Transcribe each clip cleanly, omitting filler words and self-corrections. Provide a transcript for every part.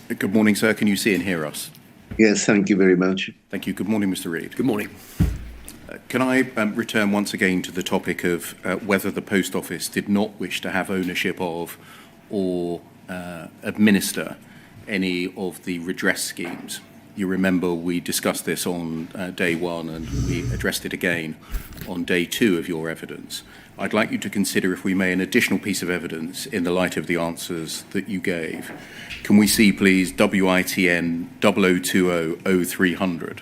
Good morning, sir. Can you see and hear us? Yes, thank you very much. Thank you. Good morning, Mr. Reid. Good morning. Can I return once again to the topic of whether the Post Office did not wish to have ownership of or administer any of the redress schemes? You remember we discussed this on day one and we addressed it again on day two of your evidence. I'd like you to consider, if we may, an additional piece of evidence in the light of the answers that you gave. Can we see, please, WITN 0020-0300?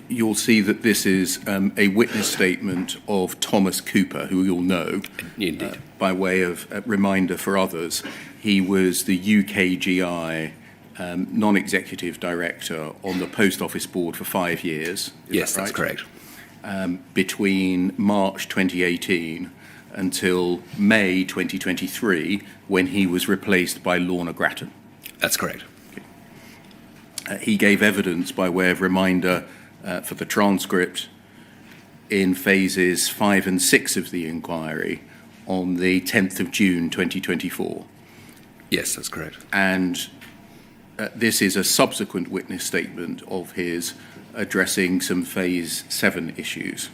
You'll see that this is a witness statement of Thomas Cooper, who you'll know. Indeed. By way of a reminder for others, he was the UKGI non-executive director on the Post Office board for 5 years. Yes, that's correct. Between March 2018 until May 2023, when he was replaced by Lorna Grattan. That's correct. He gave evidence, by way of reminder, for the transcript in phases 5 and 6 of the inquiry on the 10th of June 2024. Yes, that's correct. And this is a subsequent witness statement of his addressing some phase 7 issues.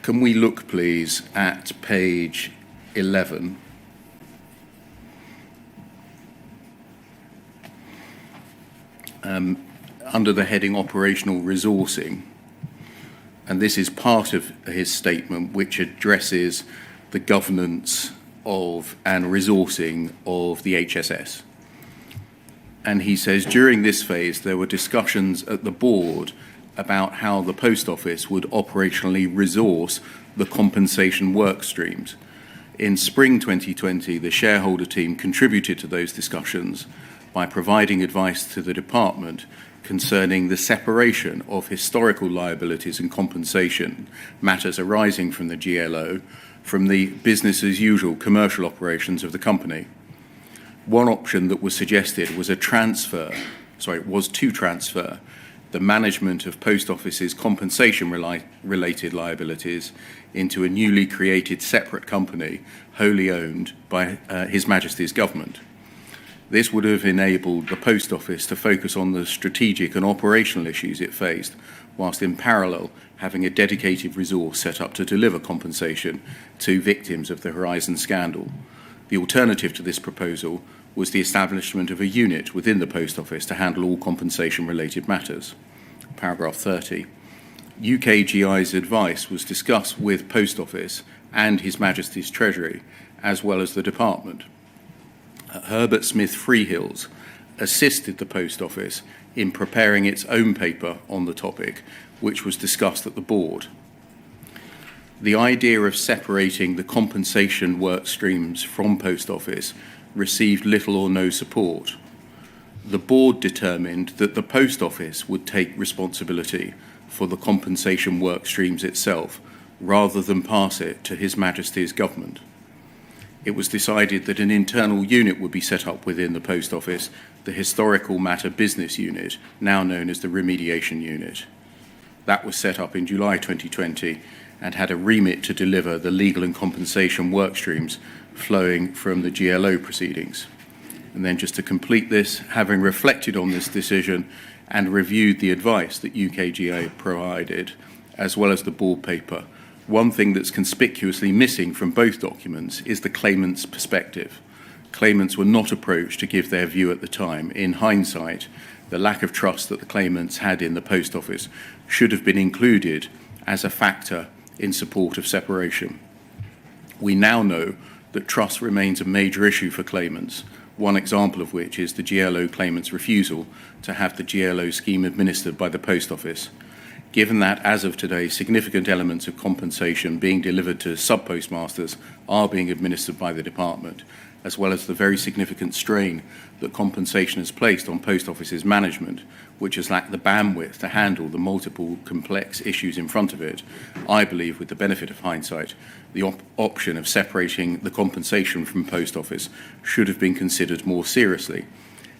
Can we look, please, at page 11? Under the heading Operational Resourcing, and this is part of his statement which addresses the governance of and resourcing of the HSS. And he says, during this phase, there were discussions at the board about how the Post Office would operationally resource the compensation work streams. In spring 2020, the shareholder team contributed to those discussions by providing advice to the department concerning the separation of historical liabilities and compensation matters arising from the GLO from the business as usual commercial operations of the company. One option that was suggested was to transfer the management of Post Office's compensation-related liabilities into a newly created separate company wholly owned by His Majesty's government. This would have enabled the Post Office to focus on the strategic and operational issues it faced, whilst in parallel having a dedicated resource set up to deliver compensation to victims of the Horizon scandal. The alternative to this proposal was the establishment of a unit within the Post Office to handle all compensation-related matters. Paragraph 30. UKGI's advice was discussed with Post Office and His Majesty's Treasury, as well as the department. Herbert Smith Freehills assisted the Post Office in preparing its own paper on the topic, which was discussed at the board. The idea of separating the compensation work streams from Post Office received little or no support. The board determined that the Post Office would take responsibility for the compensation work streams itself, rather than pass it to His Majesty's government. It was decided that an internal unit would be set up within the Post Office, the Historical Matter Business Unit, now known as the Remediation Unit. That was set up in July 2020 and had a remit to deliver the legal and compensation work streams flowing from the GLO proceedings. And then just to complete this, having reflected on this decision and reviewed the advice that UKGI provided, as well as the board paper, one thing that's conspicuously missing from both documents is the claimant's perspective. Claimants were not approached to give their view at the time. In hindsight, the lack of trust that the claimants had in the Post Office should have been included as a factor in support of separation. We now know that trust remains a major issue for claimants, one example of which is the GLO claimant's refusal to have the GLO scheme administered by the Post Office. Given that, as of today, significant elements of compensation being delivered to sub-postmasters are being administered by the department, as well as the very significant strain that compensation has placed on Post Office's management, which has lacked the bandwidth to handle the multiple complex issues in front of it, I believe, with the benefit of hindsight, the option of separating the compensation from Post Office should have been considered more seriously.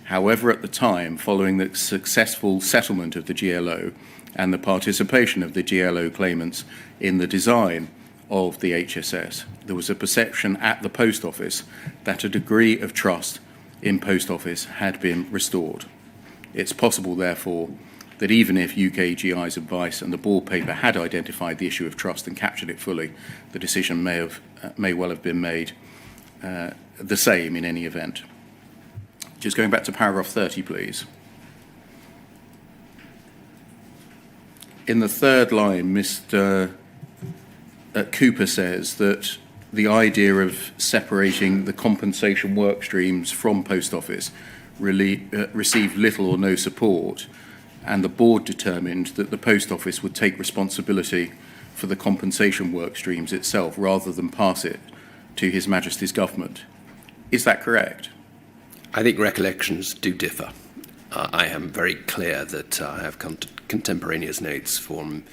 However, at the time, following the successful settlement of the GLO and the participation of the GLO claimants in the design of the HSS, there was a perception at the Post Office that a degree of trust in Post Office had been restored. It's possible, therefore, that even if UKGI's advice and the board paper had identified the issue of trust and captured it fully, the decision may well have been made the same in any event. Just going back to paragraph 30, please. In the third line, Mr. Cooper says that the idea of separating the compensation work streams from Post Office received little or no support, and the board determined that the Post Office would take responsibility for the compensation work streams itself rather than pass it to His Majesty's government. Is that correct? I think recollections do differ. I am very clear that I have contemporaneous notes from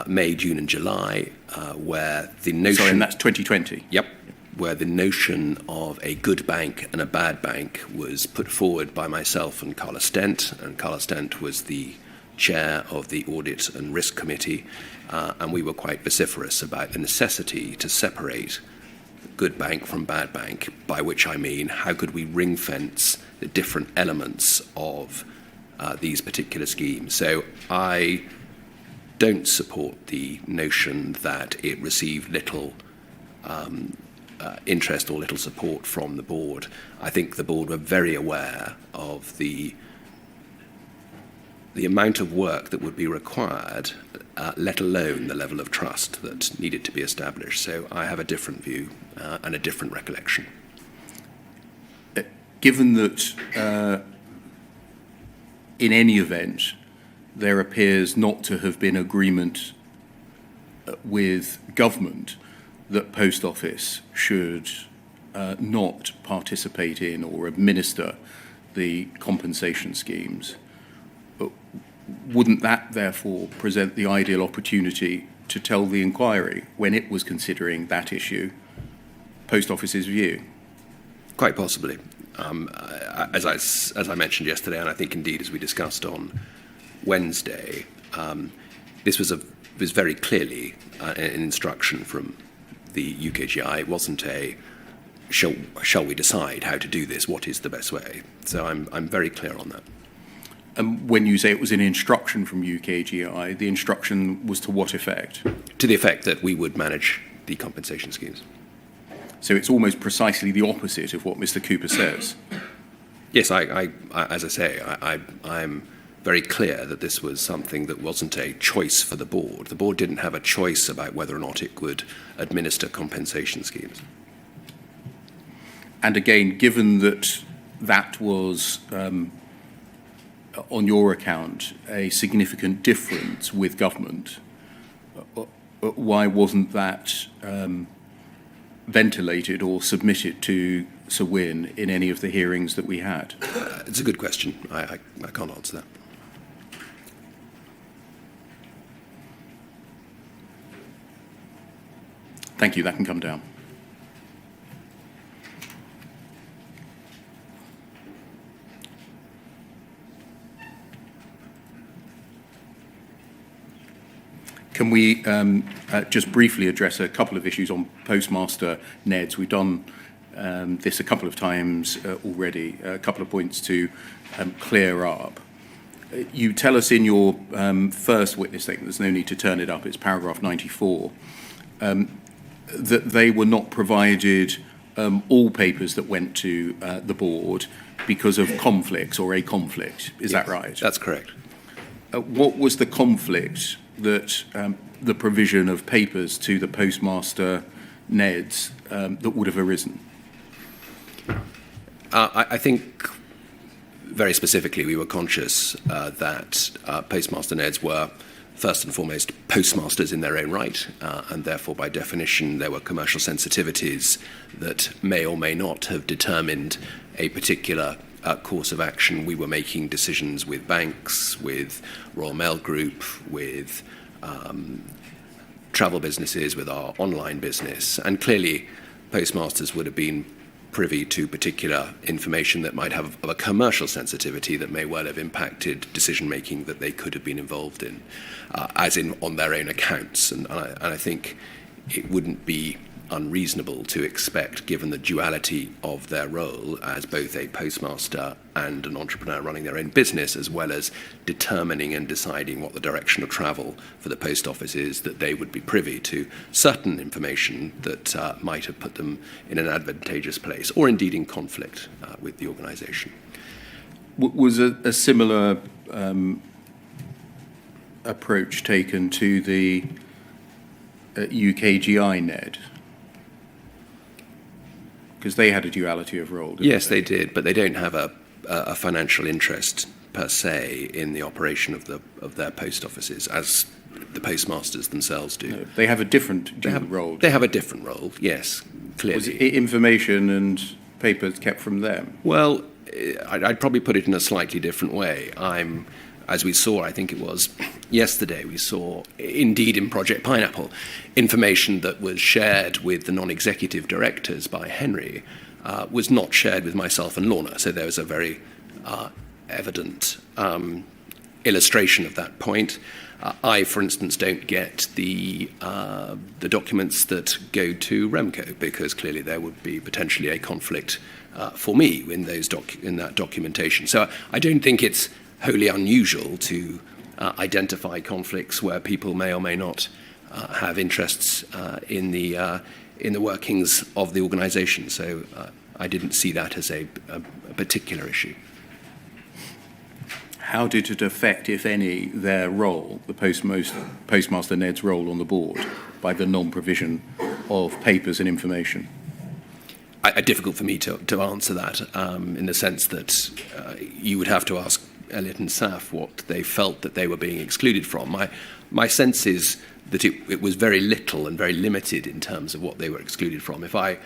May, June and July where the notion... Sorry, and that's 2020? Yep. Where the notion of a good bank and a bad bank was put forward by myself and Carla Stent, and Carla Stent was the chair of the Audit and Risk Committee, and we were quite vociferous about the necessity to separate good bank from bad bank, by which I mean how could we ring-fence the different elements of these particular schemes. So I don't support the notion that it received little interest or little support from the board. I think the board were very aware of the amount of work that would be required, let alone the level of trust that needed to be established. So I have a different view and a different recollection. Given that in any event there appears not to have been agreement with government that Post Office should not participate in or administer the compensation schemes, wouldn't that therefore present the ideal opportunity to tell the inquiry, when it was considering that issue, Post Office's view? Quite possibly. As I mentioned yesterday, and I think indeed as we discussed on Wednesday, this was very clearly an instruction from the UKGI. It wasn't a shall we decide how to do this? What is the best way? So I'm very clear on that. And when you say it was an instruction from UKGI, the instruction was to what effect? To the effect that we would manage the compensation schemes. So it's almost precisely the opposite of what Mr. Cooper says. Yes, I as I say, I'm very clear that this was something that wasn't a choice for the board. The board didn't have a choice about whether or not it could administer compensation schemes. And again, given that that was, on your account, a significant difference with government, why wasn't that ventilated or submitted to Sir Wyn in any of the hearings that we had? It's a good question. I can't answer that. Thank you. That can come down. Can we just briefly address a couple of issues on Postmaster NEDs? We've done this a couple of times already, a couple of points to clear up. You tell us in your first witness statement, there's no need to turn it up, it's paragraph 94, that they were not provided all papers that went to the board because of conflicts or a conflict. Is that right? That's correct. What was the conflict that the provision of papers to the Postmaster NEDs that would have arisen? I think very specifically we were conscious that Postmaster NEDs were first and foremost postmasters in their own right, and therefore by definition there were commercial sensitivities that may or may not have determined a particular course of action. We were making decisions with banks, with Royal Mail Group, with travel businesses, with our online business, and clearly postmasters would have been privy to particular information that might have a commercial sensitivity that may well have impacted decision-making that they could have been involved in, as in on their own accounts. And I think it wouldn't be unreasonable to expect, given the duality of their role as both a postmaster and an entrepreneur running their own business, as well as determining and deciding what the direction of travel for the post office is, that they would be privy to certain information that might have put them in an advantageous place, or indeed in conflict with the organisation. Was a similar approach taken to the UKGI NED? Because they had a duality of role, didn't Yes, they did, but they don't have a financial interest per se in the operation of their post offices, as the postmasters themselves do. No, they have a different role. They have a different role, yes, clearly. Was it information and papers kept from them? Well, I'd probably put it in a slightly different way. As we saw, I think it was yesterday, we saw, indeed in Project Pineapple, information that was shared with the non-executive directors by Henry was not shared with myself and Lorna. So there was a very evident illustration of that point. I, for instance, don't get the documents that go to Remco, because clearly there would be potentially a conflict for me in that documentation. So I don't think it's wholly unusual to identify conflicts where people may or may not have interests in the workings of the organisation. So I didn't see that as a particular issue. How did it affect, if any, their role, the Postmaster NED's role on the board, by the non-provision of papers and information? Difficult for me to answer that, in the sense that you would have to ask Elliot and Saf what they felt that they were being excluded from. My sense is that it was very little and very limited in terms of what they were excluded from. If I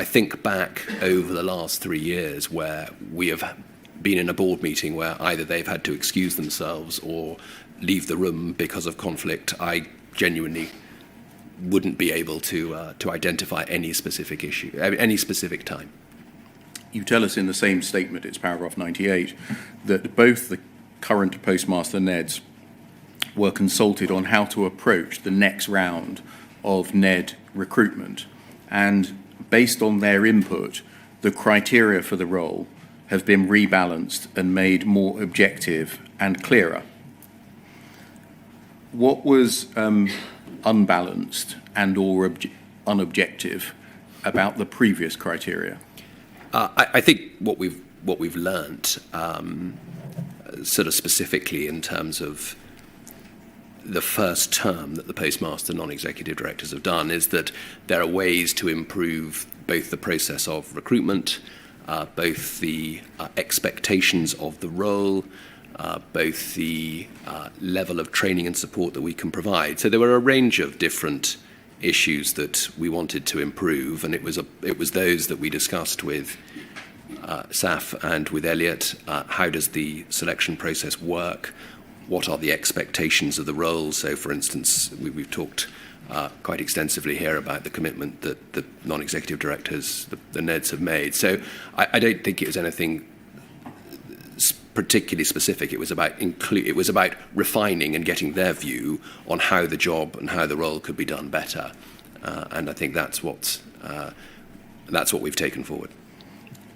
think back over the last 3 years where we have been in a board meeting where either they've had to excuse themselves or leave the room because of conflict, I genuinely wouldn't be able to identify any specific issue, any specific time. You tell us in the same statement, it's paragraph 98, that both the current Postmaster NEDs were consulted on how to approach the next round of NED recruitment. And based on their input, the criteria for the role have been rebalanced and made more objective and clearer. What was unbalanced and or unobjective about the previous criteria? I think what we've learnt, sort of specifically in terms of the first term that the Postmaster non-executive directors have done, is that there are ways to improve both the process of recruitment, both the expectations of the role, both the level of training and support that we can provide. So there were a range of different issues that we wanted to improve, and it was those that we discussed with Saf and with Elliot. How does the selection process work? What are the expectations of the role? So, for instance, we've talked quite extensively here about the commitment that the non-executive directors, the NEDs, have made. So I don't think it was anything particularly specific. It was about refining and getting their view on how the job and how the role could be done better, and I think that's what we've taken forward.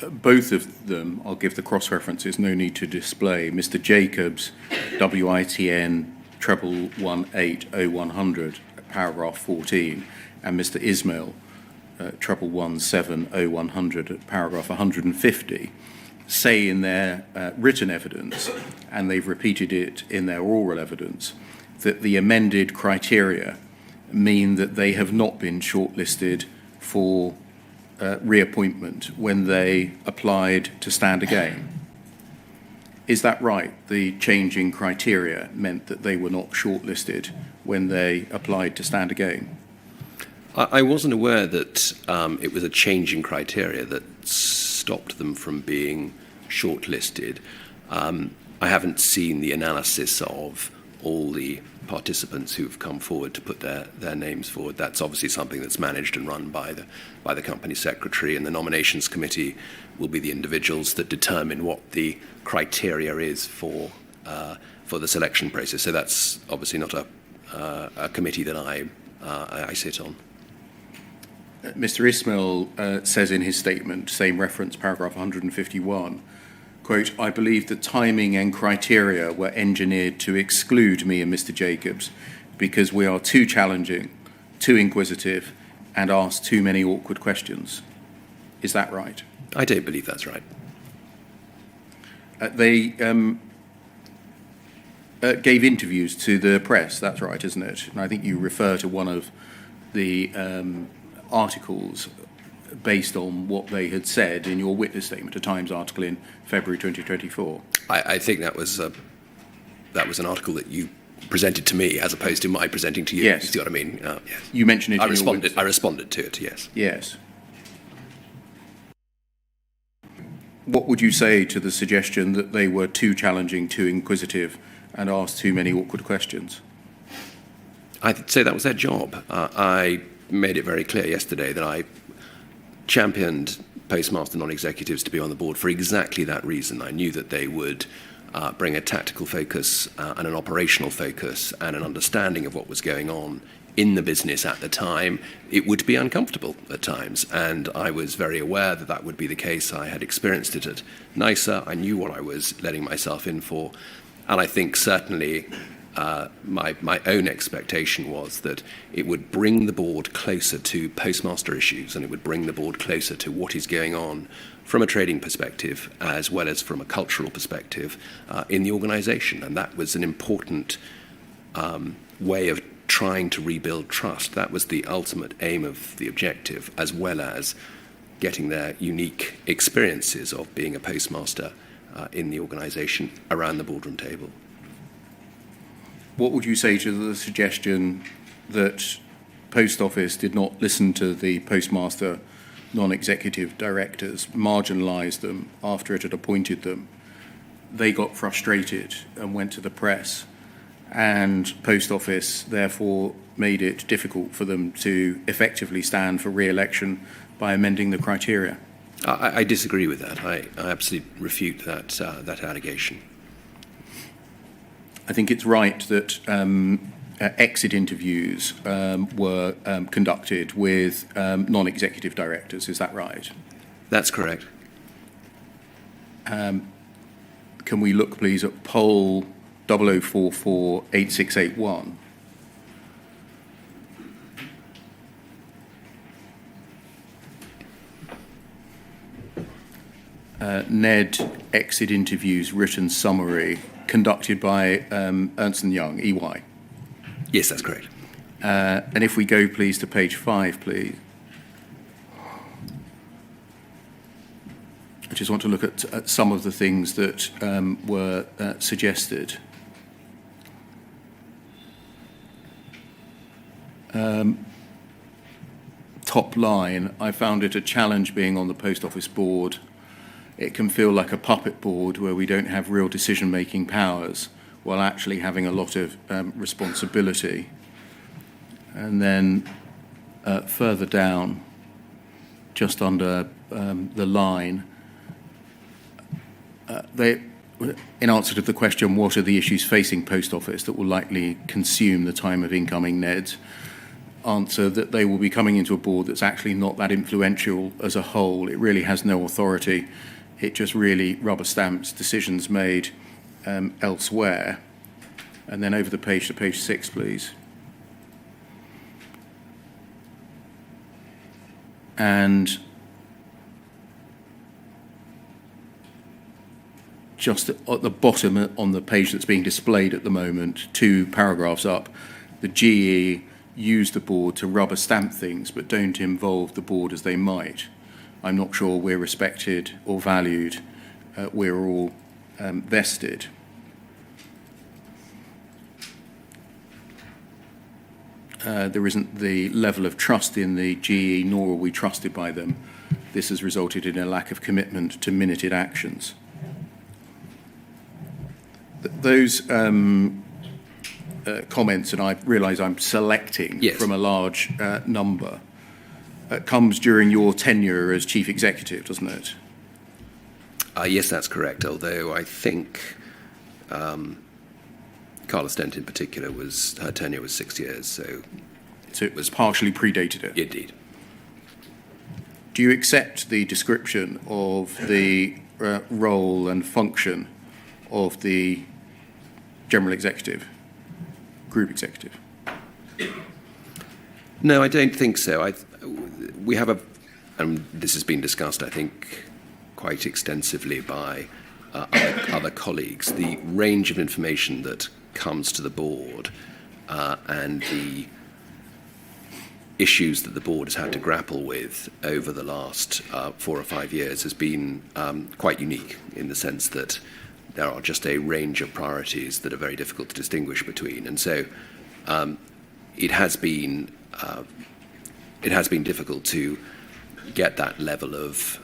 Both of them, I'll give the cross-references, no need to display. Mr. Jacobs, WITN 111800100, paragraph 14, and Mr. Ismail, 111700100 at paragraph 150. Say in their written evidence, and they've repeated it in their oral evidence, that the amended criteria mean that they have not been shortlisted for reappointment when they applied to stand again. Is that right? The change in criteria meant that they were not shortlisted when they applied to stand again? I wasn't aware that it was a change in criteria that stopped them from being shortlisted. I haven't seen the analysis of all the participants who've come forward to put their names forward. That's obviously something that's managed and run by the company secretary, and the nominations committee will be the individuals that determine what the criteria is for the selection process. So that's obviously not a committee that I sit on. Mr. Ismail says in his statement, same reference, paragraph 151, quote, "I believe the timing and criteria were engineered to exclude me and Mr. Jacobs because we are too challenging, too inquisitive, and ask too many awkward questions." Is that right? I don't believe that's right. They gave interviews to the press, that's right, isn't it? And I think you refer to one of the articles based on what they had said in your witness statement, a Times article in February 2024. I think that was an article that you presented to me as opposed to my presenting to you. Yes. You see what I mean? Yes. You mentioned it I in your witness. I responded to it, yes. Yes. What would you say to the suggestion that they were too challenging, too inquisitive, and asked too many awkward questions? I'd say that was their job. I made it very clear yesterday that I championed postmaster non-executives to be on the board for exactly that reason. I knew that they would bring a tactical focus and an operational focus and an understanding of what was going on in the business at the time. It would be uncomfortable at times, and I was very aware that that would be the case. I had experienced it at NISA. I knew what I was letting myself in for, and I think certainly my own expectation was that it would bring the board closer to postmaster issues, and it would bring the board closer to what is going on from a trading perspective as well as from a cultural perspective in the organisation. And that was an important way of trying to rebuild trust. That was the ultimate aim of the objective, as well as getting their unique experiences of being a postmaster in the organisation around the boardroom table. What would you say to the suggestion that Post Office did not listen to the postmaster non-executive directors, marginalised them after it had appointed them? They got frustrated and went to the press, and Post Office therefore made it difficult for them to effectively stand for re-election by amending the criteria. I disagree with that. I absolutely refute that allegation. I think it's right that exit interviews were conducted with non-executive directors. Is that right? That's correct. Can we look, please, at poll 00448681? NED exit interviews written summary conducted by Ernst & Young, EY. Yes, that's correct. And if we go, please, to page 5, please. I just want to look at some of the things that were suggested. Top line, I found it a challenge being on the Post Office board. It can feel like a puppet board where we don't have real decision-making powers while actually having a lot of responsibility. And then further down, just under the line, in answer to the question, what are the issues facing Post Office that will likely consume the time of incoming NEDs, answer that they will be coming into a board that's actually not that influential as a whole. It really has no authority. It just really rubber stamps decisions made elsewhere. And then over the page to page 6, please. And just at the bottom on the page that's being displayed at the moment, 2 paragraphs up, the GE use the board to rubber stamp things but don't involve the board as they might. I'm not sure we're respected or valued. We're all vested. There isn't the level of trust in the GE, nor are we trusted by them. This has resulted in a lack of commitment to minuted actions. Those comments, and I realise I'm selecting Yes. from a large number, comes during your tenure as chief executive, doesn't it? Yes, that's correct, although I think Carla Stent in particular, her tenure was 6 years, so it was partially predated it. indeed. Do you accept the description of the role and function of the general executive, group executive? No, I don't think so. We have and this has been discussed, I think, quite extensively by other colleagues, the range of information that comes to the board and the issues that the board has had to grapple with over the last 4 or 5 years has been quite unique in the sense that there are just a range of priorities that are very difficult to distinguish between. And so it has been difficult to get that level of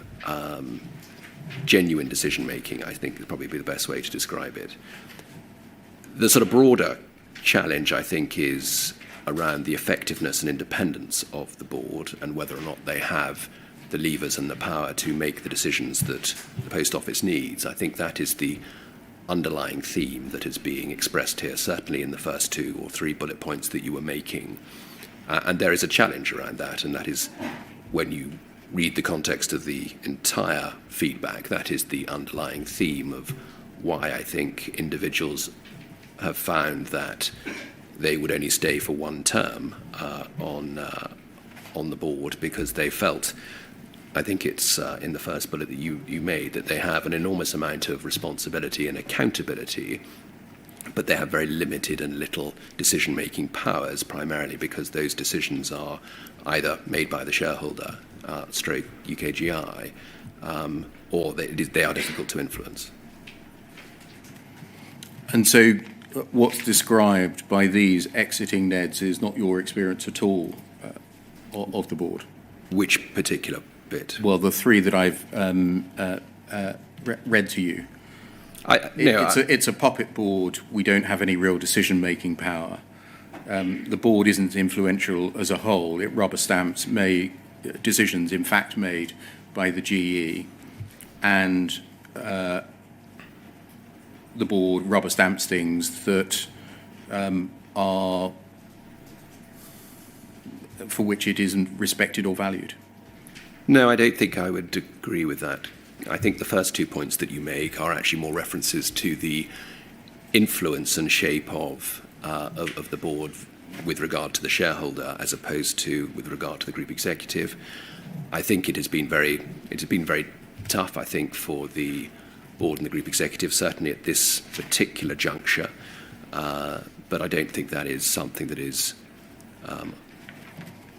genuine decision-making, I think, would probably be the best way to describe it. The sort of broader challenge, I think, is around the effectiveness and independence of the board and whether or not they have the levers and the power to make the decisions that the Post Office needs. I think that is the underlying theme that is being expressed here, certainly in the first 2 or 3 bullet points that you were making. And there is a challenge around that, and that is when you read the context of the entire feedback, that is the underlying theme of why I think individuals have found that they would only stay for 1 term on the board because they felt, I think it's in the first bullet that you made, that they have an enormous amount of responsibility and accountability, but they have very limited and little decision-making powers, primarily because those decisions are either made by the shareholder, stroke UKGI, or they are difficult to influence. And so what's described by these exiting NEDs is not your experience at all of the board? Which particular bit? Well, the 3 that I've read to you. It's a puppet board. We don't have any real decision-making power. The board isn't influential as a whole. It rubber stamps decisions, in fact, made by the GE, and the board rubber stamps things that are for which it isn't respected or valued. No, I don't think I would agree with that. I think the first 2 points that you make are actually more references to the influence and shape of the board with regard to the shareholder as opposed to with regard to the group executive. I think it has been very tough, I think, for the board and the group executive, certainly at this particular juncture. But I don't think that is something that is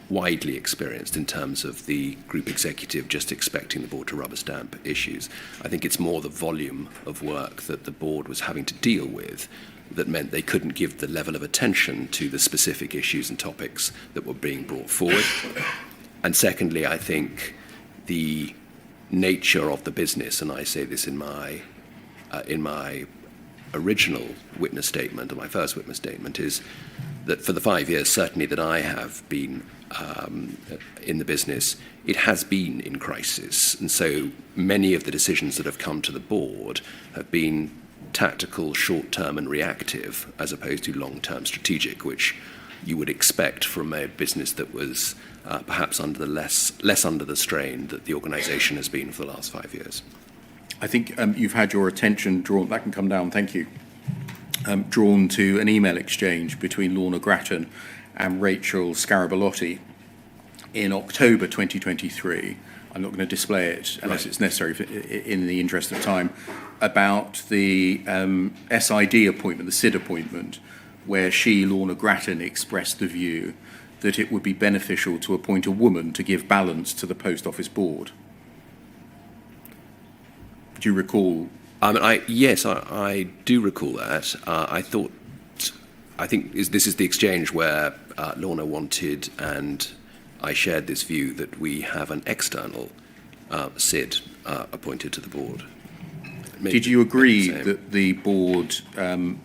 widely experienced in terms of the group executive just expecting the board to rubber stamp issues. I think it's more the volume of work that the board was having to deal with that meant they couldn't give the level of attention to the specific issues and topics that were being brought forward. And secondly, I think the nature of the business, and I say this in my original witness statement, or my first witness statement, is that for the 5 years, certainly that I have been in the business, it has been in crisis. And so many of the decisions that have come to the board have been tactical, short-term and reactive, as opposed to long-term strategic, which you would expect from a business that was perhaps under the less under the strain that the organisation has been for the last 5 years. I think you've had your attention drawn, that can come down, thank you, drawn to an email exchange between Lorna Grattan and Rachel Scaraballotti in October 2023. I'm not going to display it unless it's necessary in the interest of time, about the SID appointment, the SID appointment, where Lorna Grattan, expressed the view that it would be beneficial to appoint a woman to give balance to the Post Office board. Do you recall? Yes, I do recall that. I think this is the exchange where Lorna wanted, and I shared this view, that we have an external SID appointed to the board. Did you agree that the board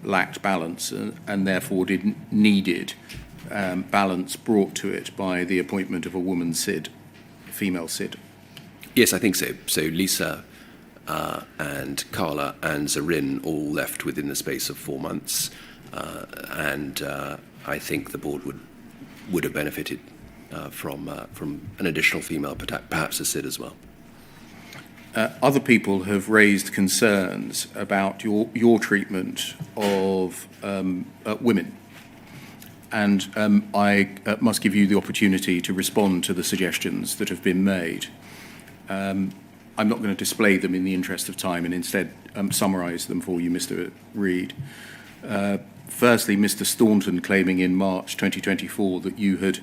lacked balance and therefore needed balance brought to it by the appointment of a woman SID, female SID? Yes, I think so. So Lisa and Carla and Zarin all left within the space of 4 months, and I think the board would have benefited from an additional female, perhaps a SID as well. Other people have raised concerns about your treatment of women, and I must give you the opportunity to respond to the suggestions that have been made. I'm not going to display them in the interest of time and instead summarise them for you, Mr. Reid. Firstly, Mr. Staunton claiming in March 2024 that you had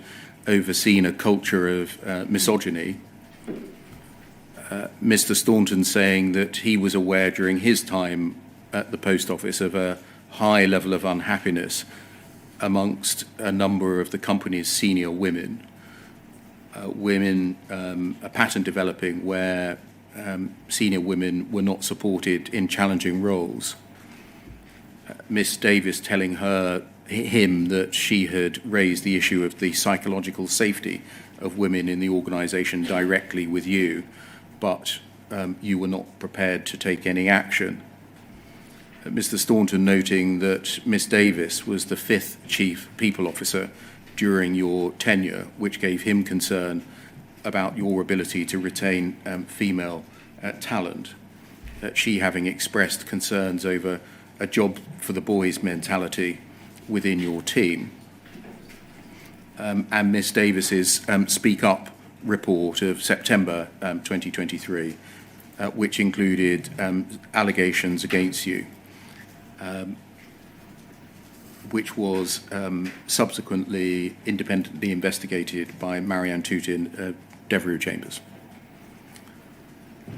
overseen a culture of misogyny. Mr. Staunton saying that he was aware during his time at the post office of a high level of unhappiness amongst a number of the company's senior women. A pattern developing where senior women were not supported in challenging roles. Miss Davis telling him that she had raised the issue of the psychological safety of women in the organisation directly with you, but you were not prepared to take any action. Mr. Staunton noting that Miss Davis was the 5th Chief People Officer during your tenure, which gave him concern about your ability to retain female talent, she having expressed concerns over a job for the boys mentality within your team. And Miss Davis's Speak Up report of September 2023, which included allegations against you, which was subsequently independently investigated by Marianne Tootin, Devereux Chambers.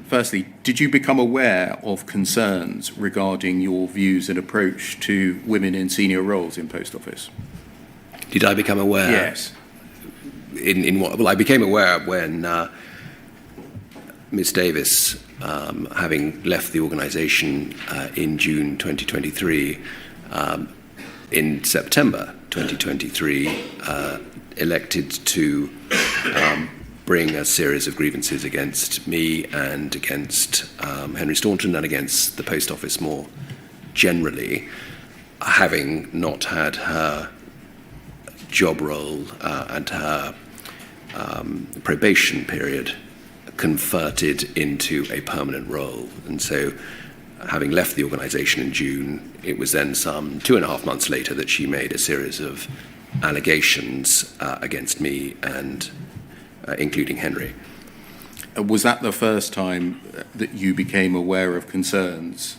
Firstly, did you become aware of concerns regarding your views and approach to women in senior roles in Post Office? Did I become aware? Yes. In what? Well, I became aware when Ms. Davis, having left the organisation in June 2023, in September 2023, elected to bring a series of grievances against me and against Henry Staunton and against the Post Office more generally, having not had her job role and her probation period converted into a permanent role. And so, having left the organisation in June, it was then some 2.5 months later that she made a series of allegations against me and including Henry. Was that the first time that you became aware of concerns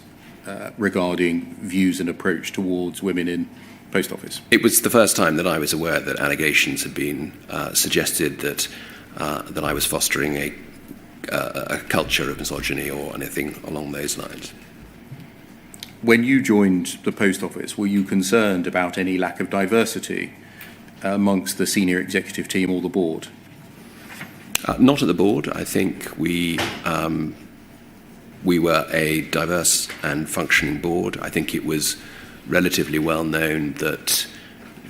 regarding views and approach towards women in Post Office? It was the first time that I was aware that allegations had been suggested that I was fostering a culture of misogyny or anything along those lines. When you joined the Post Office, were you concerned about any lack of diversity amongst the senior executive team or the board? Not at the board. I think we were a diverse and functioning board. I think it was relatively well known that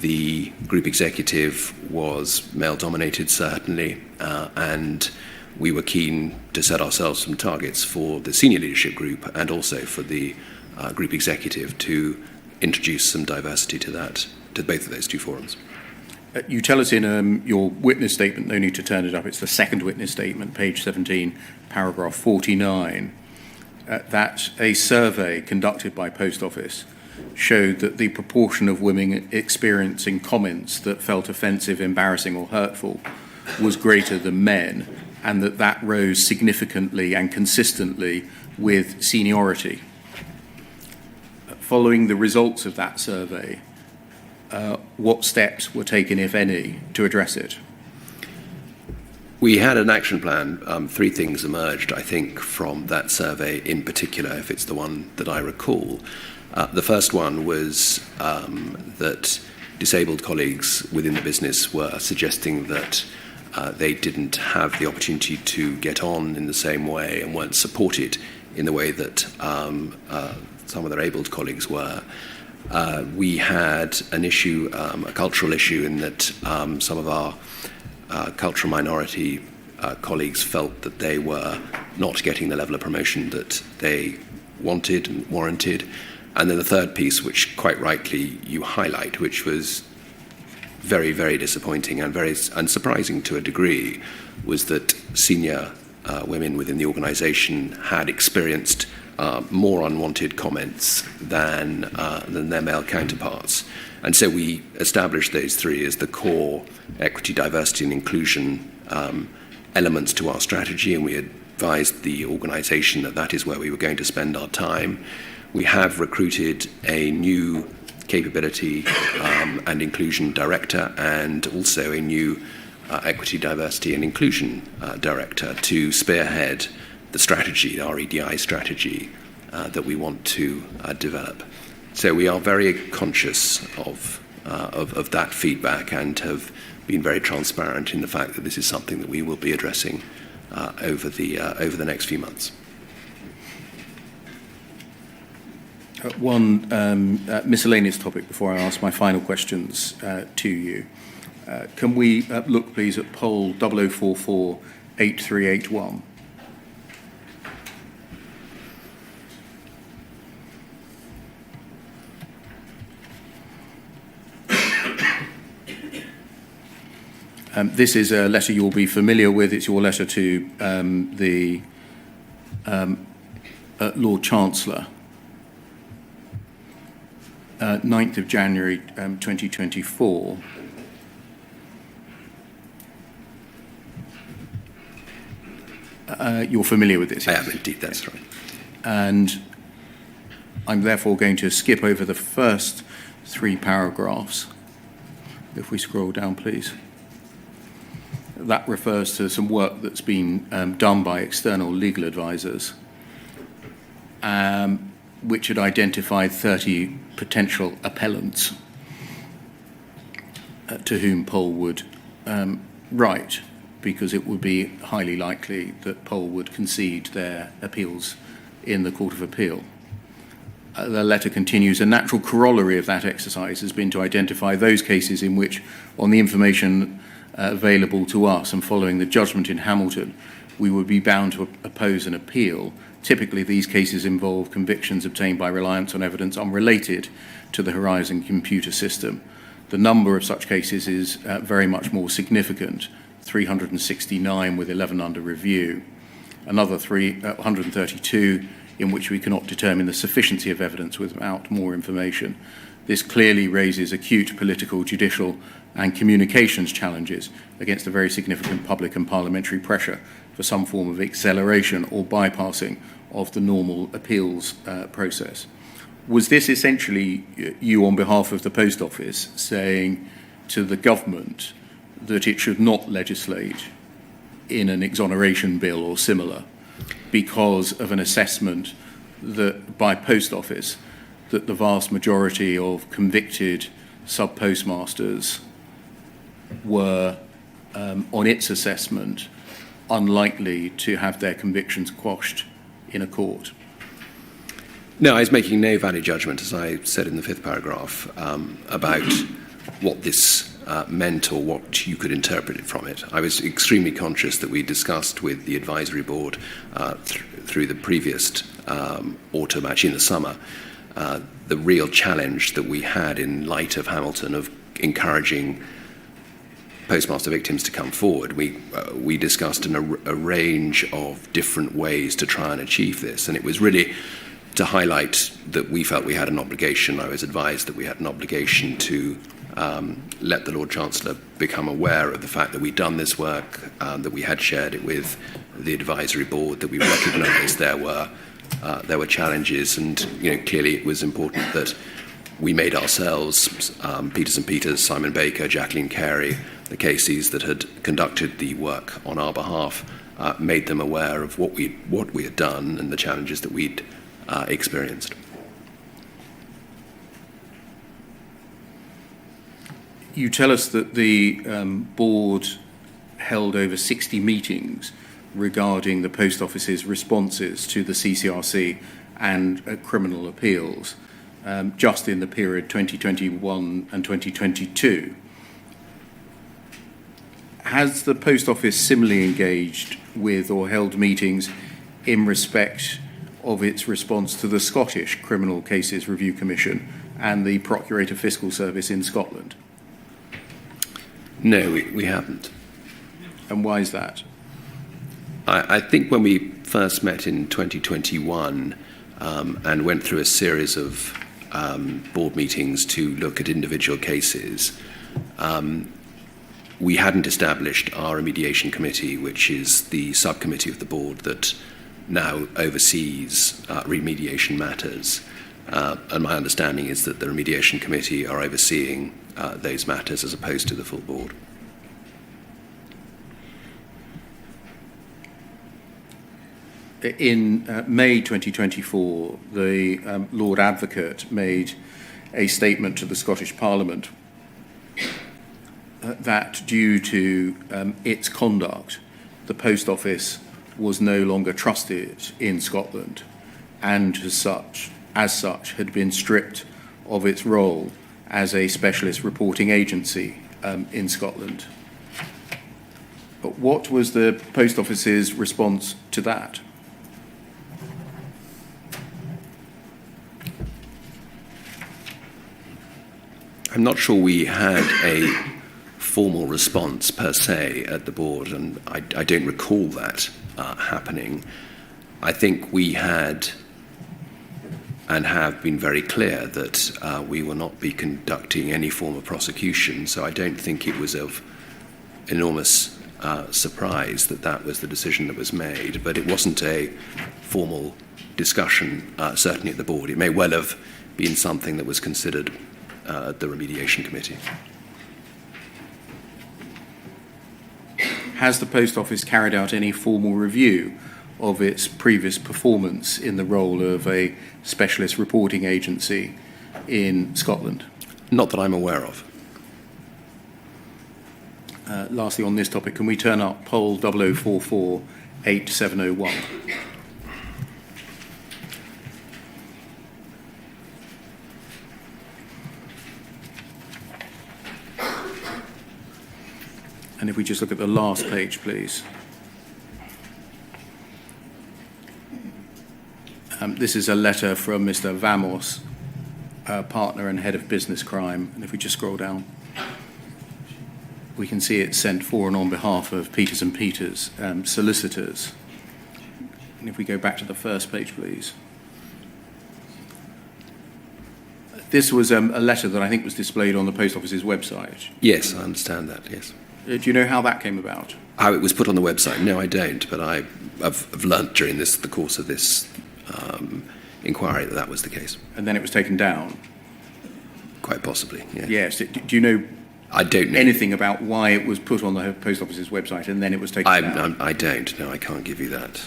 the group executive was male-dominated, certainly, and we were keen to set ourselves some targets for the senior leadership group and also for the group executive to introduce some diversity to both of those two forums. You tell us in your witness statement, no need to turn it up, it's the second witness statement, page 17, paragraph 49, that a survey conducted by Post Office showed that the proportion of women experiencing comments that felt offensive, embarrassing or hurtful was greater than men, and that rose significantly and consistently with seniority. Following the results of that survey, what steps were taken, if any, to address it? We had an action plan. 3 things emerged, I think, from that survey in particular, if it's the one that I recall. The first one was that disabled colleagues within the business were suggesting that they didn't have the opportunity to get on in the same way and weren't supported in the way that some of their abled colleagues were. We had an issue, a cultural issue, in that some of our cultural minority colleagues felt that they were not getting the level of promotion that they wanted and warranted. And then the third piece, which quite rightly you highlight, which was very, very disappointing and very unsurprising to a degree, was that senior women within the organisation had experienced more unwanted comments than their male counterparts. And so we established those three as the core equity, diversity and inclusion elements to our strategy, and we advised the organisation that that is where we were going to spend our time. We have recruited a new capability and inclusion director, and also a new equity, diversity and inclusion director to spearhead the strategy, our EDI strategy that we want to develop. So we are very conscious of that feedback and have been very transparent in the fact that this is something that we will be addressing over the next few months. One miscellaneous topic before I ask my final questions to you. Can we look, please, at poll 0044 8381? This is a letter you'll be familiar with. It's your letter to the Lord Chancellor. 9th of January 2024. You're familiar with this? I am indeed, that's right. And I'm therefore going to skip over the first three paragraphs. If we scroll down, please. That refers to some work that's been done by external legal advisors, which had identified 30 potential appellants to whom Pol would write, because it would be highly likely that Pol would concede their appeals in the Court of Appeal. The letter continues, a natural corollary of that exercise has been to identify those cases in which, on the information available to us and following the judgment in Hamilton, we would be bound to oppose an appeal. Typically, these cases involve convictions obtained by reliance on evidence unrelated to the Horizon computer system. The number of such cases is very much more significant, 369 with 11 under review. Another 132 in which we cannot determine the sufficiency of evidence without more information. This clearly raises acute political, judicial and communications challenges against a very significant public and parliamentary pressure for some form of acceleration or bypassing of the normal appeals process. Was this essentially you on behalf of the Post Office saying to the government that it should not legislate in an exoneration bill or similar because of an assessment that by Post Office that the vast majority of convicted sub-postmasters were, on its assessment, unlikely to have their convictions quashed in a court? No, I was making no valid judgment, as I said in the fifth paragraph, about what this meant or what you could interpret it from it. I was extremely conscious that we discussed with the advisory board through the previous autumn, actually in the summer, the real challenge that we had in light of Hamilton of encouraging postmaster victims to come forward. We discussed a range of different ways to try and achieve this, and it was really to highlight that we felt we had an obligation. I was advised that we had an obligation to let the Lord Chancellor become aware of the fact that we'd done this work, that we had shared it with the advisory board, that we recognised there were challenges, and clearly it was important that we made ourselves, Peters and Peters, Simon Baker, Jacqueline Carey, the cases that had conducted the work on our behalf, made them aware of what we had done and the challenges that we'd experienced. You tell us that the board held over 60 meetings regarding the Post Office's responses to the CCRC and criminal appeals just in the period 2021 and 2022. Has the Post Office similarly engaged with or held meetings in respect of its response to the Scottish Criminal Cases Review Commission and the Procurator Fiscal Service in Scotland? No, we haven't. And why is that? I think when we first met in 2021 and went through a series of board meetings to look at individual cases, we hadn't established our remediation committee, which is the subcommittee of the board that now oversees remediation matters. And my understanding is that the remediation committee are overseeing those matters as opposed to the full board. In May 2024, the Lord Advocate made a statement to the Scottish Parliament that due to its conduct, the Post Office was no longer trusted in Scotland and as such had been stripped of its role as a specialist reporting agency in Scotland. But what was the Post Office's response to that? I'm not sure we had a formal response per se at the board, and I don't recall that happening. I think we had and have been very clear that we will not be conducting any form of prosecution, so I don't think it was of enormous surprise that that was the decision that was made, but it wasn't a formal discussion, certainly at the board. It may well have been something that was considered at the remediation committee. Has the Post Office carried out any formal review of its previous performance in the role of a specialist reporting agency in Scotland? Not that I'm aware of. Lastly, on this topic, can we turn up poll 0044 8701? And if we just look at the last page, please. This is a letter from Mr. Vamos, partner and head of business crime. And if we just scroll down, we can see it's sent for and on behalf of Peters and Peters, solicitors. And if we go back to the first page, please. This was a letter that I think was displayed on the Post Office's website. Yes, I understand that, yes. Do you know how that came about? How it was put on the website? No, I don't, but I've learnt during the course of this inquiry that was the case. And then it was taken down? Quite possibly, yes. Yes. Do you know I don't know anything about why it was put on the Post Office's website and then it was taken down? I don't. No, I can't give you that.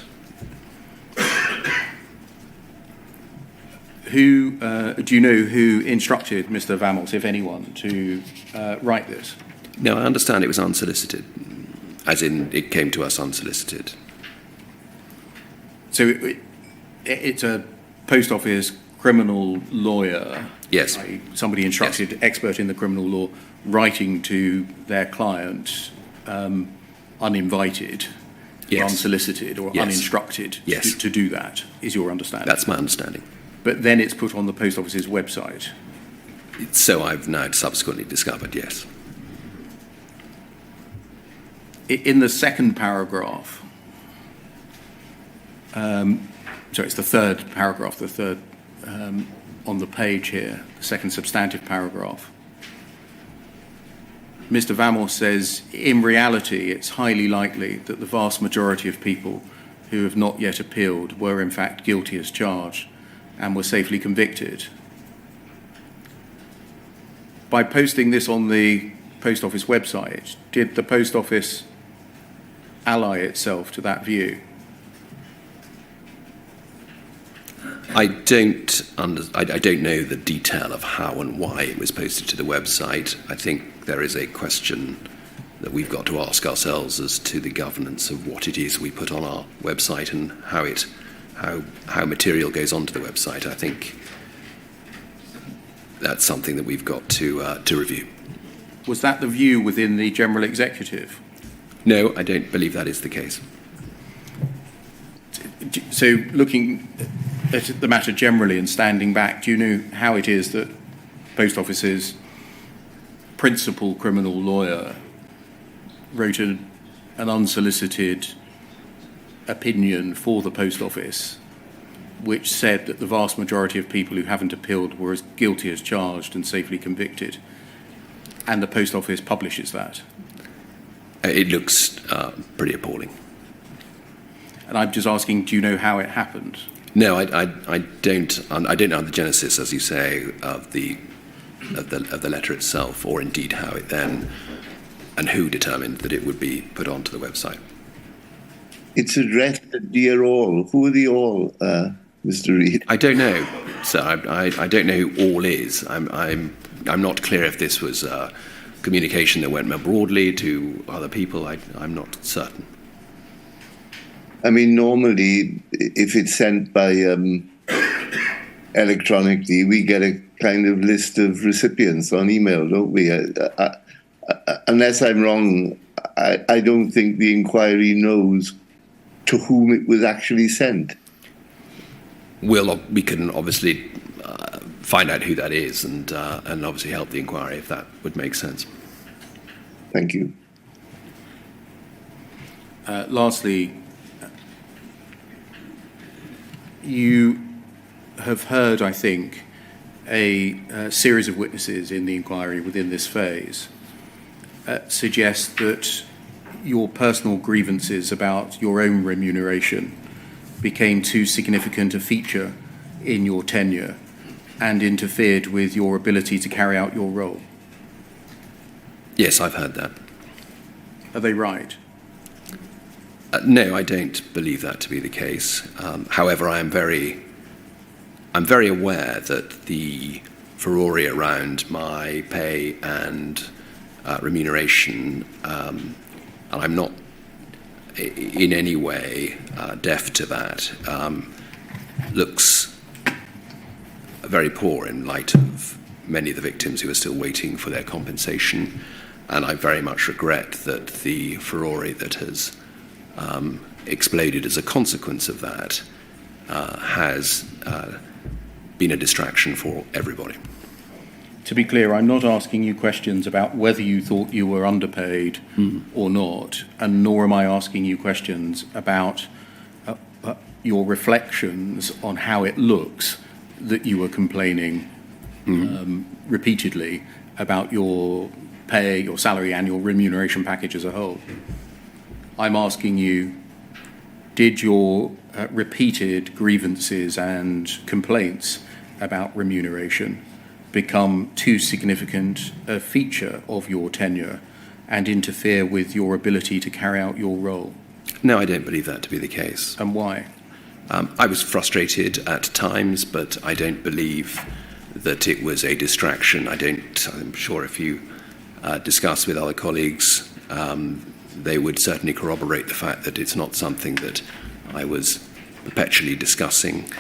Do you know who instructed Mr. Vamos, if anyone, to write this? No, I understand it was unsolicited, as in it came to us unsolicited. So it's a Post Office criminal lawyer, yes, somebody instructed, yes, expert in the criminal law, writing to their client uninvited, yes, or unsolicited or, yes, uninstructed, yes, to do that, is your understanding? That's my understanding. But then it's put on the Post Office's website? So I've now subsequently discovered, yes. In the second paragraph, sorry, it's the third paragraph, the third on the page here, the second substantive paragraph. Mr. Vamos says, in reality, it's highly likely that the vast majority of people who have not yet appealed were in fact guilty as charged and were safely convicted. By posting this on the Post Office website, did the Post Office ally itself to that view? I don't know the detail of how and why it was posted to the website. I think there is a question that we've got to ask ourselves as to the governance of what it is we put on our website and how material goes onto the website. I think that's something that we've got to review. Was that the view within the General Executive? No, I don't believe that is the case. So looking at the matter generally and standing back, do you know how it is that Post Office's principal criminal lawyer wrote an unsolicited opinion for the Post Office which said that the vast majority of people who haven't appealed were as guilty as charged and safely convicted, and the Post Office publishes that? It looks pretty appalling. And I'm just asking, do you know how it happened? No, I don't. I don't know the genesis, as you say, of the letter itself, or indeed how it then and who determined that it would be put onto the website. It's addressed to dear all. Who are the all, Mr. Reid? I don't know. So I don't know who all is. I'm not clear if this was communication that went more broadly to other people. I'm not certain. I mean, normally, if it's sent by electronically, we get a kind of list of recipients on email, don't we? Unless I'm wrong, I don't think the inquiry knows to whom it was actually sent. We can obviously find out who that is and obviously help the inquiry if that would make sense. Thank you. Lastly, you have heard, I think, a series of witnesses in the inquiry within this phase suggest that your personal grievances about your own remuneration became too significant a feature in your tenure and interfered with your ability to carry out your role. Yes, I've heard that. Are they right? No, I don't believe that to be the case. However, I'm very aware that the furore around my pay and remuneration, and I'm not in any way deaf to that, looks very poor in light of many of the victims who are still waiting for their compensation. And I very much regret that the furore that has exploded as a consequence of that has been a distraction for everybody. To be clear, I'm not asking you questions about whether you thought you were underpaid or not, and nor am I asking you questions about your reflections on how it looks that you were complaining repeatedly about your pay, your salary, and your remuneration package as a whole. I'm asking you, did your repeated grievances and complaints about remuneration become too significant a feature of your tenure and interfere with your ability to carry out your role? No, I don't believe that to be the case. And why? I was frustrated at times, but I don't believe that it was a distraction. I'm sure if you discuss with other colleagues, they would certainly corroborate the fact that it's not something that I was perpetually discussing.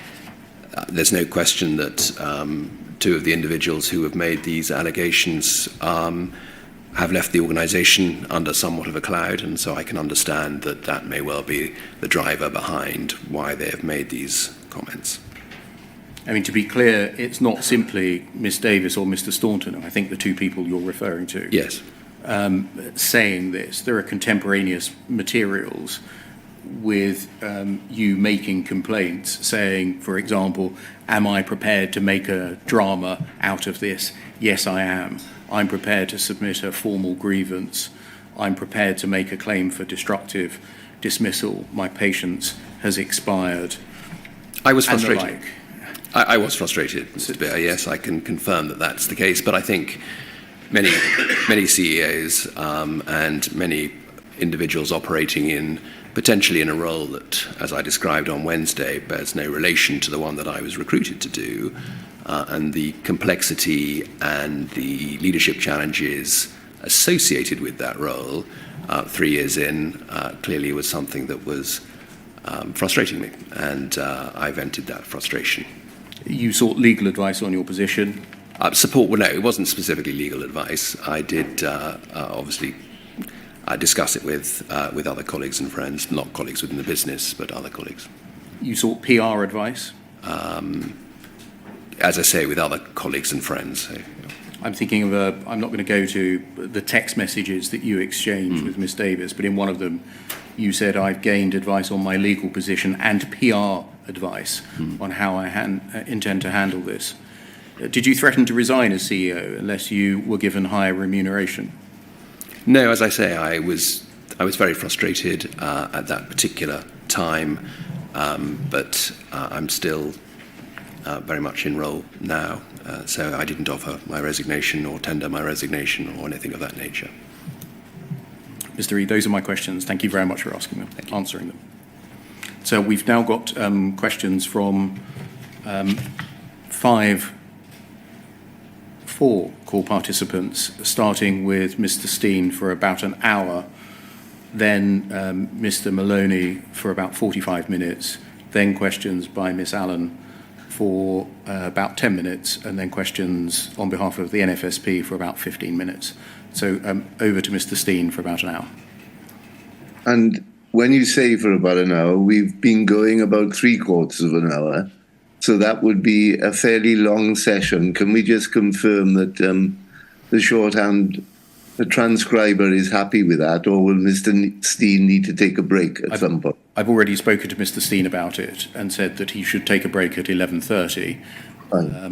There's no question that two of the individuals who have made these allegations have left the organisation under somewhat of a cloud, and so I can understand that that may well be the driver behind why they have made these comments. I mean, to be clear, it's not simply Miss Davis or Mr. Staunton, I think the two people you're referring to, Yes. saying this. There are contemporaneous materials with you making complaints, saying, for example, am I prepared to make a drama out of this? Yes, I am. I'm prepared to submit a formal grievance. I'm prepared to make a claim for destructive dismissal. My patience has expired. I was frustrated. And the like. I was frustrated, Mr. Bear. Yes, I can confirm that that's the case. But I think many CEOs and many individuals operating potentially in a role that, as I described on Wednesday, bears no relation to the one that I was recruited to do, and the complexity and the leadership challenges associated with that role 3 years in clearly was something that was frustrating me, and I vented that frustration. You sought legal advice on your position. Support, well, no, it wasn't specifically legal advice. I did obviously discuss it with other colleagues and friends, not colleagues within the business, but other colleagues. You sought PR advice. As I say, with other colleagues and friends. So, I'm thinking of I'm not going to go to the text messages that you exchanged with Ms Davis, but in one of them you said, I've gained advice on my legal position and PR advice on how I intend to handle this. Did you threaten to resign as CEO unless you were given higher remuneration? No, as I say, I was very frustrated at that particular time, but I'm still very much in role now, so I didn't offer my resignation or tender my resignation or anything of that nature. Mr. Reid, those are my questions. Thank you very much for answering them. So we've now got questions from four call participants, starting with Mr. Steen for about an hour, then Mr. Maloney for about 45 minutes, then questions by Miss Allen for about 10 minutes, and then questions on behalf of the NFSP for about 15 minutes. So over to Mr. Steen for about an hour. And when you say for about an hour, we've been going about 3/4 of an hour. So that would be a fairly long session. Can we just confirm that the shorthand, the transcriber is happy with that, or will Mr. Steen need to take a break at some point? I've already spoken to Mr. Steen about it and said that he should take a break at 11:30,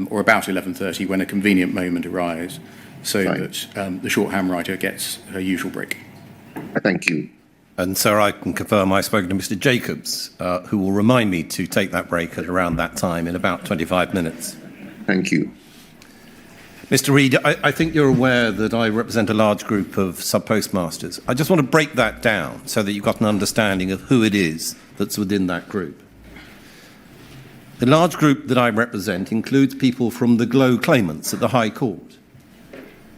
or about 11:30 when a convenient moment arrives, so that the shorthand writer gets her usual break. Thank you. And sir, I can confirm I've spoken to Mr. Jacobs, who will remind me to take that break at around that time in about 25 minutes. Thank you. Mr. Reid, I think you're aware that I represent a large group of sub-postmasters. I just want to break that down so that you've got an understanding of who it is that's within that group. The large group that I represent includes people from the GLOW claimants at the High Court.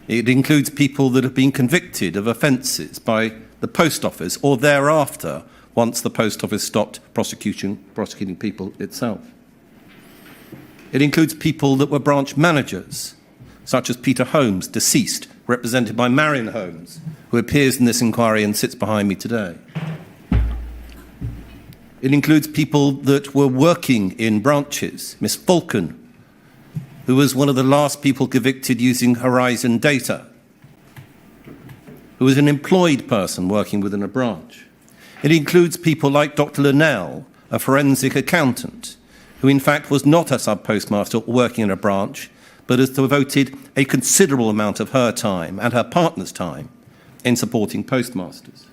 It includes people that have been convicted of offences by the Post Office or thereafter, once the Post Office stopped prosecuting people itself. It includes people that were branch managers, such as Peter Holmes, deceased, represented by Marion Holmes, who appears in this inquiry and sits behind me today. It includes people that were working in branches, Miss Falcon, who was one of the last people convicted using Horizon data, who was an employed person working within a branch. It includes people like Dr. Linnell, a forensic accountant, who in fact was not a sub-postmaster working in a branch, but has devoted a considerable amount of her time and her partner's time in supporting postmasters.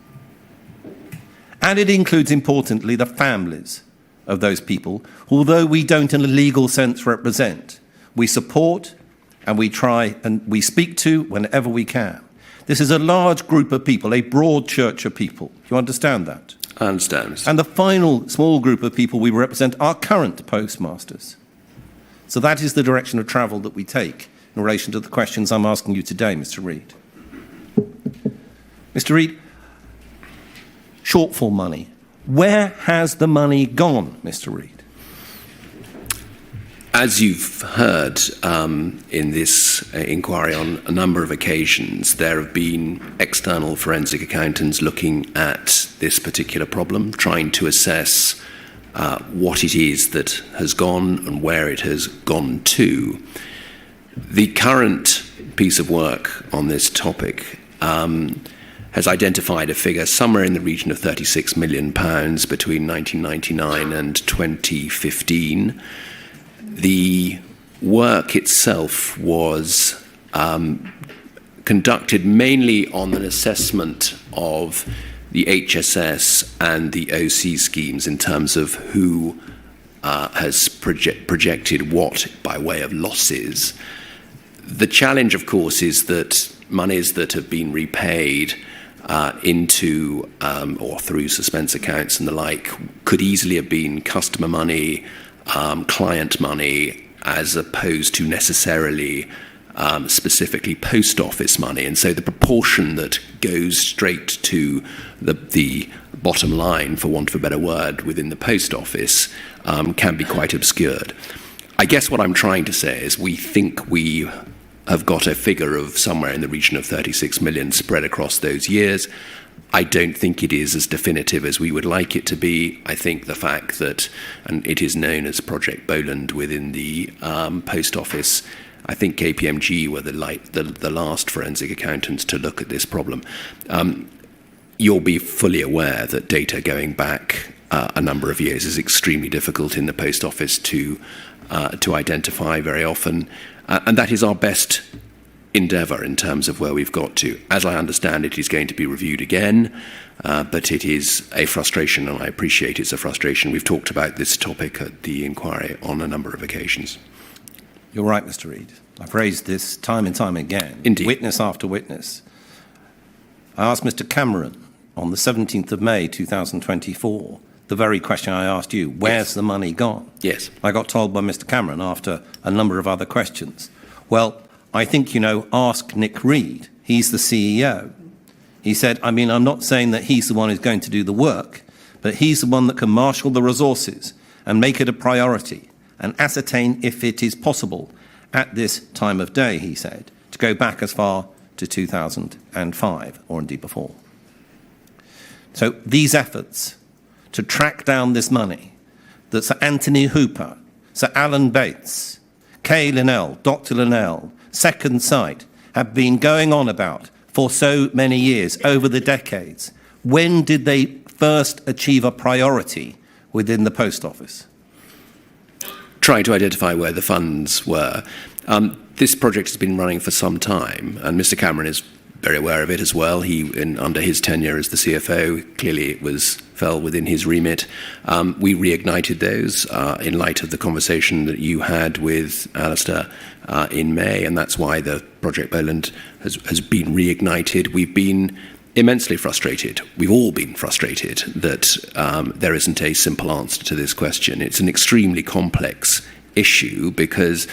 And it includes, importantly, the families of those people, although we don't in a legal sense represent. We support and we try and we speak to whenever we can. This is a large group of people, a broad church of people. Do you understand that? I understand. And the final small group of people we represent are current postmasters. So that is the direction of travel that we take in relation to the questions I'm asking you today, Mr. Reid. Mr. Reid, shortfall money. Where has the money gone, Mr. Reid? As you've heard in this inquiry on a number of occasions, there have been external forensic accountants looking at this particular problem, trying to assess what it is that has gone and where it has gone to. The current piece of work on this topic has identified a figure somewhere in the region of £36 million between 1999 and 2015. The work itself was conducted mainly on an assessment of the HSS and the OC schemes in terms of who has projected what by way of losses. The challenge, of course, is that monies that have been repaid into or through suspense accounts and the like could easily have been customer money, client money, as opposed to necessarily specifically post office money. And so the proportion that goes straight to the bottom line, for want of a better word, within the post office can be quite obscured. I guess what I'm trying to say is we think we have got a figure of somewhere in the region of 36 million spread across those years. I don't think it is as definitive as we would like it to be. I think the fact that, and it is known as Project Boland within the post office, I think KPMG were the last forensic accountants to look at this problem. You'll be fully aware that data going back a number of years is extremely difficult in the post office to identify very often, and that is our best endeavour in terms of where we've got to. As I understand it is going to be reviewed again, but it is a frustration, and I appreciate it's a frustration. We've talked about this topic at the inquiry on a number of occasions. You're right, Mr. Reid. I've raised this time and time again, Indeed. Witness after witness. I asked Mr. Cameron on the 17th of May 2024 the very question I asked you, where's the money gone? Yes. I got told by Mr. Cameron after a number of other questions. Well, I think, ask Nick Reid. He's the CEO. He said, I'm not saying that he's the one who's going to do the work, but he's the one that can marshal the resources and make it a priority and ascertain if it is possible at this time of day, he said, to go back as far to 2005 or indeed before. So these efforts to track down this money that Sir Anthony Hooper, Sir Alan Bates, Kay Linnell, Dr. Linnell, Second Sight have been going on about for so many years, over the decades. When did they first achieve a priority within the post office? Trying to identify where the funds were. This project has been running for some time, and Mr. Cameron is very aware of it as well. Under his tenure as the CFO, clearly it fell within his remit. We reignited those in light of the conversation that you had with Alistair in May, and that's why the Project Boland has been reignited. We've been immensely frustrated. We've all been frustrated that there isn't a simple answer to this question. It's an extremely complex issue because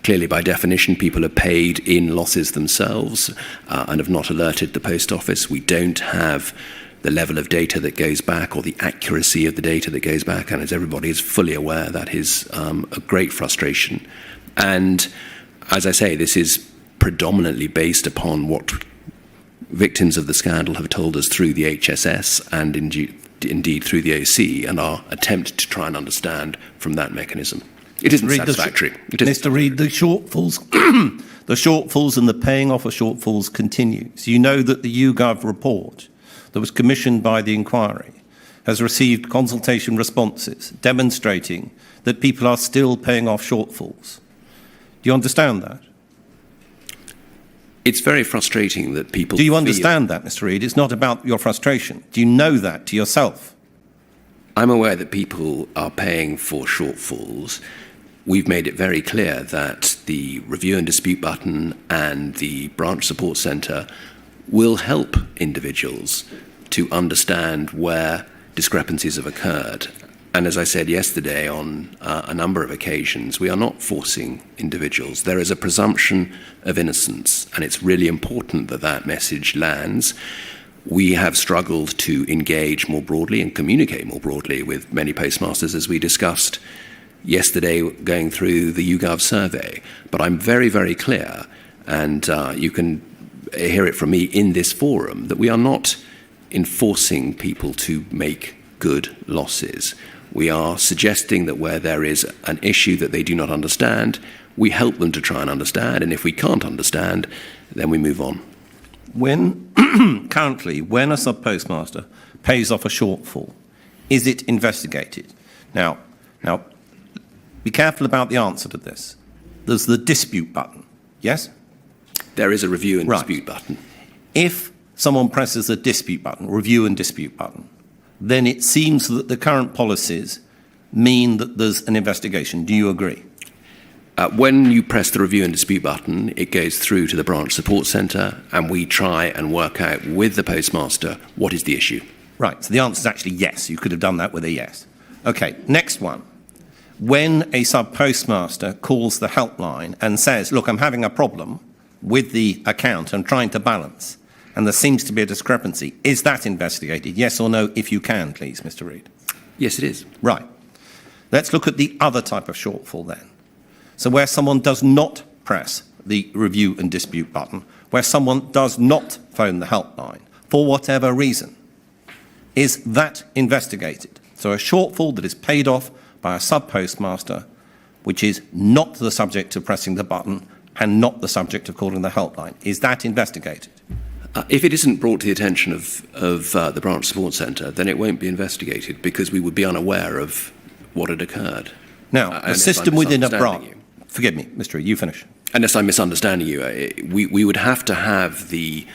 clearly, by definition, people are paid in losses themselves and have not alerted the post office. We don't have the level of data that goes back or the accuracy of the data that goes back, and as everybody is fully aware, that is a great frustration. And as I say, this is predominantly based upon what victims of the scandal have told us through the HSS and indeed through the OC, and our attempt to try and understand from that mechanism. It isn't satisfactory. Mr. Reid, the shortfalls, the shortfalls and the paying off of shortfalls continues. You know that the YouGov report that was commissioned by the inquiry has received consultation responses demonstrating that people are still paying off shortfalls. Do you understand that? It's very frustrating that people. Do you understand that, Mr. Reid? It's not about your frustration. Do you know that to yourself? I'm aware that people are paying for shortfalls. We've made it very clear that the review and dispute button and the branch support centre will help individuals to understand where discrepancies have occurred. And as I said yesterday on a number of occasions, we are not forcing individuals. There is a presumption of innocence, and it's really important that that message lands. We have struggled to engage more broadly and communicate more broadly with many postmasters, as we discussed yesterday going through the YouGov survey. But I'm very, very clear, and you can hear it from me in this forum, that we are not enforcing people to make good losses. We are suggesting that where there is an issue that they do not understand, we help them to try and understand, and if we can't understand, then we move on. Currently, when a sub-postmaster pays off a shortfall, is it investigated? Now, be careful about the answer to this. There's the dispute button, yes? There is a review and dispute button. If someone presses a dispute button, review and dispute button, then it seems that the current policies mean that there's an investigation. Do you agree? When you press the review and dispute button, it goes through to the branch support centre, and we try and work out with the postmaster what is the issue. Right, so the answer is actually yes. You could have done that with a yes. Okay, next one. when a sub-postmaster calls the helpline and says, look, I'm having a problem with the account and trying to balance, and there seems to be a discrepancy, is that investigated? Yes or no, if you can, please, Mr. Reid? Yes, it is. Right. Let's look at the other type of shortfall then. So where someone does not press the review and dispute button, where someone does not phone the helpline for whatever reason, is that investigated? So a shortfall that is paid off by a sub-postmaster, which is not the subject of pressing the button and not the subject of calling the helpline. Is that investigated? If it isn't brought to the attention of the branch support centre, then it won't be investigated because we would be unaware of what had occurred. Now, the system within a branch... Forgive me, Mr. Reid, you finish. Unless I'm misunderstanding you, we would have to have the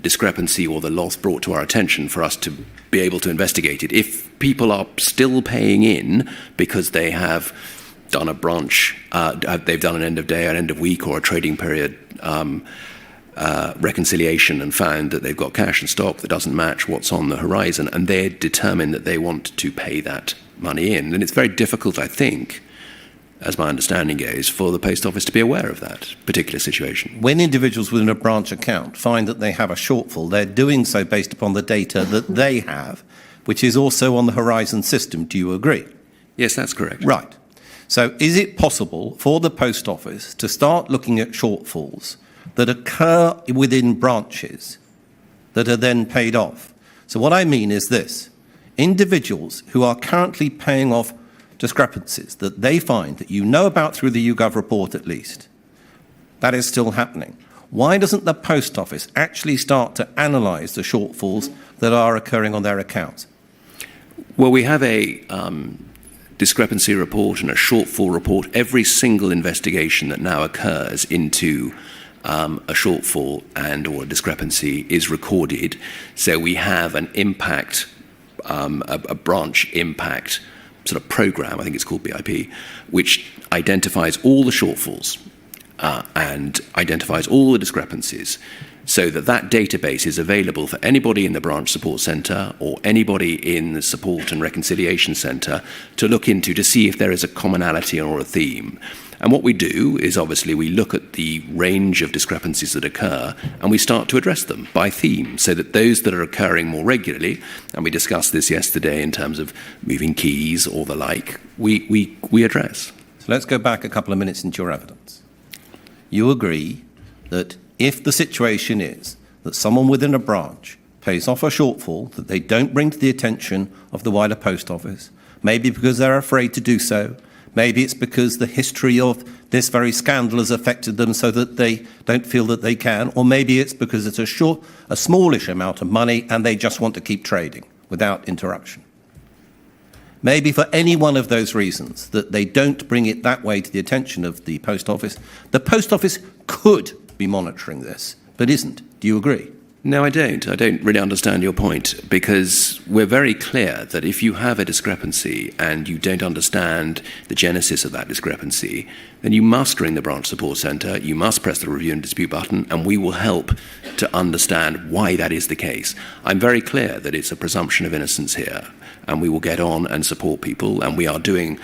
discrepancy or the loss brought to our attention for us to be able to investigate it. If people are still paying in because they have done a branch, they've done an end of day, an end of week, or a trading period reconciliation and found that they've got cash in stock that doesn't match what's on the horizon, and they're determined that they want to pay that money in, then it's very difficult, I think, as my understanding goes, for the post office to be aware of that particular situation. When individuals within a branch account find that they have a shortfall, they're doing so based upon the data that they have, which is also on the Horizon system. Do you agree? Yes, that's correct. Right. So is it possible for the post office to start looking at shortfalls that occur within branches that are then paid off? So what I mean is this. Individuals who are currently paying off discrepancies that they find, that you know about through the YouGov report at least, that is still happening. Why doesn't the post office actually start to analyse the shortfalls that are occurring on their accounts? Well, we have a discrepancy report and a shortfall report. Every single investigation that now occurs into a shortfall and or a discrepancy is recorded. So we have an impact, a branch impact sort of program, I think it's called BIP, which identifies all the shortfalls and identifies all the discrepancies, so that that database is available for anybody in the branch support centre or anybody in the support and reconciliation centre to look into to see if there is a commonality or a theme. And what we do is obviously we look at the range of discrepancies that occur and we start to address them by theme, so that those that are occurring more regularly, and we discussed this yesterday in terms of moving keys or the like, we address. So let's go back a couple of minutes into your evidence. You agree that if the situation is that someone within a branch pays off a shortfall that they don't bring to the attention of the wider post office, maybe because they're afraid to do so, maybe it's because the history of this very scandal has affected them so that they don't feel that they can, or maybe it's because it's a smallish amount of money and they just want to keep trading without interruption. Maybe for any one of those reasons that they don't bring it that way to the attention of the post office could be monitoring this, but isn't. Do you agree? No, I don't. I don't really understand your point, because we're very clear that if you have a discrepancy and you don't understand the genesis of that discrepancy, then you must ring the branch support centre, you must press the review and dispute button, and we will help to understand why that is the case. I'm very clear that it's a presumption of innocence here, and we will get on and support people, and we are doing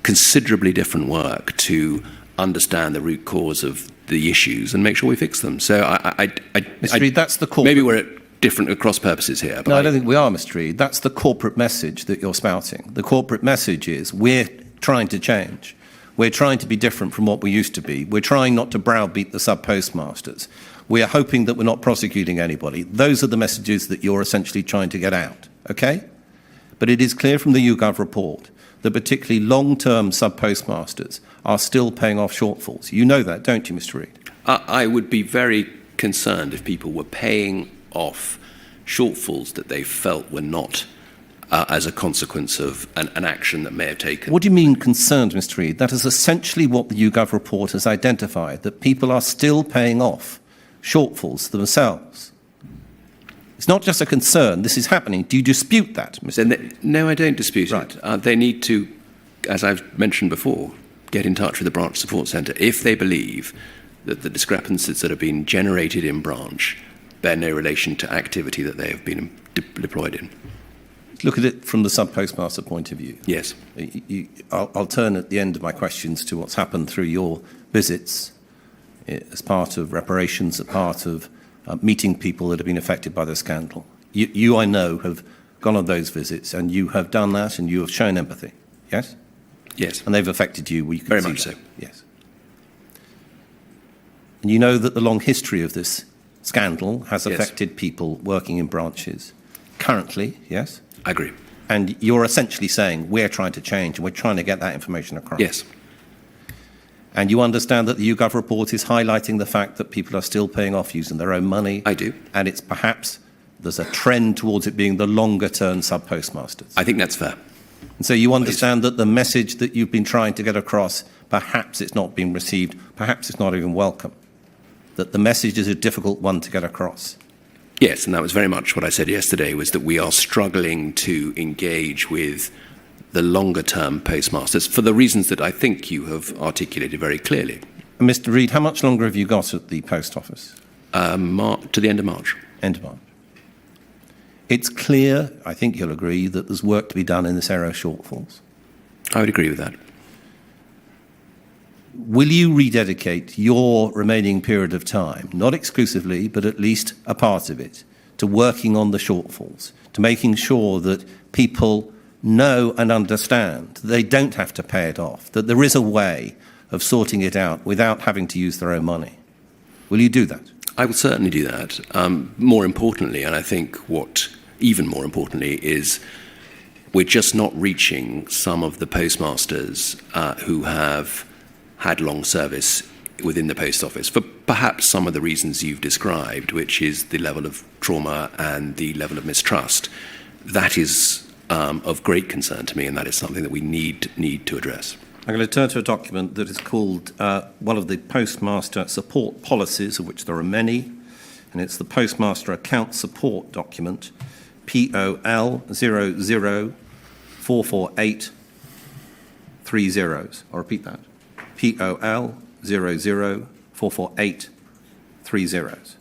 considerably different work to understand the root cause of the issues and make sure we fix them. So Mr. Reid, that's the corporate... Maybe we're at different cross purposes here. But no, I don't think we are, Mr. Reid. That's the corporate message that you're spouting. The corporate message is we're trying to change. We're trying to be different from what we used to be. We're trying not to browbeat the sub-postmasters. We are hoping that we're not prosecuting anybody. Those are the messages that you're essentially trying to get out, okay? But it is clear from the YouGov report that particularly long-term sub-postmasters are still paying off shortfalls. You know that, don't you, Mr. Reid? I would be very concerned if people were paying off shortfalls that they felt were not as a consequence of an action that may have taken. What do you mean concerned, Mr. Reid? That is essentially what the YouGov report has identified, that people are still paying off shortfalls themselves. It's not just a concern, this is happening. Do you dispute that, Mr. Reid? No, I don't dispute right. it. They need to, as I've mentioned before, get in touch with the branch support centre if they believe that the discrepancies that have been generated in branch bear no relation to activity that they have been deployed in. look at it from the sub-postmaster point of view. Yes. I'll turn at the end of my questions to what's happened through your visits as part of reparations, as part of meeting people that have been affected by the scandal. You, I know, have gone on those visits, and you have done that, and you have shown empathy, yes? Yes. And they've affected you. Well, you can Very see much that. so. Yes. And you know that the long history of this scandal has Yes. affected people working in branches currently, yes? I agree. And you're essentially saying we're trying to change and we're trying to get that information across. Yes. And you understand that the YouGov report is highlighting the fact that people are still paying off using their own money. I do. And it's perhaps there's a trend towards it being the longer-term sub-postmasters. I think that's fair. And so you understand that the message that you've been trying to get across, perhaps it's not been received, perhaps it's not even welcome, that the message is a difficult one to get across. Yes, and that was very much what I said yesterday, was that we are struggling to engage with the longer-term postmasters for the reasons that I think you have articulated very clearly. And Mr. Reid, how much longer have you got at the post office? To the end of March. End of March. It's clear, I think you'll agree, that there's work to be done in this area of shortfalls. I would agree with that. Will you rededicate your remaining period of time, not exclusively, but at least a part of it, to working on the shortfalls, to making sure that people know and understand that they don't have to pay it off, that there is a way of sorting it out without having to use their own money? Will you do that? I will certainly do that. More importantly, and I think what even more importantly is we're just not reaching some of the postmasters who have had long service within the post office for perhaps some of the reasons you've described, which is the level of trauma and the level of mistrust. That is of great concern to me, and that is something that we need to address. I'm going to turn to a document that is called one of the Postmaster Support Policies, of which there are many, and it's the Postmaster Account Support Document, POL 00448 3 zeros. I'll repeat that. POL 00448 3 zeros.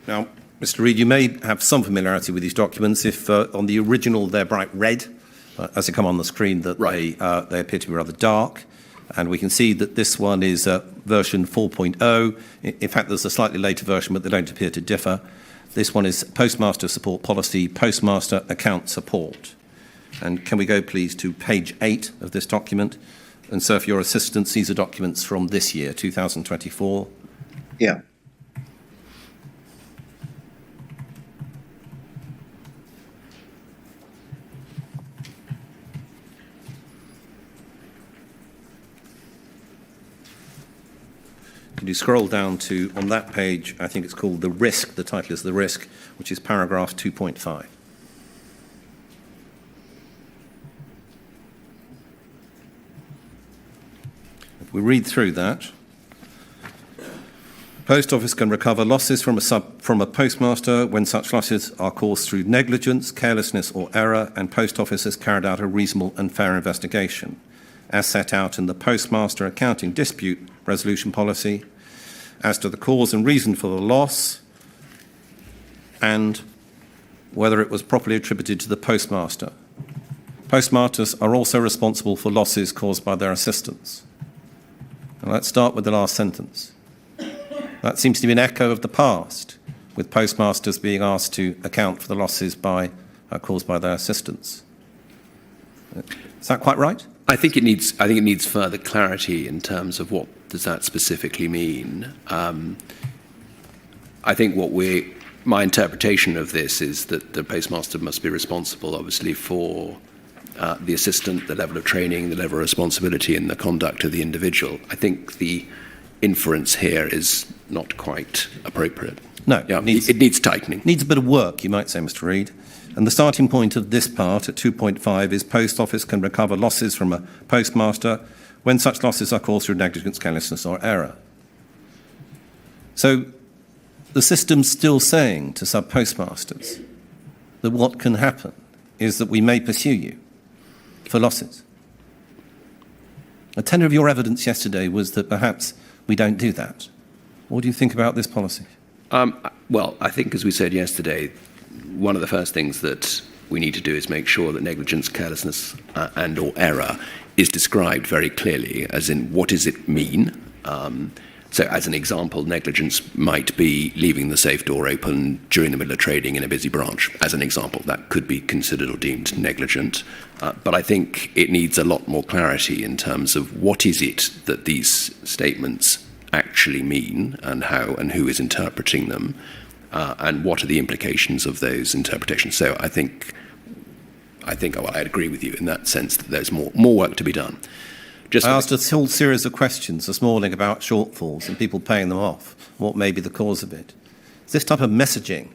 Now, Mr. Reid, you may have some familiarity with these documents if on the original they're bright red, as they come on the screen, that right. they appear to be rather dark. And we can see that this one is version 4.0. In fact, there's a slightly later version, but they don't appear to differ. This one is Postmaster Support Policy, Postmaster Account Support. And can we go, please, to page 8 of this document? And so, for your assistance, these are documents from this year, 2024. Yeah. Can you scroll down to, on that page, I think it's called The Risk, the title is The Risk, which is paragraph 2.5. If we read through that, Post Office can recover losses from a postmaster when such losses are caused through negligence, carelessness or error, and Post Office has carried out a reasonable and fair investigation, as set out in the Postmaster Accounting Dispute Resolution Policy, as to the cause and reason for the loss, and whether it was properly attributed to the postmaster. Postmasters are also responsible for losses caused by their assistants. Now let's start with the last sentence. That seems to be an echo of the past, with postmasters being asked to account for the losses caused by their assistants. Is that quite right? I think it needs further clarity in terms of what does that specifically mean. I think my interpretation of this is that the postmaster must be responsible, obviously, for the assistant, the level of training, the level of responsibility, and the conduct of the individual. I think the inference here is not quite appropriate. No, yeah, it needs tightening. Needs a bit of work, you might say, Mr. Reid. And the starting point of this part at 2.5 is Post Office can recover losses from a postmaster when such losses are caused through negligence, carelessness or error. So the system's still saying to sub-postmasters that what can happen is that we may pursue you for losses. A tenor of your evidence yesterday was that perhaps we don't do that. What do you think about this policy? Well, I think, as we said yesterday, one of the first things that we need to do is make sure that negligence, carelessness, and or error is described very clearly, as in what does it mean? So, as an example, negligence might be leaving the safe door open during the middle of trading in a busy branch. As an example, that could be considered or deemed negligent. But I think it needs a lot more clarity in terms of what is it that these statements actually mean, and how and who is interpreting them, and what are the implications of those interpretations. So I think well, I agree with you in that sense that there's more work to be done. I asked a whole series of questions this morning about shortfalls and people paying them off. What may be the cause of it? It's this type of messaging,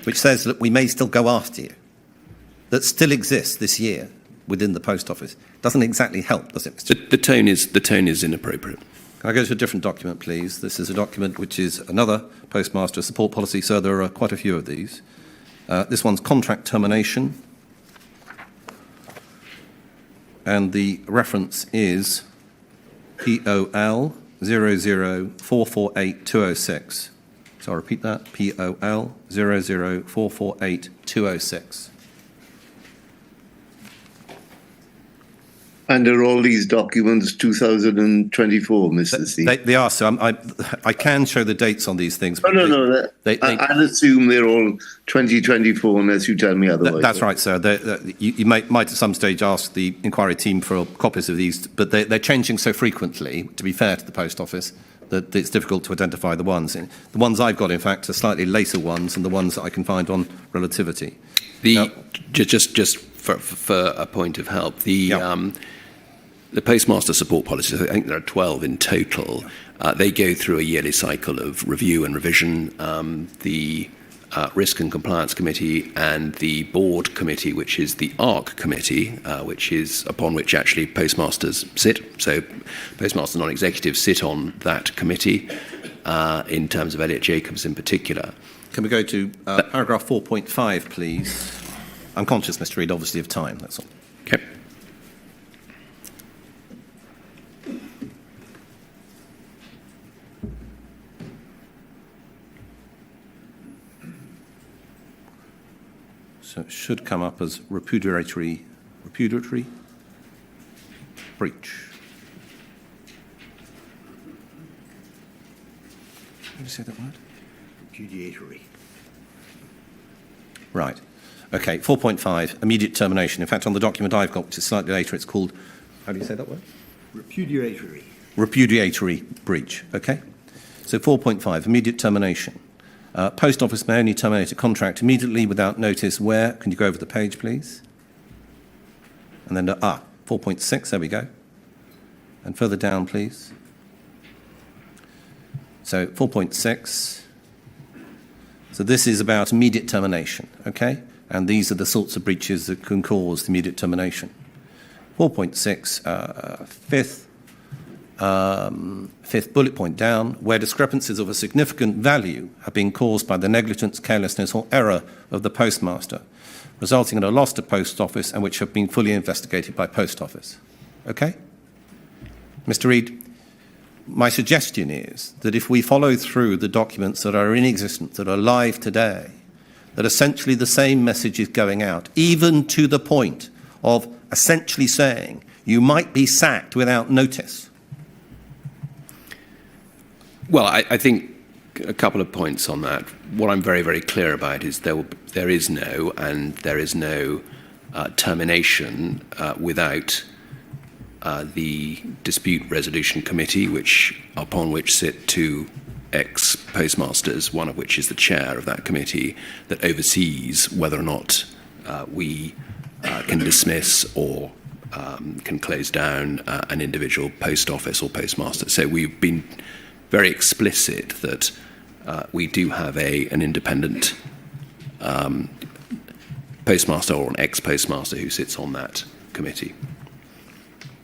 which says that we may still go after you, that still exists this year within the post office, doesn't exactly help, does it, Mr. The tone is inappropriate. Can I go to a different document, please? This is a document which is another postmaster support policy, so there are quite a few of these. This one's contract termination. And the reference is POL 00448-206. So I'll repeat that, POL 00448-206. And are all these documents 2024, Mr. C? They are, so I can show the dates on these things. No. I'd assume they're all 2024 unless you tell me otherwise. That's right, sir. You might at some stage ask the inquiry team for copies of these, but they're changing so frequently, to be fair to the post office, that it's difficult to identify the ones. The ones I've got, in fact, are slightly later ones than the ones that I can find on relativity. Just for a point of help, the postmaster support policies, I think there are 12 in total. They go through a yearly cycle of review and revision. The Risk and Compliance Committee and the Board Committee, which is the ARC Committee, which is upon which actually postmasters sit. So postmasters non-executives sit on that committee in terms of Elliot Jacobs in particular. Can we go to paragraph 4.5, please? I'm conscious, Mr. Reid, obviously, of time, that's all. Okay. So it should come up as repudiatory breach. How do you say that word? Repudiatory. Right. Okay, 4.5, immediate termination. In fact, on the document I've got, which is slightly later, it's called, how do you say that word? Repudiatory. Repudiatory breach, okay? So 4.5, immediate termination. Post office may only terminate a contract immediately without notice where, can you go over the page, please? And then, 4.6, there we go. And further down, please. So 4.6. So this is about immediate termination, okay? And these are the sorts of breaches that can cause immediate termination. 4.6, fifth bullet point down, where discrepancies of a significant value have been caused by the negligence, carelessness or error of the postmaster, resulting in a loss to post office and which have been fully investigated by post office. Okay? Mr. Reid, my suggestion is that if we follow through the documents that are in existence, that are live today, that essentially the same message is going out, even to the point of essentially saying you might be sacked without notice. Well, I think a couple of points on that. What I'm very, very clear about is there is no termination without the Dispute Resolution Committee, upon which sit two ex-postmasters, one of which is the chair of that committee, that oversees whether or not we can dismiss or can close down an individual post office or postmaster. So we've been very explicit that we do have an independent postmaster or an ex-postmaster who sits on that committee.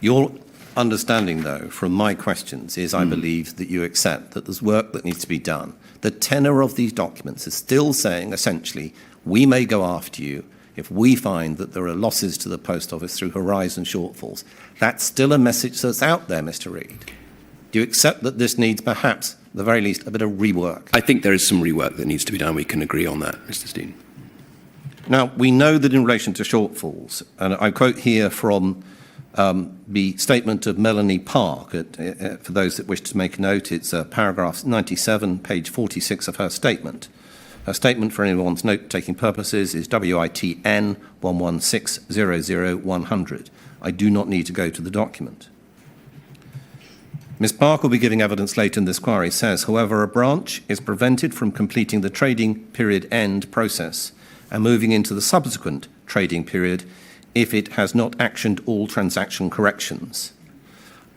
Your understanding, though, from my questions is I believe that you accept that there's work that needs to be done, the tenor of these documents is still saying, essentially, we may go after you if we find that there are losses to the Post Office through Horizon shortfalls. That's still a message that's out there, Mr. Reid. Do you accept that this needs, perhaps, at the very least, a bit of rework? I think there is some rework that needs to be done. We can agree on that, Mr. Steen. Now, we know that in relation to shortfalls, and I quote here from the statement of Melanie Park, for those that wish to make a note, it's paragraph 97, page 46 of her statement. Her statement, for anyone's note-taking purposes, is WITN 116000100. I do not need to go to the document. Ms. Park will be giving evidence later in this inquiry. Says, however, a branch is prevented from completing the trading period end process and moving into the subsequent trading period if it has not actioned all transaction corrections,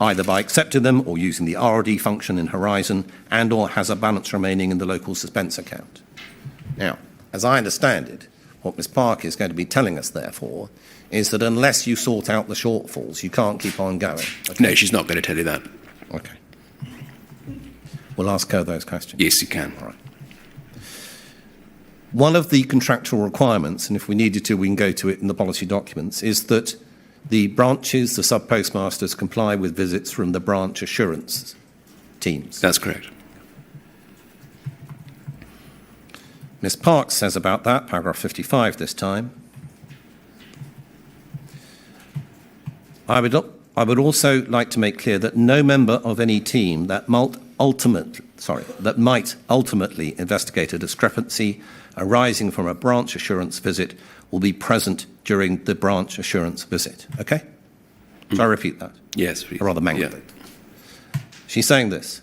either by accepting them or using the RD function in Horizon and or has a balance remaining in the local suspense account. Now, as I understand it, what Ms. Park is going to be telling us, therefore, is that unless you sort out the shortfalls, you can't keep on going. Okay? No, she's not going to tell you that. Okay. We'll ask her those questions. Yes, you can. All right. One of the contractual requirements, and if we needed to, we can go to it in the policy documents, is that the branches, the sub-postmasters, comply with visits from the branch assurance teams. That's correct. Ms. Parks says about that, paragraph 55 this time, I would also like to make clear that no member of any team that might ultimately investigate a discrepancy arising from a branch assurance visit will be present during the branch assurance visit. Okay? So I repeat that. Yes, please. I rather mangled it. She's saying this.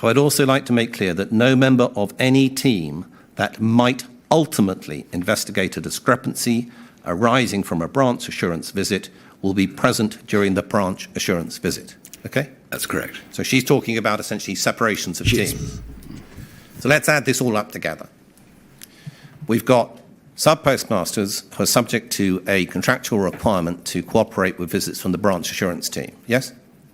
I'd also like to make clear that no member of any team that might ultimately investigate a discrepancy arising from a branch assurance visit will be present during the branch assurance visit. Okay? That's correct. So she's talking about essentially separations of teams. So let's add this all up together. We've got sub-postmasters who are subject to a contractual requirement to cooperate with visits from the branch assurance team. Yes?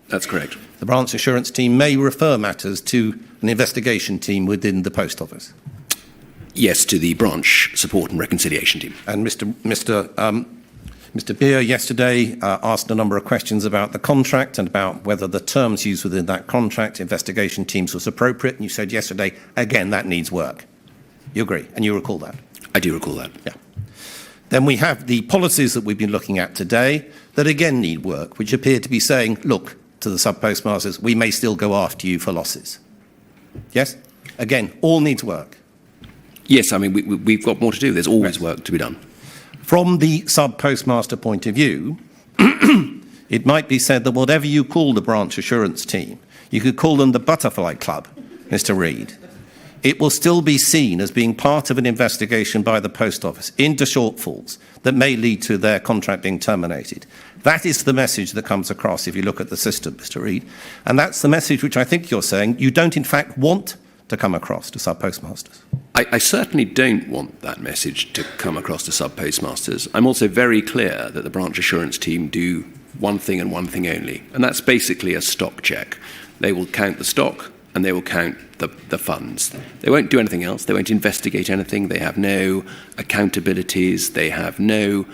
That's correct. The branch assurance team may refer matters to an investigation team within the Post Office. Yes, to the branch support and reconciliation team. And Mr. Beer yesterday asked a number of questions about the contract and about whether the terms used within that contract, investigation teams, was appropriate. And you said yesterday, again, that needs work. You agree, and you recall that? I do recall that. Yeah. Then we have the policies that we've been looking at today that again need work, which appear to be saying, look, to the sub-postmasters, we may still go after you for losses. Yes? Again, all needs work. Yes, I mean, we've got more to do. There's always work to be done. From the sub-postmaster point of view, it might be said that whatever you call the branch assurance team, you could call them the Butterfly Club, Mr. Reid. It will still be seen as being part of an investigation by the Post Office into shortfalls that may lead to their contract being terminated. That is the message that comes across if you look at the system, Mr. Reid. And that's the message which I think you're saying you don't in fact want to come across to sub-postmasters. I certainly don't want that message to come across to sub-postmasters. I'm also very clear that the branch assurance team do one thing and one thing only, and that's basically a stock check. They will count the stock and they will count the funds. They won't do anything else. They won't investigate anything. They have no accountabilities. They have no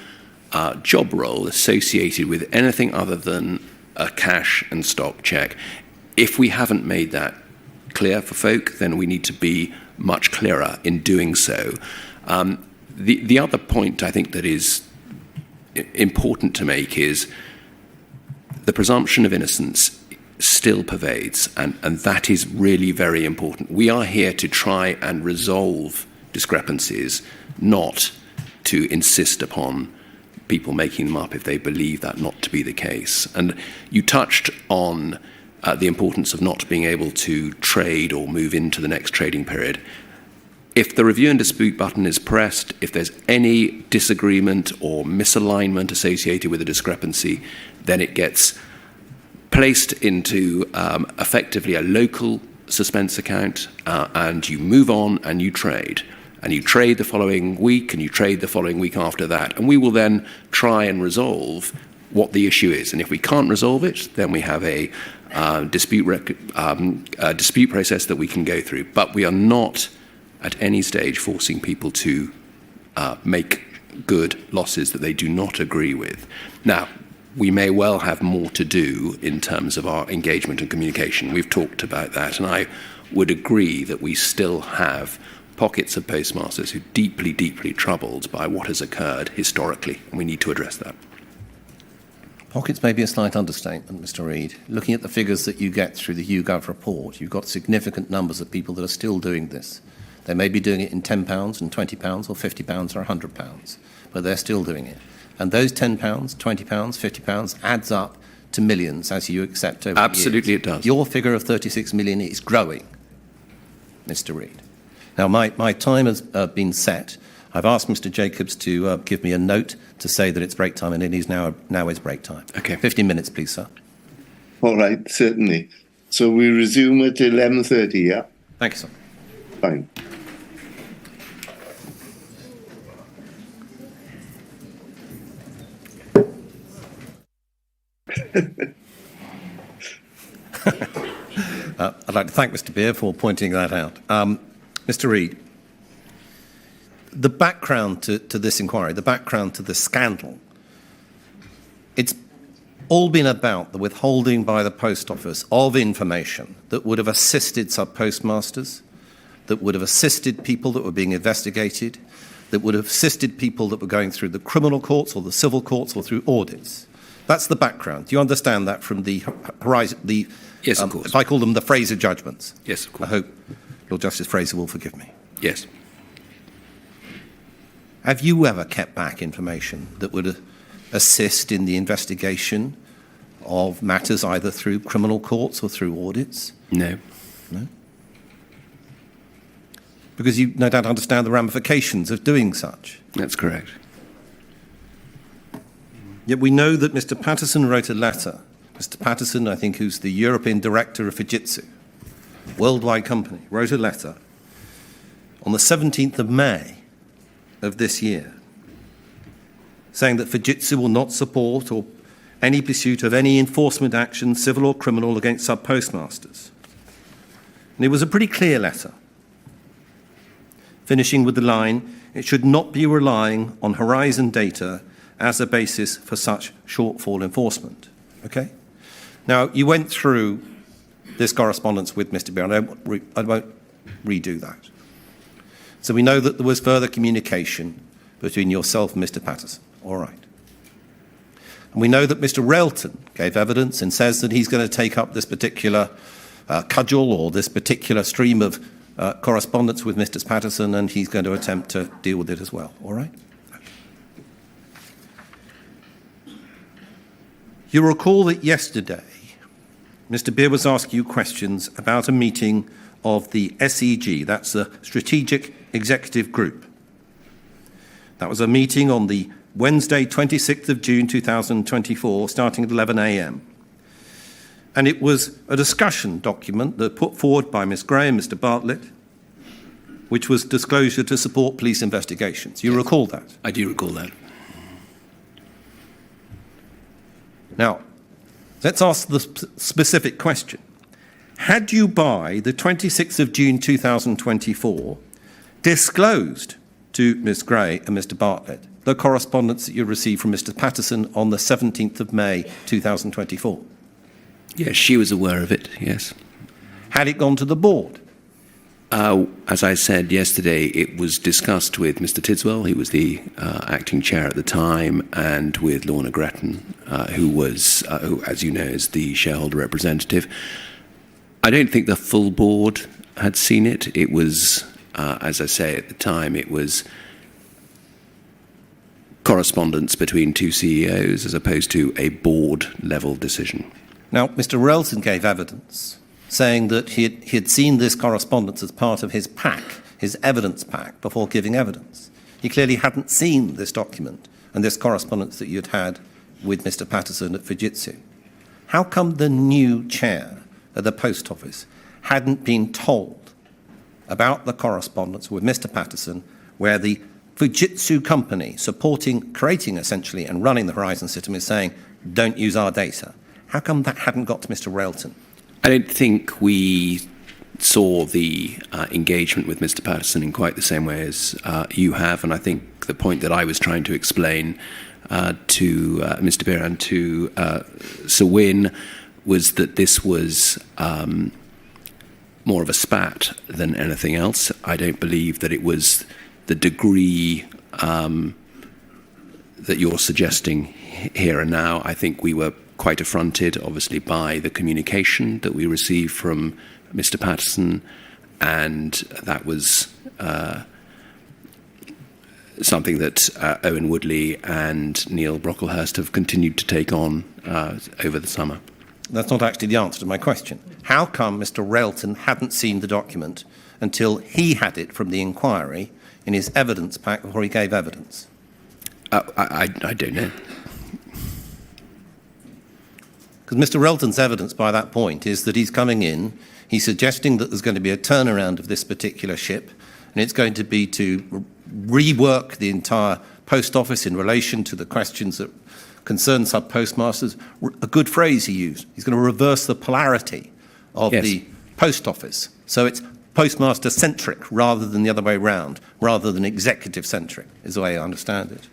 job role associated with anything other than a cash and stock check. If we haven't made that clear for folk, then we need to be much clearer in doing so. The other point I think that is important to make is the presumption of innocence still pervades, and that is really very important. We are here to try and resolve discrepancies, not to insist upon people making them up if they believe that not to be the case. And you touched on the importance of not being able to trade or move into the next trading period. If the review and dispute button is pressed, if there's any disagreement or misalignment associated with a discrepancy, then it gets placed into effectively a local suspense account, and you move on and you trade. And you trade the following week, and you trade the following week after that. And we will then try and resolve what the issue is. And if we can't resolve it, then we have a dispute process that we can go through. But we are not at any stage forcing people to make good losses that they do not agree with. Now, we may well have more to do in terms of our engagement and communication. We've talked about that, and I would agree that we still have pockets of postmasters who are deeply, deeply troubled by what has occurred historically, and we need to address that. Pockets may be a slight understatement, Mr. Reid. Looking at the figures that you get through the YouGov report, you've got significant numbers of people that are still doing this. They may be doing it in £10 and £20 or £50 or £100, but they're still doing it. And those £10, £20, £50 adds up to millions as you accept over Absolutely the years. It does. Your figure of 36 million is growing, Mr. Reid. Now, my time has been set. I've asked Mr. Jacobs to give me a note to say that it's break time, and it is now is break time. Okay. 15 minutes, please, sir. All right, certainly. So we resume at 11:30, yeah? Thank you, sir. Fine. I'd like to thank Mr. Beer for pointing that out. Mr. Reid, the background to this inquiry, the background to this scandal, it's all been about the withholding by the Post Office of information that would have assisted sub-postmasters, that would have assisted people that were being investigated, that would have assisted people that were going through the criminal courts or the civil courts or through audits. That's the background. Do you understand that from the Horizon? Yes, of course. If I call them the Fraser judgments. Yes, of course. I hope Lord Justice Fraser will forgive me. Yes. Have you ever kept back information that would assist in the investigation of matters either through criminal courts or through audits? No. No? Because you no doubt understand the ramifications of doing such. That's correct. Yet we know that Mr. Patterson wrote a letter. Mr. Patterson, I think, who's the European director of Fujitsu, worldwide company, wrote a letter on the 17th of May of this year saying that Fujitsu will not support or any pursuit of any enforcement action, civil or criminal, against sub-postmasters. And it was a pretty clear letter, finishing with the line, it should not be relying on Horizon data as a basis for such shortfall enforcement. Okay? Now, you went through this correspondence with Mr. Beer, and I won't redo that. So we know that there was further communication between yourself and Mr. Patterson. All right. And we know that Mr. Railton gave evidence and says that he's going to take up this particular cudgel or this particular stream of correspondence with Mr. Patterson, and he's going to attempt to deal with it as well. All right? You recall that yesterday, Mr. Beer was asking you questions about a meeting of the SEG, that's the Strategic Executive Group. That was a meeting on the Wednesday, 26th of June 2024, starting at 11 a.m. And it was a discussion document that put forward by Ms. Gray and Mr. Bartlett, which was disclosure to support police investigations. You recall that? I do recall that. Now, let's ask the specific question. Had you, by the 26th of June 2024, disclosed to Ms. Gray and Mr. Bartlett the correspondence that you received from Mr. Patterson on the 17th of May 2024? Yes, she was aware of it, yes. Had it gone to the board? As I said yesterday, it was discussed with Mr. Tidswell, who was the acting chair at the time, and with Lorna Gretton, who, as you know, is the shareholder representative. I don't think the full board had seen it. It was, as I say at the time, it was correspondence between two CEOs as opposed to a board-level decision. Now, Mr. Relton gave evidence saying that he had seen this correspondence as part of his pack, his evidence pack, before giving evidence. He clearly hadn't seen this document and this correspondence that you'd had with Mr. Patterson at Fujitsu. How come the new chair of the Post Office hadn't been told about the correspondence with Mr. Patterson where the Fujitsu company supporting, creating essentially and running the Horizon system is saying, don't use our data. How come that hadn't got to Mr. Railton? I don't think we saw the engagement with Mr. Patterson in quite the same way as you have, and I think the point that I was trying to explain to Mr. Beer and to Sir Wyn was that this was more of a spat than anything else. I don't believe that it was the degree that you're suggesting here and now. I think we were quite affronted, obviously, by the communication that we received from Mr. Patterson, and that was something that Owen Woodley and Neil Brocklehurst have continued to take on over the summer. That's not actually the answer to my question. How come Mr. Railton hadn't seen the document until he had it from the inquiry in his evidence pack before he gave evidence? I don't know. Because Mr. Railton's evidence by that point is that he's coming in, he's suggesting that there's going to be a turnaround of this particular ship, and it's going to be to rework the entire post office in relation to the questions that concern sub-postmasters. A good phrase he used. He's going to reverse the polarity of the post office. So it's postmaster-centric rather than the other way round, rather than executive-centric, is the way I understand it.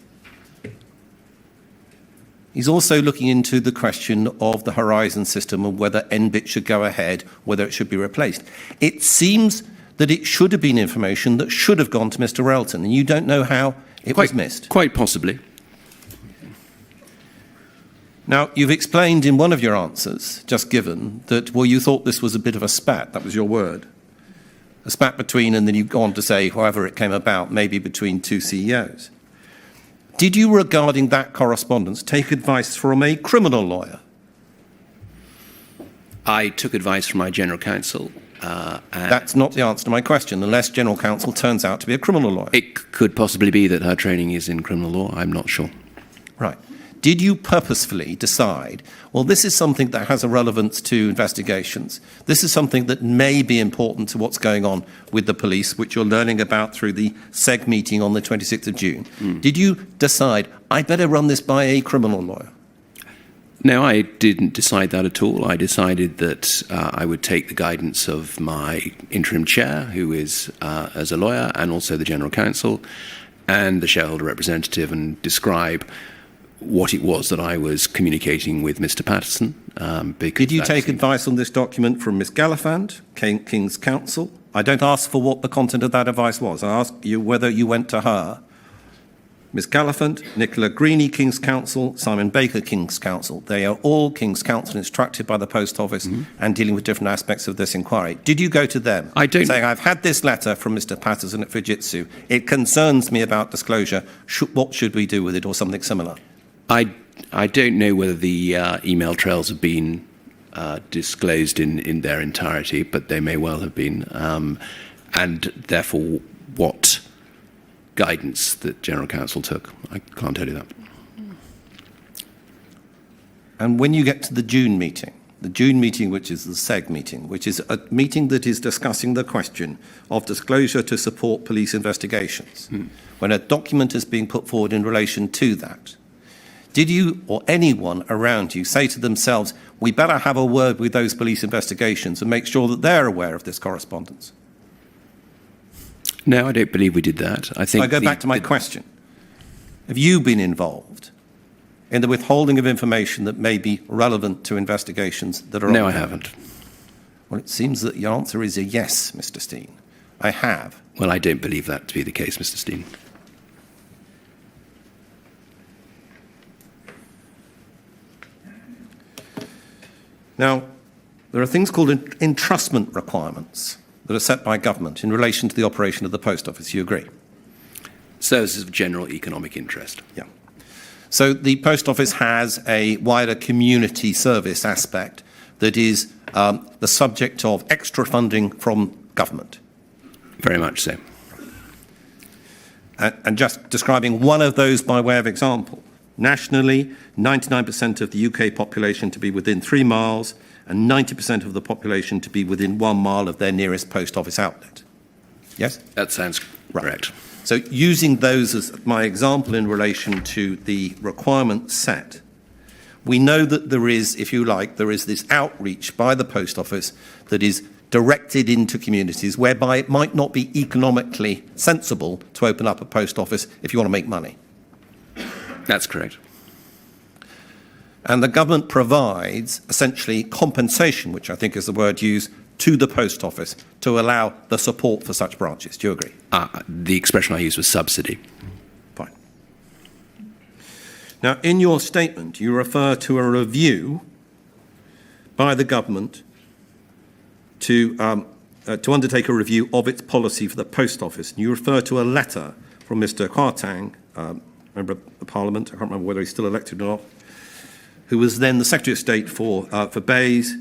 He's also looking into the question of the Horizon system and whether Nbit should go ahead, whether it should be replaced. It seems that it should have been information that should have gone to Mr. Railton, and you don't know how it was missed. Quite possibly. Now, you've explained in one of your answers, just given, that, well, you thought this was a bit of a spat, that was your word. A spat between, and then you go on to say, however it came about, maybe between two CEOs. Did you, regarding that correspondence, take advice from a criminal lawyer? I took advice from my general counsel. That's not the answer to my question, unless general counsel turns out to be a criminal lawyer. It could possibly be that her training is in criminal law. I'm not sure. Right. Did you purposefully decide, well, this is something that has a relevance to investigations. This is something that may be important to what's going on with the police, which you're learning about through the SEG meeting on the 26th of June. Did you decide, I better run this by a criminal lawyer? No, I didn't decide that at all. I decided that I would take the guidance of my interim chair, who is as a lawyer, and also the general counsel, and the shareholder representative, and describe what it was that I was communicating with Mr. Patterson. Did you take advice on this document from Miss Gallifant, King's Counsel? I don't ask for what the content of that advice was. I ask you whether you went to her. Miss Gallifant, Nicola Greeny, King's Counsel, Simon Baker, King's Counsel. They are all King's Counsel instructed by the Post Office and dealing with different aspects of this inquiry. Did you go to them? I don't. Saying, I've had this letter from Mr. Patterson at Fujitsu. It concerns me about disclosure. What should we do with it, or something similar? I don't know whether the email trails have been disclosed in their entirety, but they may well have been. And therefore, what guidance that General Counsel took, I can't tell you that. And when you get to the June meeting, which is the SEG meeting, which is a meeting that is discussing the question of disclosure to support police investigations, when a document is being put forward in relation to that, did you or anyone around you say to themselves, we better have a word with those police investigations and make sure that they're aware of this correspondence? No, I don't believe we did that. I think I go back to my question. Have you been involved in the withholding of information that may be relevant to investigations that are ongoing? No, I haven't. Well, it seems that your answer is a yes, Mr. Steen. I have. Well, I don't believe that to be the case, Mr. Steen. Now, there are things called entrustment requirements that are set by government in relation to the operation of the Post Office. You agree? Services of general economic interest. Yeah. So the Post Office has a wider community service aspect that is the subject of extra funding from government. Very much so. And just describing one of those by way of example. Nationally, 99% of the UK population to be within 3 miles and 90% of the population to be within 1 mile of their nearest post office outlet. Yes? That sounds correct. So using those as my example in relation to the requirement set, we know that there is, if you like, there is this outreach by the Post Office that is directed into communities whereby it might not be economically sensible to open up a post office if you want to make money. That's correct. And the government provides essentially compensation, which I think is the word used, to the post office to allow the support for such branches. Do you agree? The expression I used was subsidy. Fine. Now, in your statement, you refer to a review by the government to undertake a review of its policy for the post office. And you refer to a letter from Mr. Kwarteng, member of the Parliament, I can't remember whether he's still elected or not, who was then the Secretary of State for Bays,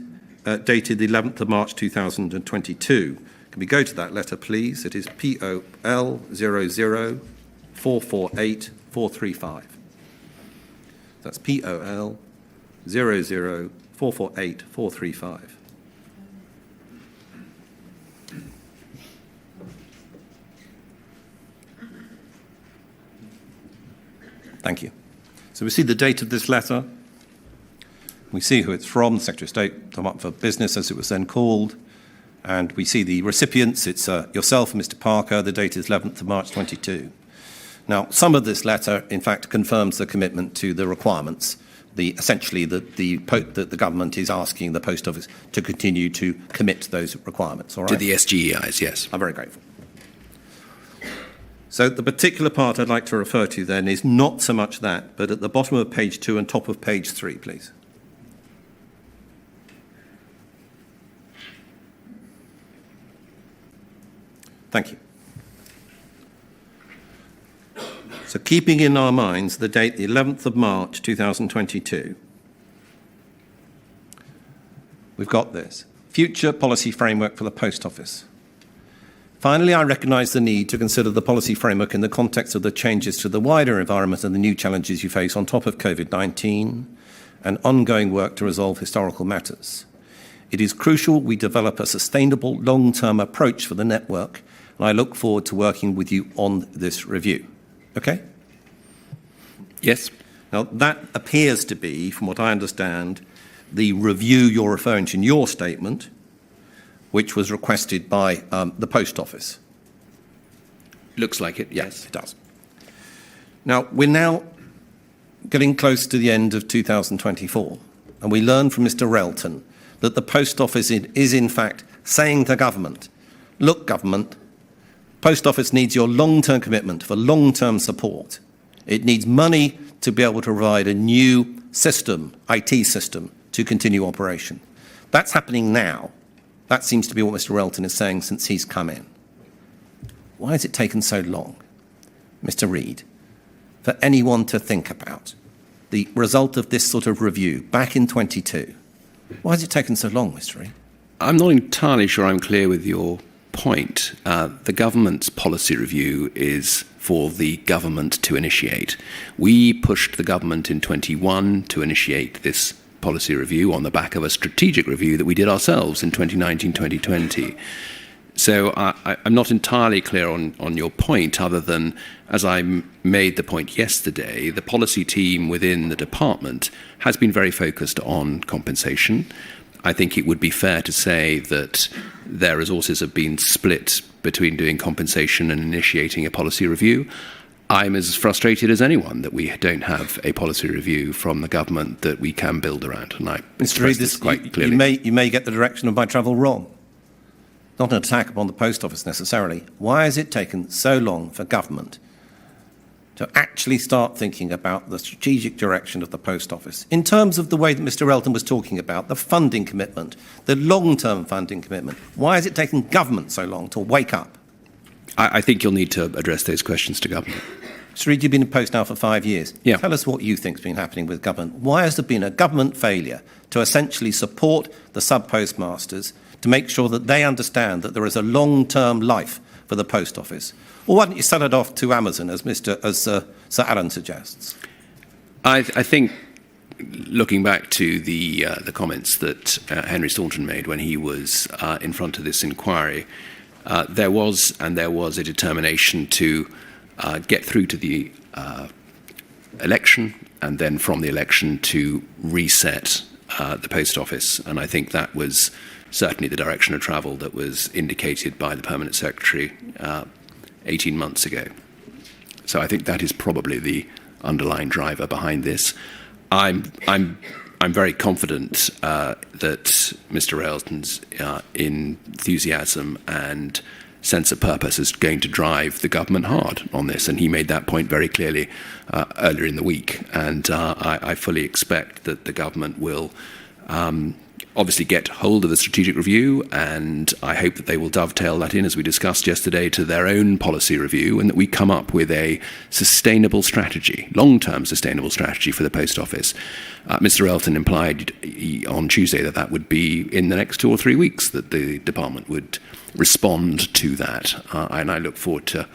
dated the 11th of March 2022. Can we go to that letter, please? It is POL 00448-435. That's POL 00448-435. Thank you. So we see the date of this letter. We see who it's from, the Secretary of State, Tom Up for Business, as it was then called. And we see the recipients. It's yourself and Mr. Parker. The date is 11th of March 22. Now, some of this letter, in fact, confirms the commitment to the requirements, essentially that the government is asking the Post Office to continue to commit to those requirements. All right? To the SGEIs, yes. I'm very grateful. So the particular part I'd like to refer to then is not so much that, but at the bottom of page 2 and top of page 3, please. Thank you. So keeping in our minds the date, the 11th of March 2022, we've got this. Future policy framework for the Post Office. Finally, I recognise the need to consider the policy framework in the context of the changes to the wider environment and the new challenges you face on top of COVID-19 and ongoing work to resolve historical matters. It is crucial we develop a sustainable long-term approach for the network, and I look forward to working with you on this review. Okay? Yes. Now, that appears to be, from what I understand, the review you're referring to in your statement, which was requested by the Post Office. Looks like it, yes. It does. Now, we're now getting close to the end of 2024, and we learn from Mr. Relton that the Post Office is in fact saying to government, look, government, Post Office needs your long-term commitment for long-term support. It needs money to be able to provide a new system, IT system, to continue operation. That's happening now. That seems to be what Mr. Relton is saying since he's come in. Why has it taken so long, Mr. Reid, for anyone to think about the result of this sort of review back in 22? Why has it taken so long, Mr. Reid? I'm not entirely sure I'm clear with your point. The government's policy review is for the government to initiate. We pushed the government in 21 to initiate this policy review on the back of a strategic review that we did ourselves in 2019-2020. So I'm not entirely clear on your point, other than, as I made the point yesterday, the policy team within the department has been very focused on compensation. I think it would be fair to say that their resources have been split between doing compensation and initiating a policy review. I'm as frustrated as anyone that we don't have a policy review from the government that we can build around, and I express this quite clearly. You may get the direction of my travel wrong. Not an attack upon the Post Office necessarily. Why has it taken so long for government to actually start thinking about the strategic direction of the Post Office in terms of the way that Mr. Relton was talking about, the funding commitment, the long-term funding commitment? Why has it taken government so long to wake up? I think you'll need to address those questions to government. Mr. Reid, you've been in post now for 5 years. Yeah. Tell us what you think has been happening with government. Why has there been a government failure to essentially support the sub-postmasters to make sure that they understand that there is a long-term life for the Post Office? Or why don't you sell it off to Amazon, as Sir Alan suggests? I think, looking back to the comments that Henry Staunton made when he was in front of this inquiry, there was a determination to get through to the election, and then from the election to reset the post office. And I think that was certainly the direction of travel that was indicated by the Permanent Secretary 18 months ago. So I think that is probably the underlying driver behind this. I'm very confident that Mr. Railton's enthusiasm and sense of purpose is going to drive the government hard on this, and he made that point very clearly earlier in the week. And I fully expect that the government will obviously get hold of the strategic review, and I hope that they will dovetail that in, as we discussed yesterday, to their own policy review, and that we come up with a sustainable strategy, long-term sustainable strategy for the post office. Mr. Elton implied on Tuesday that that would be in the next 2 or 3 weeks, that the department would respond to that, and I look forward to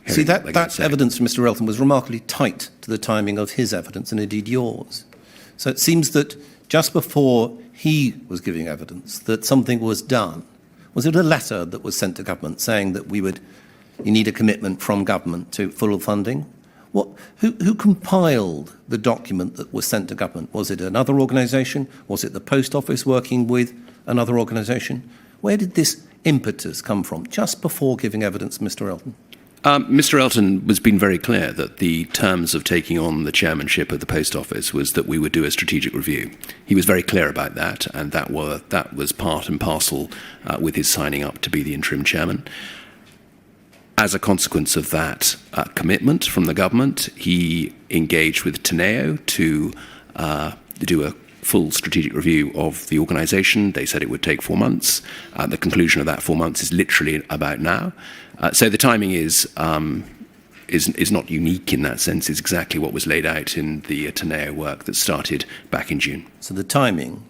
See, that evidence from Mr. Elton was remarkably tight to the timing of his evidence, and indeed yours. So it seems that just before he was giving evidence that something was done. Was it a letter that was sent to government saying that you need a commitment from government to full funding? Who compiled the document that was sent to government? Was it another organisation? Was it the post office working with another organisation? Where did this impetus come from just before giving evidence, Mr. Elton? Mr. Elton has been very clear that the terms of taking on the chairmanship of the post office was that we would do a strategic review. He was very clear about that, and that was part and parcel with his signing up to be the interim chairman. As a consequence of that commitment from the government, he engaged with Teneo to do a full strategic review of the organisation. They said it would take 4 months. The conclusion of that 4 months is literally about now. So the timing is not unique in that sense. It's exactly what was laid out in the Teneo work that started back in June. So the timing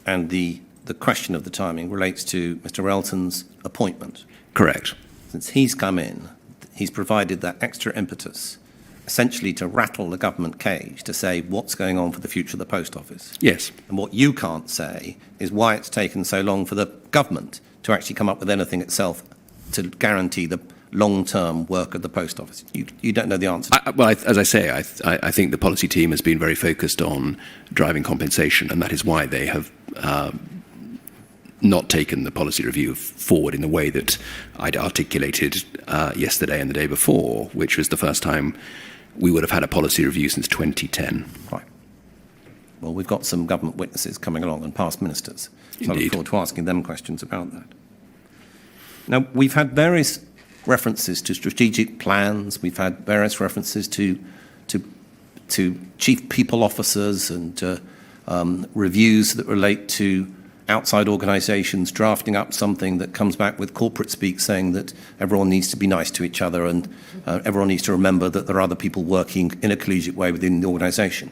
and the question of the timing relates to Mr. Elton's appointment. Correct. Since he's come in, he's provided that extra impetus, essentially to rattle the government cage, to say what's going on for the future of the post office. Yes. And what you can't say is why it's taken so long for the government to actually come up with anything itself to guarantee the long-term work of the post office. You don't know the answer. As I say, I think the policy team has been very focused on driving compensation, and that is why they have not taken the policy review forward in the way that I'd articulated yesterday and the day before, which was the first time we would have had a policy review since 2010. Right. Well, we've got some government witnesses coming along and past ministers. So I look forward to asking them questions about that. Now, we've had various references to strategic plans. We've had various references to chief people officers and reviews that relate to outside organisations drafting up something that comes back with corporate speak saying that everyone needs to be nice to each other and everyone needs to remember that there are other people working in a collegiate way within the organisation.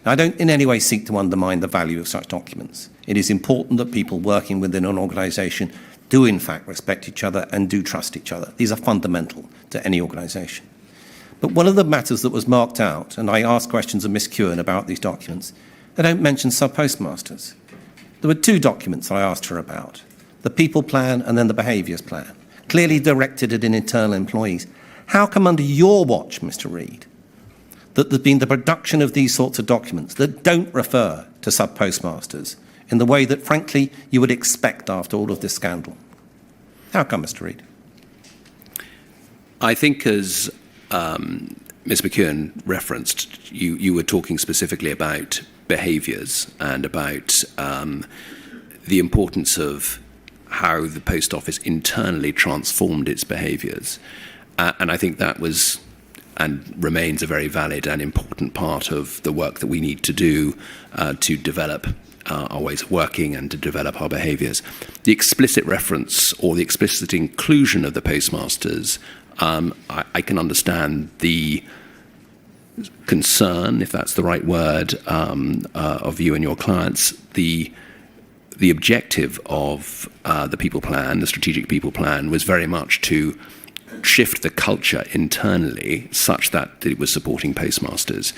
Now, I don't in any way seek to undermine the value of such documents. It is important that people working within an organisation do in fact respect each other and do trust each other. These are fundamental to any organisation. But one of the matters that was marked out, and I asked questions of Miss Kewen about these documents, they don't mention sub-postmasters. There were 2 documents I asked her about, the people plan and then the behaviours plan, clearly directed at internal employees. How come under your watch, Mr. Reid, that there's been the production of these sorts of documents that don't refer to sub-postmasters in the way that, frankly, you would expect after all of this scandal? How come, Mr. Reid? I think, as Ms. McKeown referenced, you were talking specifically about behaviours and about the importance of how the post office internally transformed its behaviours. And I think that was and remains a very valid and important part of the work that we need to do to develop our ways of working and to develop our behaviours. The explicit reference or the explicit inclusion of the postmasters, I can understand the concern, if that's the right word, of you and your clients. The objective of the people plan, the strategic people plan, was very much to shift the culture internally such that it was supporting postmasters.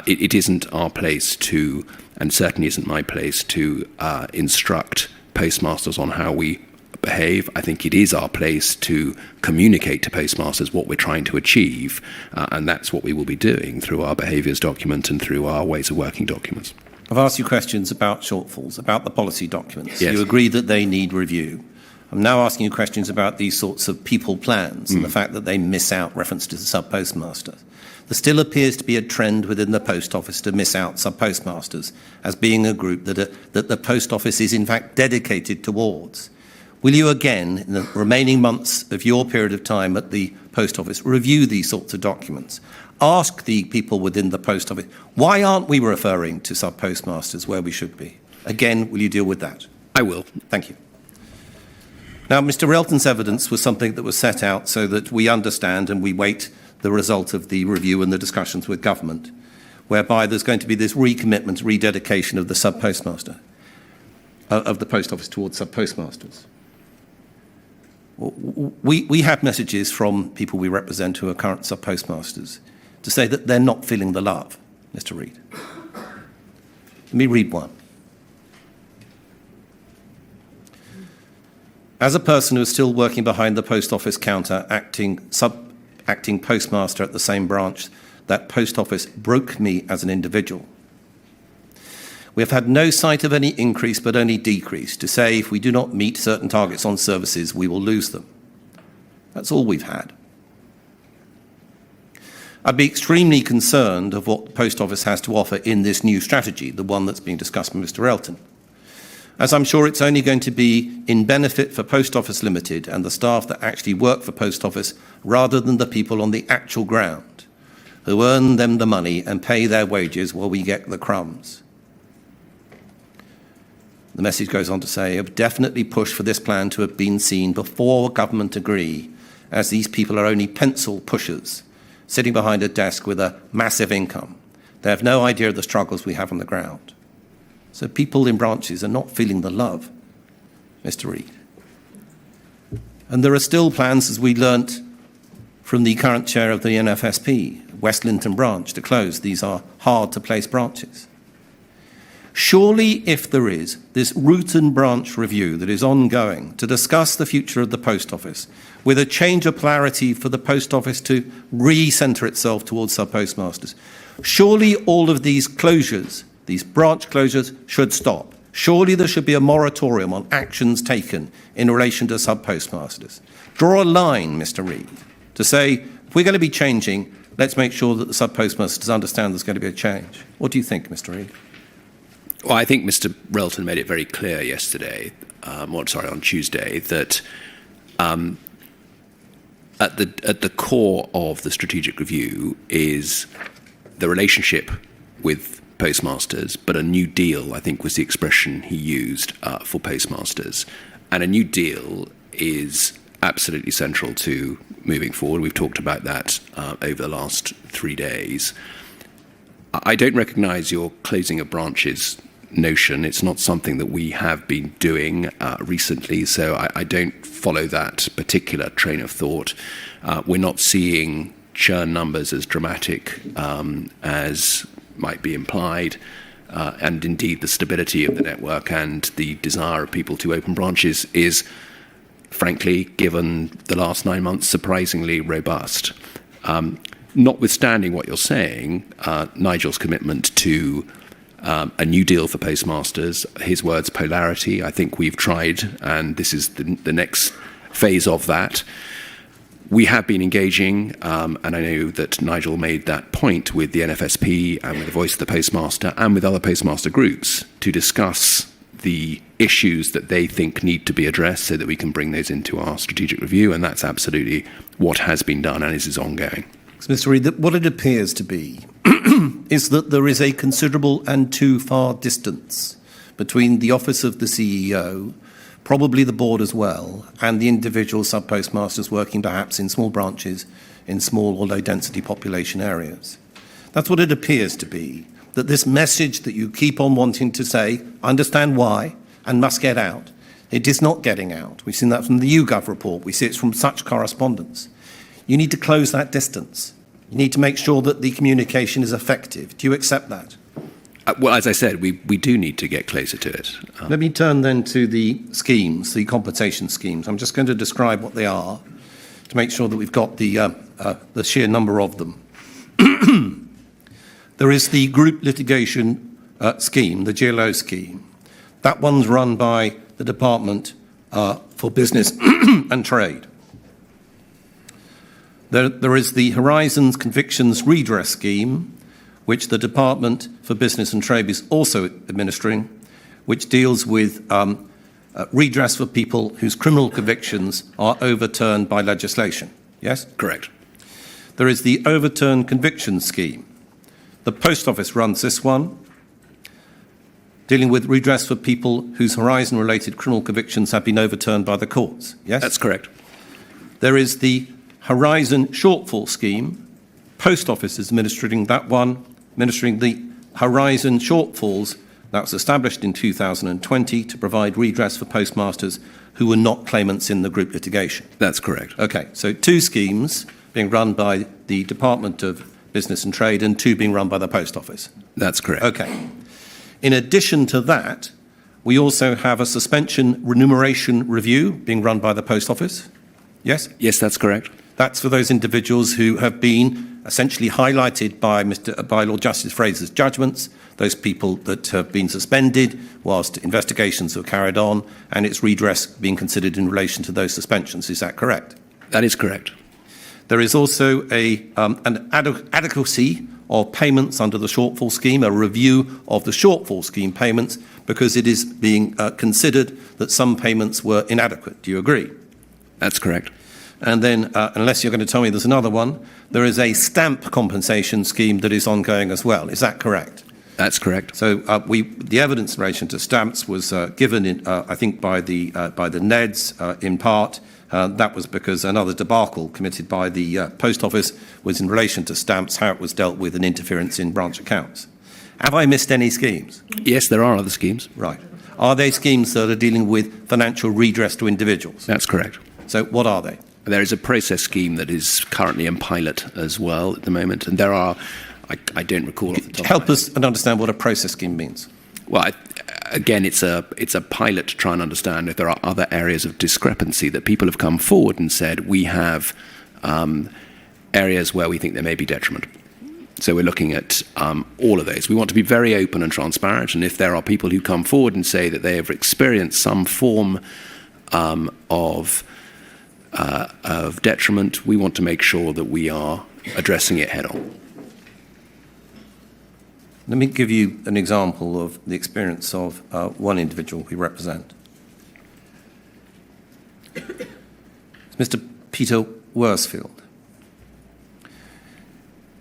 It isn't our place to, and certainly isn't my place to, instruct postmasters on how we behave. I think it is our place to communicate to postmasters what we're trying to achieve, and that's what we will be doing through our behaviours document and through our ways of working documents. I've asked you questions about shortfalls, about the policy documents. Yes. You agree that they need review. I'm now asking you questions about these sorts of people plans and the fact that they miss out reference to the sub-postmaster. There still appears to be a trend within the Post Office to miss out sub-postmasters as being a group that the Post Office is in fact dedicated towards. Will you again, in the remaining months of your period of time at the Post Office, review these sorts of documents? Ask the people within the Post Office, why aren't we referring to sub-postmasters where we should be? Again, will you deal with that? I will. Thank you. Now, Mr. Relton's evidence was something that was set out so that we understand and we wait the result of the review and the discussions with government, whereby there's going to be this recommitment, rededication of the sub-postmaster, of the Post Office towards sub-postmasters. We have messages from people we represent who are current sub-postmasters to say that they're not feeling the love, Mr. Reid. Let me read one. As a person who is still working behind the Post Office counter, acting postmaster at the same branch, that Post Office broke me as an individual. We have had no sight of any increase but only decrease, to say if we do not meet certain targets on services, we will lose them. That's all we've had. I'd be extremely concerned of what the Post Office has to offer in this new strategy, the one that's being discussed by Mr. Relton, as I'm sure it's only going to be in benefit for Post Office Limited and the staff that actually work for Post Office rather than the people on the actual ground who earn them the money and pay their wages while we get the crumbs. The message goes on to say, I've definitely pushed for this plan to have been seen before government agree, as these people are only pencil pushers, sitting behind a desk with a massive income. They have no idea of the struggles we have on the ground. So people in branches are not feeling the love, Mr. Reid. And there are still plans, as we learnt from the current chair of the NFSP, West Linton branch, to close. These are hard-to-place branches. Surely, if there is this root and branch review that is ongoing to discuss the future of the Post Office, with a change of polarity for the Post Office to re-centre itself towards sub-postmasters, surely all of these closures, these branch closures, should stop. Surely there should be a moratorium on actions taken in relation to sub-postmasters. Draw a line, Mr. Reid, to say, if we're going to be changing, let's make sure that the sub-postmasters understand there's going to be a change. What do you think, Mr. Reid? Well, I think Mr. Relton made it very clear yesterday, on Tuesday, that at the core of the strategic review is the relationship with postmasters, but a new deal, I think, was the expression he used for postmasters. And a new deal is absolutely central to moving forward. We've talked about that over the last 3 days. I don't recognise your closing of branches notion. It's not something that we have been doing recently, so I don't follow that particular train of thought. We're not seeing churn numbers as dramatic as might be implied, and indeed the stability of the network and the desire of people to open branches is, frankly, given the last 9 months, surprisingly robust. Notwithstanding what you're saying, Nigel's commitment to a new deal for postmasters, his words, polarity, I think we've tried, and this is the next phase of that. We have been engaging, and I know that Nigel made that point with the NFSP and with the Voice of the Postmaster and with other postmaster groups to discuss the issues that they think need to be addressed so that we can bring those into our strategic review, and that's absolutely what has been done and is ongoing. So, Mr. Reid, what it appears to be is that there is a considerable and too far distance between the office of the CEO, probably the board as well, and the individual sub-postmasters working perhaps in small branches in small or low-density population areas. That's what it appears to be, that this message that you keep on wanting to say, understand why, and must get out, it is not getting out. We've seen that from the YouGov report. We see it from such correspondence. You need to close that distance. You need to make sure that the communication is effective. Do you accept that? Well, as I said, we do need to get closer to it. Let me turn then to the schemes, the compensation schemes. I'm just going to describe what they are to make sure that we've got the sheer number of them. There is the group litigation scheme, the GLO scheme. That one's run by the Department for Business and Trade. There is the Horizons Convictions Redress scheme, which the Department for Business and Trade is also administering, which deals with redress for people whose criminal convictions are overturned by legislation. Yes? Correct. There is the Overturned Convictions scheme. The Post Office runs this one, dealing with redress for people whose Horizon-related criminal convictions have been overturned by the courts. Yes? That's correct. There is the Horizon Shortfall scheme. Post Office is administering that one, administering the Horizon Shortfalls that was established in 2020 to provide redress for postmasters who were not claimants in the group litigation. That's correct. Okay, so 2 schemes being run by the Department of Business and Trade and 2 being run by the Post Office. That's correct. Okay. In addition to that, we also have a suspension remuneration review being run by the Post Office. Yes? Yes, that's correct. That's for those individuals who have been essentially highlighted by Lord Justice Fraser's judgments, those people that have been suspended whilst investigations are carried on, and its redress being considered in relation to those suspensions. Is that correct? That is correct. There is also an adequacy of payments under the shortfall scheme, a review of the shortfall scheme payments, because it is being considered that some payments were inadequate. Do you agree? That's correct. And then, unless you're going to tell me there's another one, there is a stamp compensation scheme that is ongoing as well. Is that correct? That's correct. So the evidence in relation to stamps was given, I think, by the NEDs in part. That was because another debacle committed by the Post Office was in relation to stamps, how it was dealt with and interference in branch accounts. Have I missed any schemes? Yes, there are other schemes. Right. Are they schemes that are dealing with financial redress to individuals? That's correct. So what are they? There is a process scheme that is currently in pilot as well at the moment, and there are, I don't recall off the top Help of my us and understand what a process scheme means. Well, again, it's a pilot to try and understand if there are other areas of discrepancy that people have come forward and said we have areas where we think there may be detriment. So we're looking at all of those. We want to be very open and transparent, and if there are people who come forward and say that they have experienced some form of detriment, we want to make sure that we are addressing it head on. Let me give you an example of the experience of one individual we represent. It's Mr. Peter Worsfield.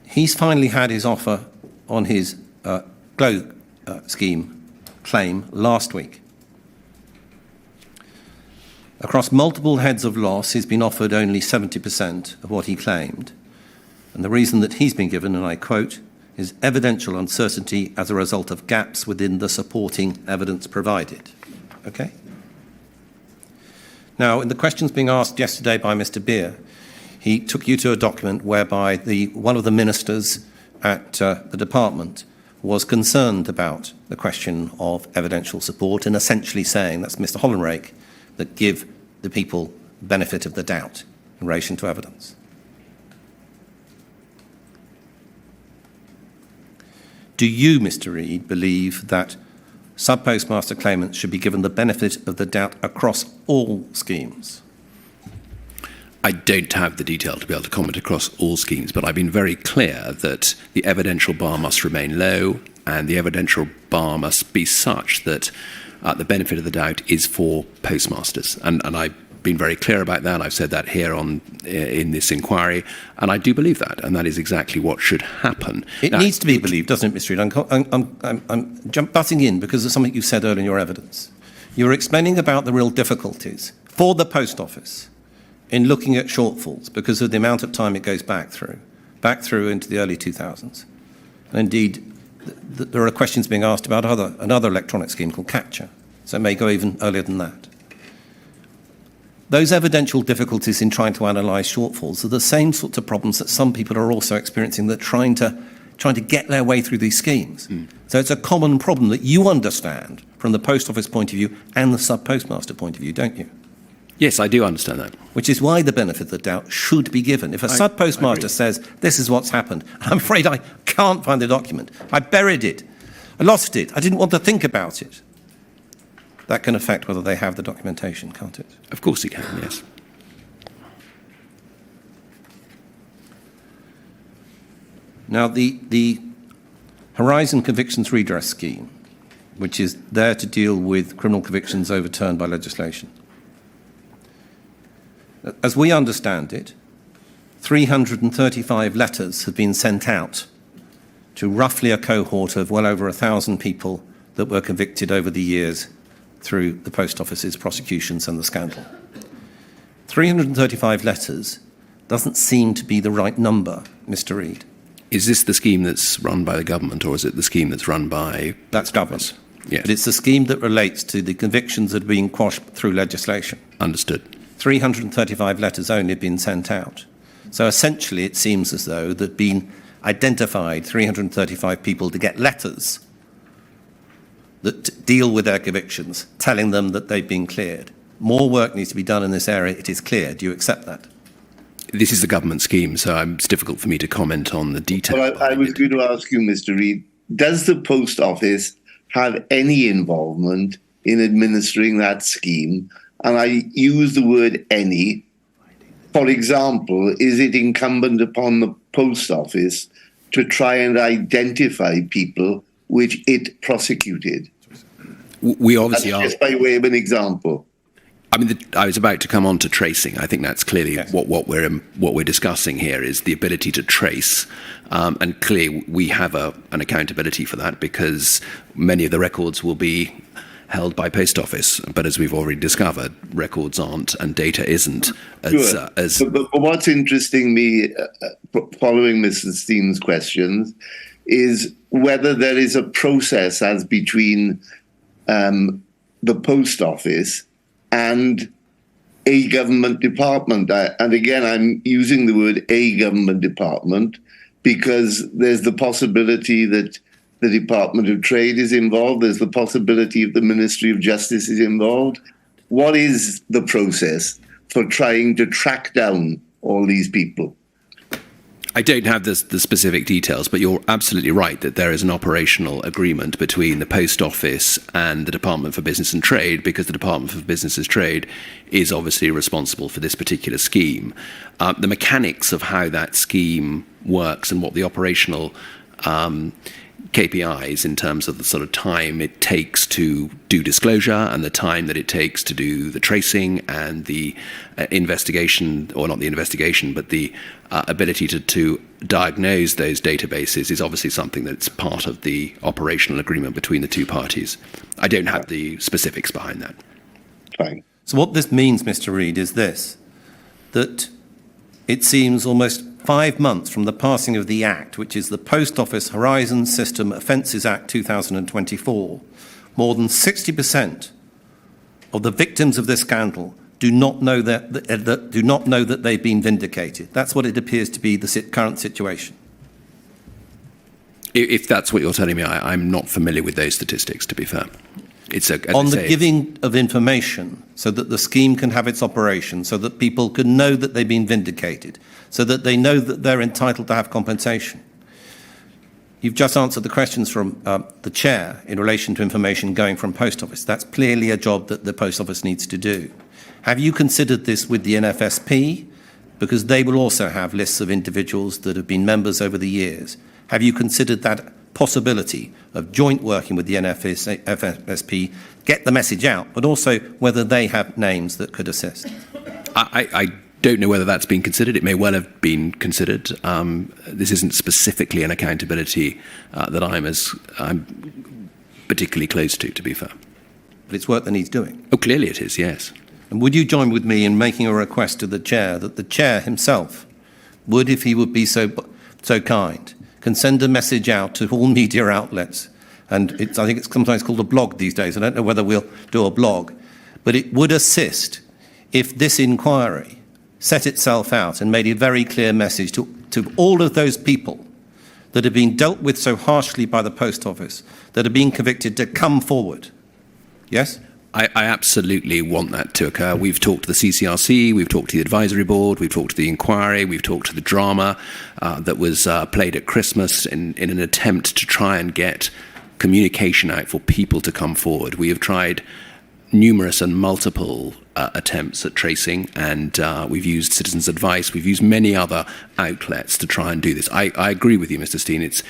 He's finally had his offer on his GLO scheme claim last week. Across multiple heads of loss, he's been offered only 70% of what he claimed. And the reason that he's been given, and I quote, is evidential uncertainty as a result of gaps within the supporting evidence provided. Okay? Now, in the questions being asked yesterday by Mr. Beer, he took you to a document whereby one of the ministers at the department was concerned about the question of evidential support and essentially saying, that's Mr. Hollenrake, that give the people benefit of the doubt in relation to evidence. Do you, Mr. Reid, believe that sub-postmaster claimants should be given the benefit of the doubt across all schemes? I don't have the detail to be able to comment across all schemes, but I've been very clear that the evidential bar must remain low and the evidential bar must be such that the benefit of the doubt is for postmasters. And I've been very clear about that. I've said that here in this inquiry, and I do believe that, and that is exactly what should happen. It needs to be believed, doesn't it, Mr. Reid? I'm butting in because of something you said earlier in your evidence. You were explaining about the real difficulties for the Post Office in looking at shortfalls because of the amount of time it goes back through into the early 2000s. And indeed, there are questions being asked about another electronic scheme called Capture, so it may go even earlier than that. Those evidential difficulties in trying to analyse shortfalls are the same sorts of problems that some people are also experiencing that trying to get their way through these schemes. So it's a common problem that you understand from the Post Office point of view and the sub-postmaster point of view, don't you? Yes, I do understand that. Which is why the benefit of the doubt should be given. If a sub-postmaster says, this is what's happened, I'm afraid I can't find the document, I buried it, I lost it, I didn't want to think about it, that can affect whether they have the documentation, can't it? Of course it can, yes. Now, the Horizon Convictions Redress Scheme, which is there to deal with criminal convictions overturned by legislation, as we understand it, 335 letters have been sent out to roughly a cohort of well over 1,000 people that were convicted over the years through the Post Office's prosecutions and the scandal. 335 letters doesn't seem to be the right number, Mr. Reid. Is this the scheme that's run by the government, or is it the scheme that's run by... That's government. Yes. But it's the scheme that relates to the convictions that are being quashed through legislation. Understood. 335 letters only have been sent out. So essentially it seems as though there have been identified 335 people to get letters that deal with their convictions, telling them that they've been cleared. More work needs to be done in this area, it is clear. Do you accept that? This is the government scheme, so it's difficult for me to comment on the detail. Well, I was going to ask you, Mr. Reid, does the Post Office have any involvement in administering that scheme? And I use the word any. For example, is it incumbent upon the Post Office to try and identify people which it prosecuted? We obviously are. Just by way of an example. I mean, I was about to come on to tracing. I think that's clearly yes. what we're discussing here is the ability to trace, and clearly we have an accountability for that because many of the records will be held by Post Office, but as we've already discovered, records aren't and data isn't. Sure. But what's interesting me, following Mrs. Steen's questions, is whether there is a process as between the Post Office and a government department. And again, I'm using the word a government department because there's the possibility that the Department of Trade is involved. There's the possibility of the Ministry of Justice is involved. What is the process for trying to track down all these people? I don't have the specific details, but you're absolutely right that there is an operational agreement between the Post Office and the Department for Business and Trade, because the Department for Business and Trade is obviously responsible for this particular scheme. The mechanics of how that scheme works and what the operational KPIs in terms of the sort of time it takes to do disclosure and the time that it takes to do the tracing and the investigation, or not the investigation, but the ability to diagnose those databases is obviously something that's part of the operational agreement between the two parties. I don't have the specifics behind that. Fine. So what this means, Mr. Reid, is this, that it seems almost 5 months from the passing of the Act, which is the Post Office Horizon System Offences Act 2024, more than 60% of the victims of this scandal do not know that they've been vindicated. That's what it appears to be the current situation. If that's what you're telling me, I'm not familiar with those statistics, to be fair. On the giving of information so that the scheme can have its operation, so that people can know that they've been vindicated, so that they know that they're entitled to have compensation. You've just answered the questions from the Chair in relation to information going from Post Office. That's clearly a job that the Post Office needs to do. Have you considered this with the NFSP? Because they will also have lists of individuals that have been members over the years. Have you considered that possibility of joint working with the NFSP, get the message out, but also whether they have names that could assist? I don't know whether that's been considered. It may well have been considered. This isn't specifically an accountability that I'm particularly close to be fair. But it's work that needs doing. Oh, clearly it is, yes. And would you join with me in making a request to the Chair that the Chair himself would, if he would be so kind, can send a message out to all media outlets, and I think it's sometimes called a blog these days. I don't know whether we'll do a blog, but it would assist if this inquiry set itself out and made a very clear message to all of those people that have been dealt with so harshly by the Post Office, that are being convicted, to come forward? Yes? I absolutely want that to occur. We've talked to the CCRC, we've talked to the advisory board, we've talked to the inquiry, we've talked to the drama that was played at Christmas in an attempt to try and get communication out for people to come forward. We have tried numerous and multiple attempts at tracing, and we've used citizens' advice, we've used many other outlets to try and do this. I agree with you, Mr. Steen, it's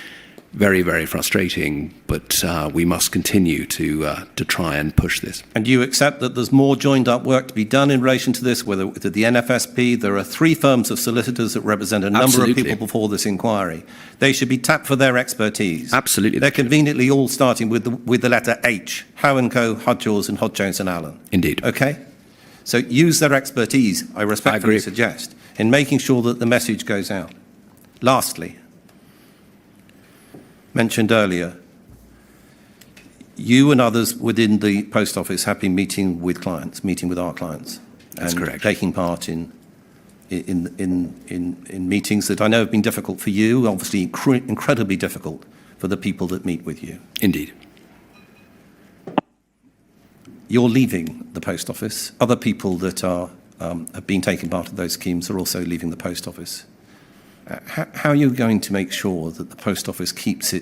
very, very frustrating, but we must continue to try and push this. And do you accept that there's more joined-up work to be done in relation to this, whether with the NFSP? There are 3 firms of solicitors that represent a number Absolutely. of people before this inquiry. They should be tapped for their expertise. Absolutely. They're conveniently all starting with the letter H, Howe & Co., Hudgels and Hodge, Jones and Allen. Indeed. Okay? So use their expertise, I respectfully suggest, in making sure that the message goes out. Lastly, mentioned earlier, you and others within the Post Office have been meeting with clients, meeting with our clients. That's and correct. Taking part in meetings that I know have been difficult for you, obviously incredibly difficult for the people that meet with you. Indeed. You're leaving the Post Office. Other people that have been taking part of those schemes are also leaving the Post Office. How are you going to make sure that the Post Office keeps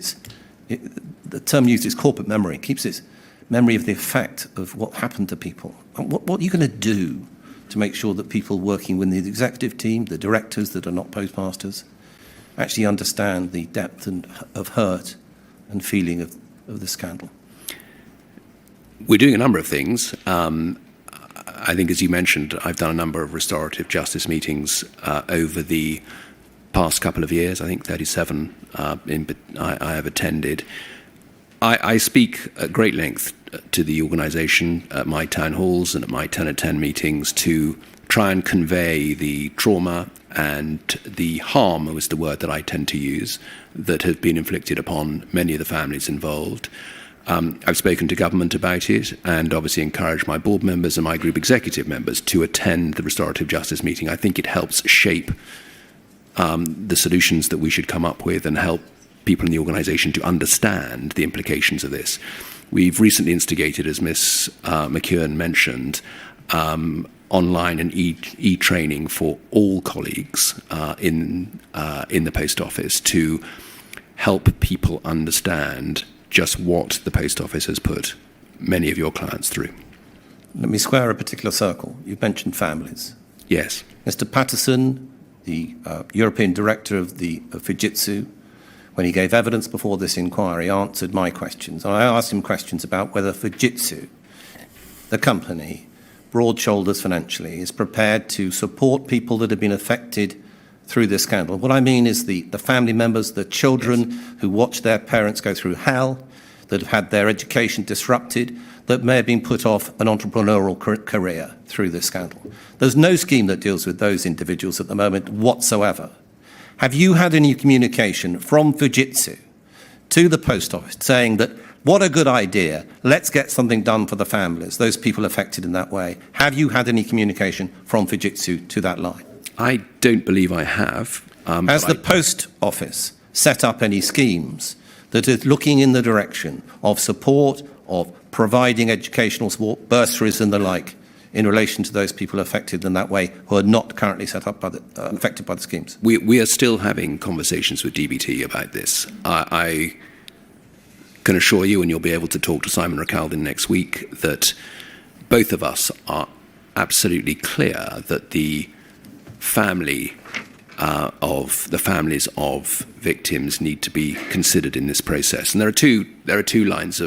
the term used is corporate memory, keeps its memory of the effect of what happened to people? What are you going to do to make sure that people working within the executive team, the directors that are not postmasters, actually understand the depth of hurt and feeling of the scandal? We're doing a number of things. I think, as you mentioned, I've done a number of restorative justice meetings over the past couple of years. I think 37 I have attended. I speak at great length to the organisation at my town halls and at my 10 at 10 meetings to try and convey the trauma and the harm, was the word that I tend to use, that have been inflicted upon many of the families involved. I've spoken to government about it and obviously encouraged my board members and my group executive members to attend the restorative justice meeting. I think it helps shape the solutions that we should come up with and help people in the organisation to understand the implications of this. We've recently instigated, as Ms. McEwen mentioned, online and e-training for all colleagues in the Post Office to help people understand just what the Post Office has put many of your clients through. Let me square a particular circle. You've mentioned families. Yes. Mr. Patterson, the European director of Fujitsu, when he gave evidence before this inquiry, answered my questions. I asked him questions about whether Fujitsu, the company, broad shoulders financially, is prepared to support people that have been affected through this scandal. What I mean is the family members, the children who watch their parents go through hell, that have had their education disrupted, that may have been put off an entrepreneurial career through this scandal. There's no scheme that deals with those individuals at the moment whatsoever. Have you had any communication from Fujitsu to the Post Office saying that, what a good idea, let's get something done for the families, those people affected in that way? Have you had any communication from Fujitsu to that line? I don't believe I have. Has the Post Office set up any schemes that are looking in the direction of support, of providing educational support, bursaries and the like, in relation to those people affected in that way who are not currently set up by affected by the schemes? We are still having conversations with DBT about this. I can assure you, and you'll be able to talk to Simon Recaldin next week, that both of us are absolutely clear that the families of victims need to be considered in this process. And there are two lines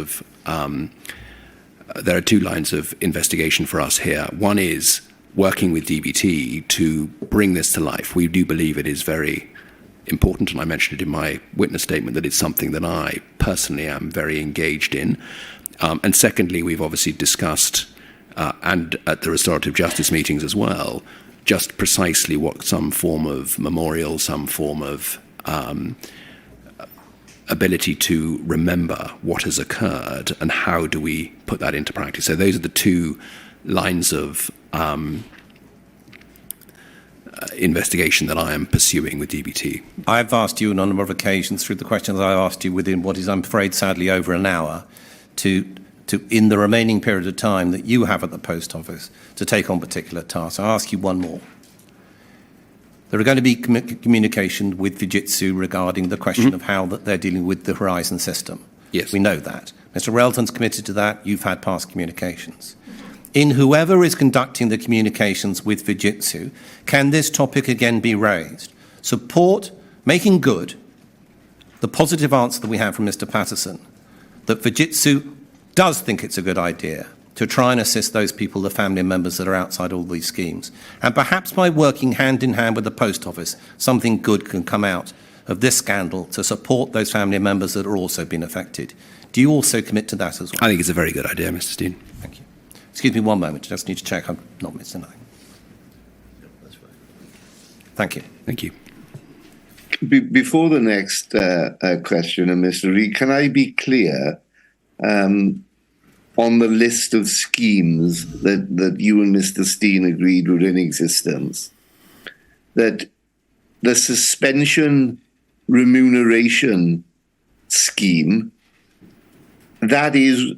of investigation for us here. One is working with DBT to bring this to life. We do believe it is very important, and I mentioned it in my witness statement, that it's something that I personally am very engaged in. And secondly, we've obviously discussed, and at the restorative justice meetings as well, just precisely what some form of memorial, some form of ability to remember what has occurred and how do we put that into practice. So those are the two lines of investigation that I am pursuing with DBT. I've asked you on a number of occasions through the questions I asked you within what is, I'm afraid, sadly over an hour, to in the remaining period of time that you have at the Post Office, to take on particular tasks. I'll ask you one more. There are going to be communication with Fujitsu regarding the question of how that they're dealing with the Horizon system. Yes. We know that. Mr. Relton's committed to that. You've had past communications. In whoever is conducting the communications with Fujitsu, can this topic again be raised? Support, making good, the positive answer that we have from Mr. Patterson, that Fujitsu does think it's a good idea to try and assist those people, the family members that are outside all these schemes. And perhaps by working hand in hand with the Post Office, something good can come out of this scandal to support those family members that are also being affected. Do you also commit to that as well? I think it's a very good idea, Mr. Steen. Thank you. Excuse me one moment. I just need to check I'm not missing anything. Thank you. Thank you. Before the next question, Mr. Reid, can I be clear on the list of schemes that you and Mr. Steen agreed were in existence, that the suspension remuneration scheme, that is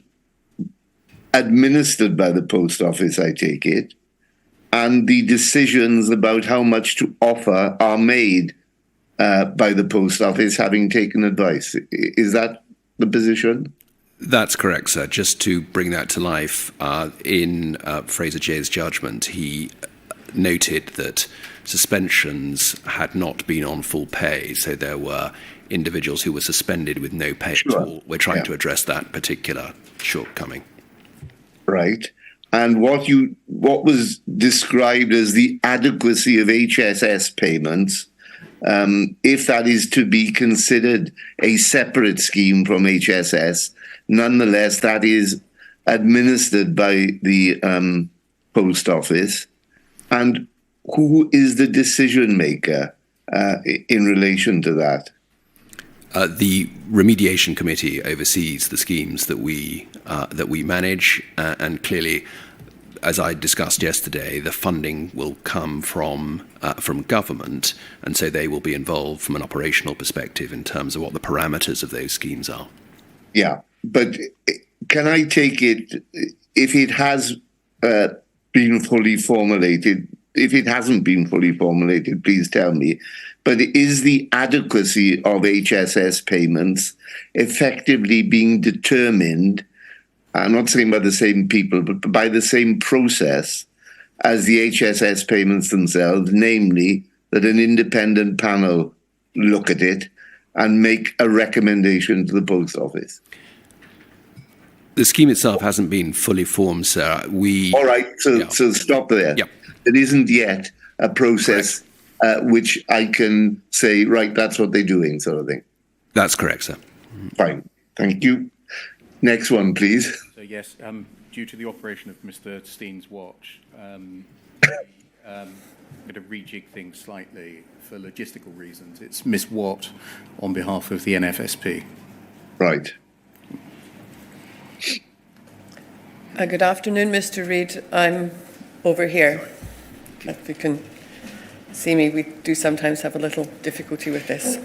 administered by the Post Office, I take it, and the decisions about how much to offer are made by the Post Office, having taken advice. Is that the position? That's correct, sir. Just to bring that to life, in Fraser Jay's judgment, he noted that suspensions had not been on full pay, so there were individuals who were suspended with no pay at all. We're trying to address that particular shortcoming. Right. And what was described as the adequacy of HSS payments, if that is to be considered a separate scheme from HSS, nonetheless, that is administered by the Post Office. And who is the decision maker in relation to that? The Remediation Committee oversees the schemes that we manage, and clearly, as I discussed yesterday, the funding will come from government, and so they will be involved from an operational perspective in terms of what the parameters of those schemes are. Yeah, but can I take it, if it has been fully formulated, if it hasn't been fully formulated, please tell me, but is the adequacy of HSS payments effectively being determined, I'm not saying by the same people, but by the same process as the HSS payments themselves, namely that an independent panel look at it and make a recommendation to the Post Office? The scheme itself hasn't been fully formed, sir. All right, so stop there. Yep. It isn't yet a process which I can say, right, that's what they're doing, sort of thing. That's correct, sir. Fine, thank you. Next one, please. So yes, due to the operation of Mr. Steen's watch, I'm going to rejig things slightly for logistical reasons. It's Miss Watt on behalf of the NFSP. Right. Good afternoon, Mr. Reid. I'm over here. If you can see me, we do sometimes have a little difficulty with this.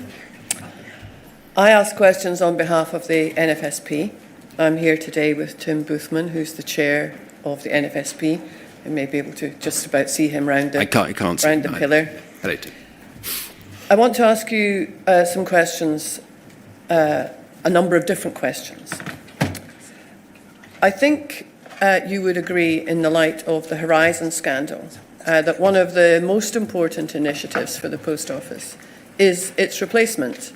I ask questions on behalf of the NFSP. I'm here today with Tim Boothman, who's the chair of the NFSP. You may be able to just about see him round the, I can't see round the pillar. Hello, Tim. I want to ask you some questions, a number of different questions. I think you would agree, in the light of the Horizon scandal, that one of the most important initiatives for the Post Office is its replacement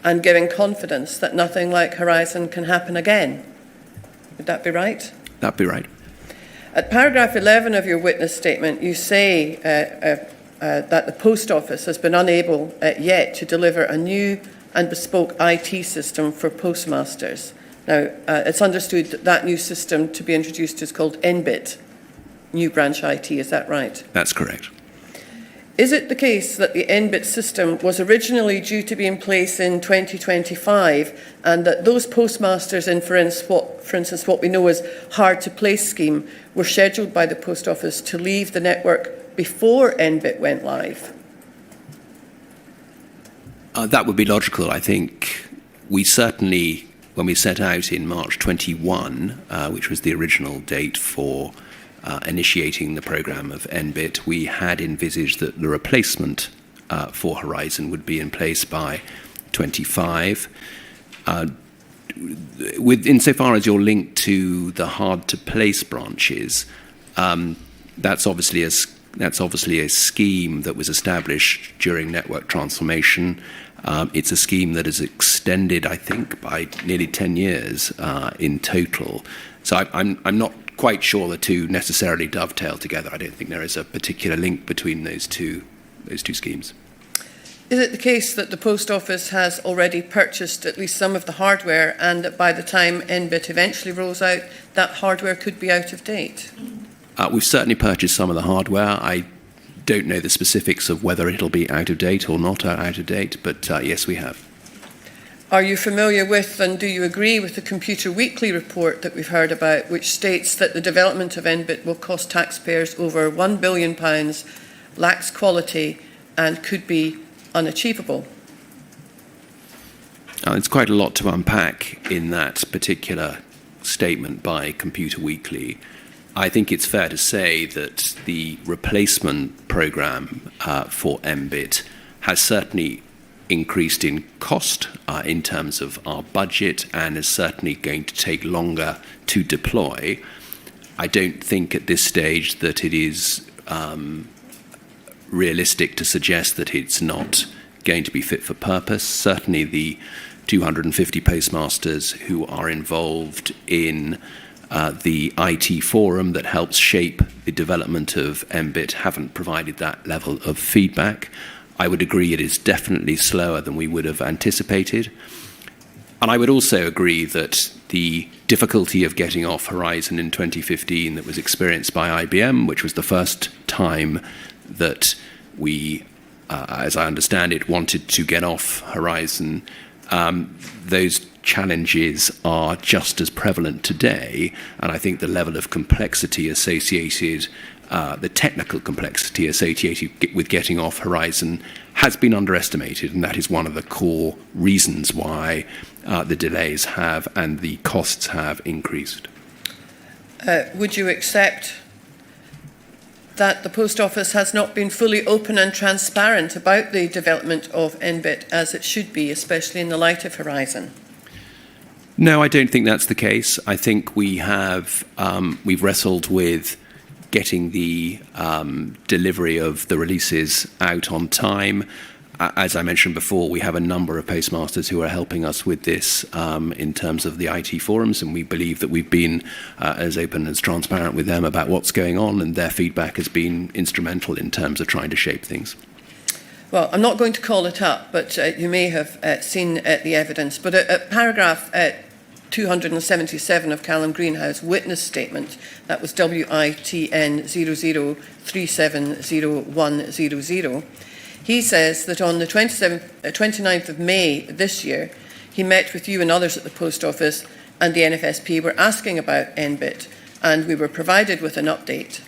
and giving confidence that nothing like Horizon can happen again. Would that be right? That'd be right. At paragraph 11 of your witness statement, you say that the Post Office has been unable yet to deliver a new and bespoke IT system for postmasters. Now, it's understood that that new system to be introduced is called Nbit, New Branch IT, is that right? That's correct. Is it the case that the Nbit system was originally due to be in place in 2025 and that those postmasters in, for instance, what we know as hard to place scheme were scheduled by the Post Office to leave the network before Nbit went live? That would be logical. I think we certainly, when we set out in March 21, which was the original date for initiating the program of Nbit, we had envisaged that the replacement for Horizon would be in place by 25. Insofar as you're linked to the hard-to-place branches, that's obviously a scheme that was established during network transformation. It's a scheme that is extended, I think, by nearly 10 years in total. So I'm not quite sure the two necessarily dovetail together. I don't think there is a particular link between those two schemes. Is it the case that the Post Office has already purchased at least some of the hardware, and that by the time Nbit eventually rolls out, that hardware could be out of date? We've certainly purchased some of the hardware. I don't know the specifics of whether it'll be out of date or not out of date, but yes, we have. Are you familiar with, and do you agree with the Computer Weekly report that we've heard about, which states that the development of Nbit will cost taxpayers over £1 billion, lacks quality, and could be unachievable? It's quite a lot to unpack in that particular statement by Computer Weekly. I think it's fair to say that the replacement program for Nbit has certainly increased in cost in terms of our budget, and is certainly going to take longer to deploy. I don't think at this stage that it is realistic to suggest that it's not going to be fit for purpose. Certainly the 250 postmasters who are involved in the IT forum that helps shape the development of Nbit haven't provided that level of feedback. I would agree it is definitely slower than we would have anticipated. And I would also agree that the difficulty of getting off Horizon in 2015 that was experienced by IBM, which was the first time that we, as I understand it, wanted to get off Horizon, those challenges are just as prevalent today. And I think the level of complexity associated, the technical complexity associated with getting off Horizon has been underestimated, and that is one of the core reasons why the delays have and the costs have increased. Would you accept that the Post Office has not been fully open and transparent about the development of Nbit as it should be, especially in the light of Horizon? No, I don't think that's the case. I think we've wrestled with getting the delivery of the releases out on time. As I mentioned before, we have a number of postmasters who are helping us with this in terms of the IT forums, and we believe that we've been as open and as transparent with them about what's going on, and their feedback has been instrumental in terms of trying to shape things. Well, I'm not going to call it up, but you may have seen the evidence. But paragraph 277 of Callum Greenhouse's witness statement, that was WITN 00370100, he says that on the 29th of May this year, he met with you and others at the Post Office, and the NFSP were asking about Nbit, and we were provided with an update.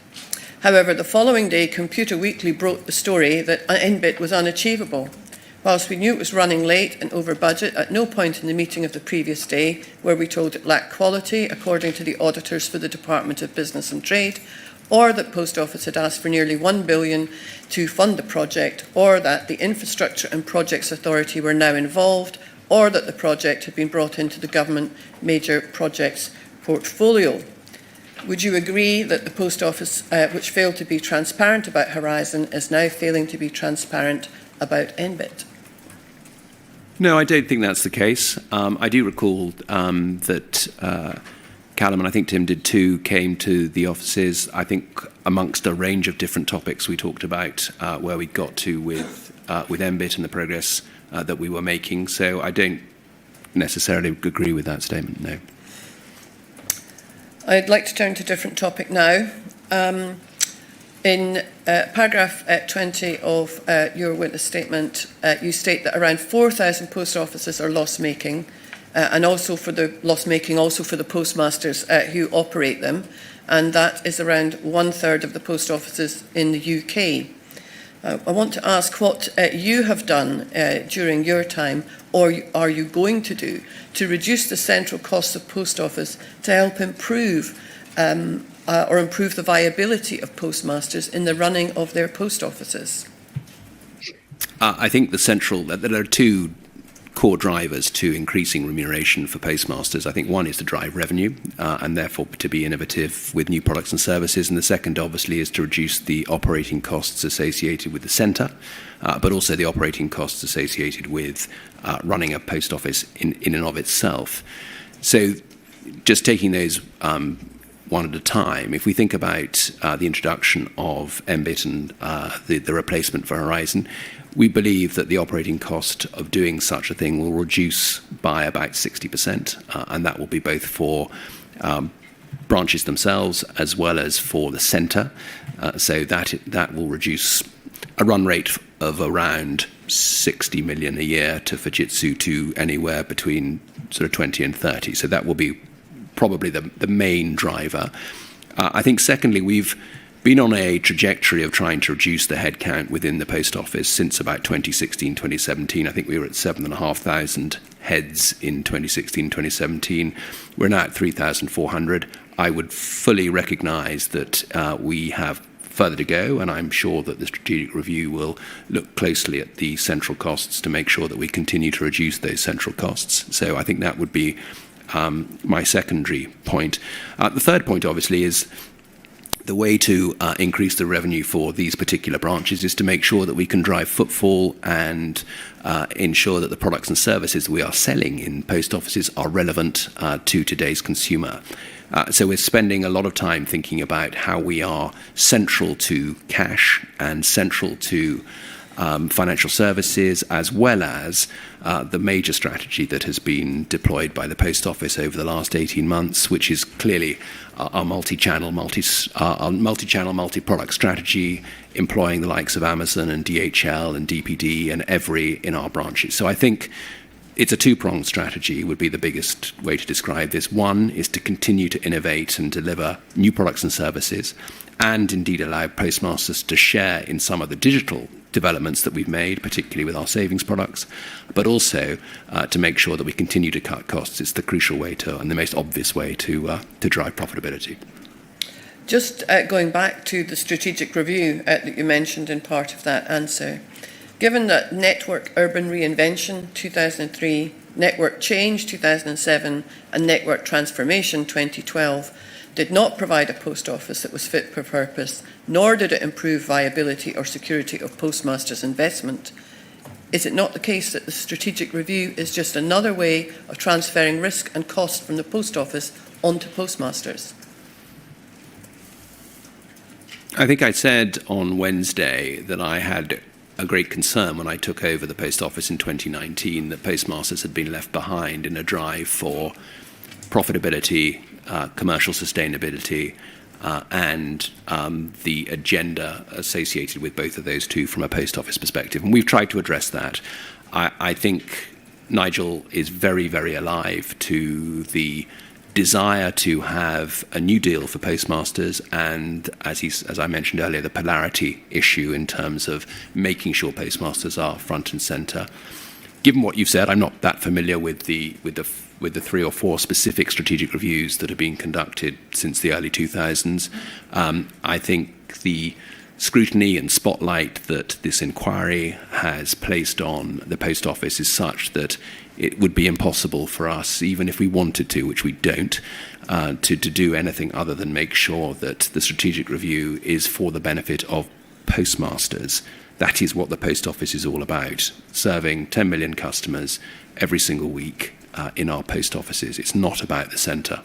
However, the following day, Computer Weekly broke the story that Nbit was unachievable. Whilst we knew it was running late and over budget, at no point in the meeting of the previous day were we told it lacked quality, according to the auditors for the Department of Business and Trade, or that Post Office had asked for nearly £1 billion to fund the project, or that the Infrastructure and Projects Authority were now involved, or that the project had been brought into the Government Major Projects portfolio. Would you agree that the Post Office, which failed to be transparent about Horizon, is now failing to be transparent about Nbit? No, I don't think that's the case. I do recall that Callum, and I think Tim did too, came to the offices, I think amongst a range of different topics we talked about where we got to with Nbit and the progress that we were making. So I don't necessarily agree with that statement, no. I'd like to turn to a different topic now. In paragraph 20 of your witness statement, you state that around 4,000 post offices are loss-making, and also for the loss-making, also for the postmasters who operate them. and that is around 1/3 of the post offices in the UK. I want to ask what you have done during your time, or are you going to do, to reduce the central costs of post office to help improve the viability of postmasters in the running of their post offices? I think there are two core drivers to increasing remuneration for postmasters. I think one is to drive revenue and therefore to be innovative with new products and services. And the second, obviously, is to reduce the operating costs associated with the centre, but also the operating costs associated with running a post office in and of itself. So just taking those one at a time, if we think about the introduction of Nbit and the replacement for Horizon, we believe that the operating cost of doing such a thing will reduce by about 60%, and that will be both for branches themselves as well as for the centre. So that will reduce a run rate of around 60 million a year to Fujitsu to anywhere between sort of 20 and 30. So that will be probably the main driver. I think secondly, we've been on a trajectory of trying to reduce the headcount within the post office since about 2016, 2017. I think we were at 7,500 heads in 2016, 2017. We're now at 3,400. I would fully recognise that we have further to go, and I'm sure that the strategic review will look closely at the central costs to make sure that we continue to reduce those central costs. So I think that would be my secondary point. The third point, obviously, is the way to increase the revenue for these particular branches is to make sure that we can drive footfall and ensure that the products and services we are selling in post offices are relevant to today's consumer. So we're spending a lot of time thinking about how we are central to cash and central to financial services, as well as the major strategy that has been deployed by the Post Office over the last 18 months, which is clearly our multi-channel, multi-product strategy, employing the likes of Amazon and DHL and DPD and Every in our branches. So I think it's a two-pronged strategy would be the biggest way to describe this. One is to continue to innovate and deliver new products and services, and indeed allow postmasters to share in some of the digital developments that we've made, particularly with our savings products, but also to make sure that we continue to cut costs. It's the crucial way to, and the most obvious way to drive profitability. Just going back to the strategic review that you mentioned in part of that answer, given that Network Urban Reinvention 2003, Network Change 2007 and Network Transformation 2012 did not provide a post office that was fit for purpose, nor did it improve viability or security of postmasters' investment, is it not the case that the strategic review is just another way of transferring risk and cost from the post office onto postmasters? I think I said on Wednesday that I had a great concern when I took over the post office in 2019 that postmasters had been left behind in a drive for profitability, commercial sustainability, and the agenda associated with both of those two from a post office perspective. And we've tried to address that. I think Nigel is very, very alive to the desire to have a new deal for postmasters, and as I mentioned earlier, the polarity issue in terms of making sure postmasters are front and centre. Given what you've said, I'm not that familiar with the 3 or 4 specific strategic reviews that have been conducted since the early 2000s. I think the scrutiny and spotlight that this inquiry has placed on the Post Office is such that it would be impossible for us, even if we wanted to, which we don't, to do anything other than make sure that the strategic review is for the benefit of postmasters. That is what the Post Office is all about, serving 10 million customers every single week in our post offices. It's not about the centre.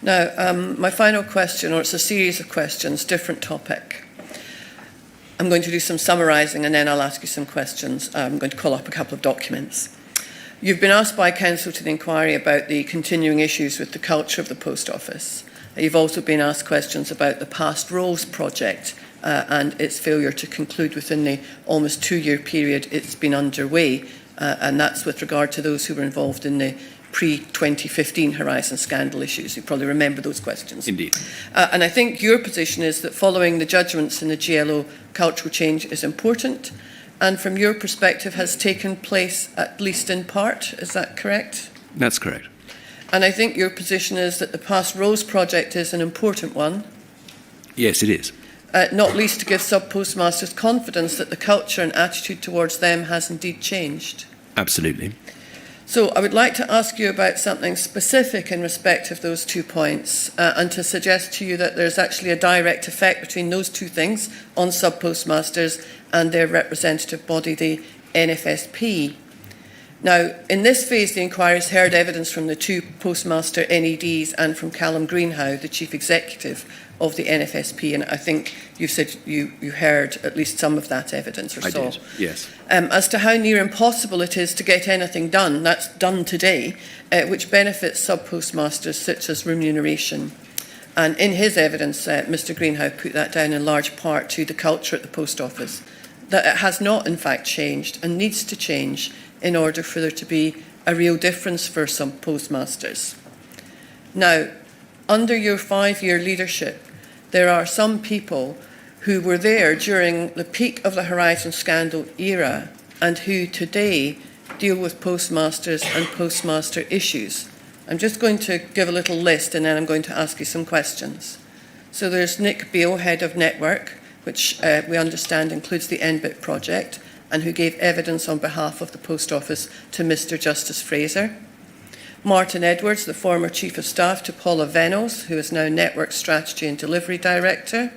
Now, my final question, or it's a series of questions, different topic. I'm going to do some summarising and then I'll ask you some questions. I'm going to call up a couple of documents. You've been asked by Council to the inquiry about the continuing issues with the culture of the Post Office. You've also been asked questions about the Past Roles project and its failure to conclude within the almost 2-year period it's been underway. And that's with regard to those who were involved in the pre-2015 Horizon scandal issues. You probably remember those questions. Indeed. And I think your position is that following the judgments in the GLO, cultural change is important, and from your perspective has taken place at least in part. Is that correct? That's correct. And I think your position is that the Past Rows project is an important one. Yes, it is. Not least to give sub-postmasters confidence that the culture and attitude towards them has indeed changed. Absolutely. So I would like to ask you about something specific in respect of those 2 points and to suggest to you that there's actually a direct effect between those 2 things on sub-postmasters and their representative body, the NFSP. Now, in this phase, the inquiry has heard evidence from the 2 Postmaster NEDs and from Callum Greenhow, the Chief Executive of the NFSP, and I think you said you heard at least some of that evidence or so. I did, yes. As to how near impossible it is to get anything done, that's done today, which benefits sub-postmasters such as remuneration. And in his evidence, Mr Greenhow put that down in large part to the culture at the post office, that it has not in fact changed and needs to change in order for there to be a real difference for some postmasters. Now, under your 5-year leadership, there are some people who were there during the peak of the Horizon scandal era and who today deal with postmasters and postmaster issues. I'm just going to give a little list and then I'm going to ask you some questions. So there's Nick Beale, Head of Network, which we understand includes the Nbit project, and who gave evidence on behalf of the Post Office to Mr Justice Fraser. Martin Edwards, the former Chief of Staff to Paula Venos, who is now Network Strategy and Delivery Director.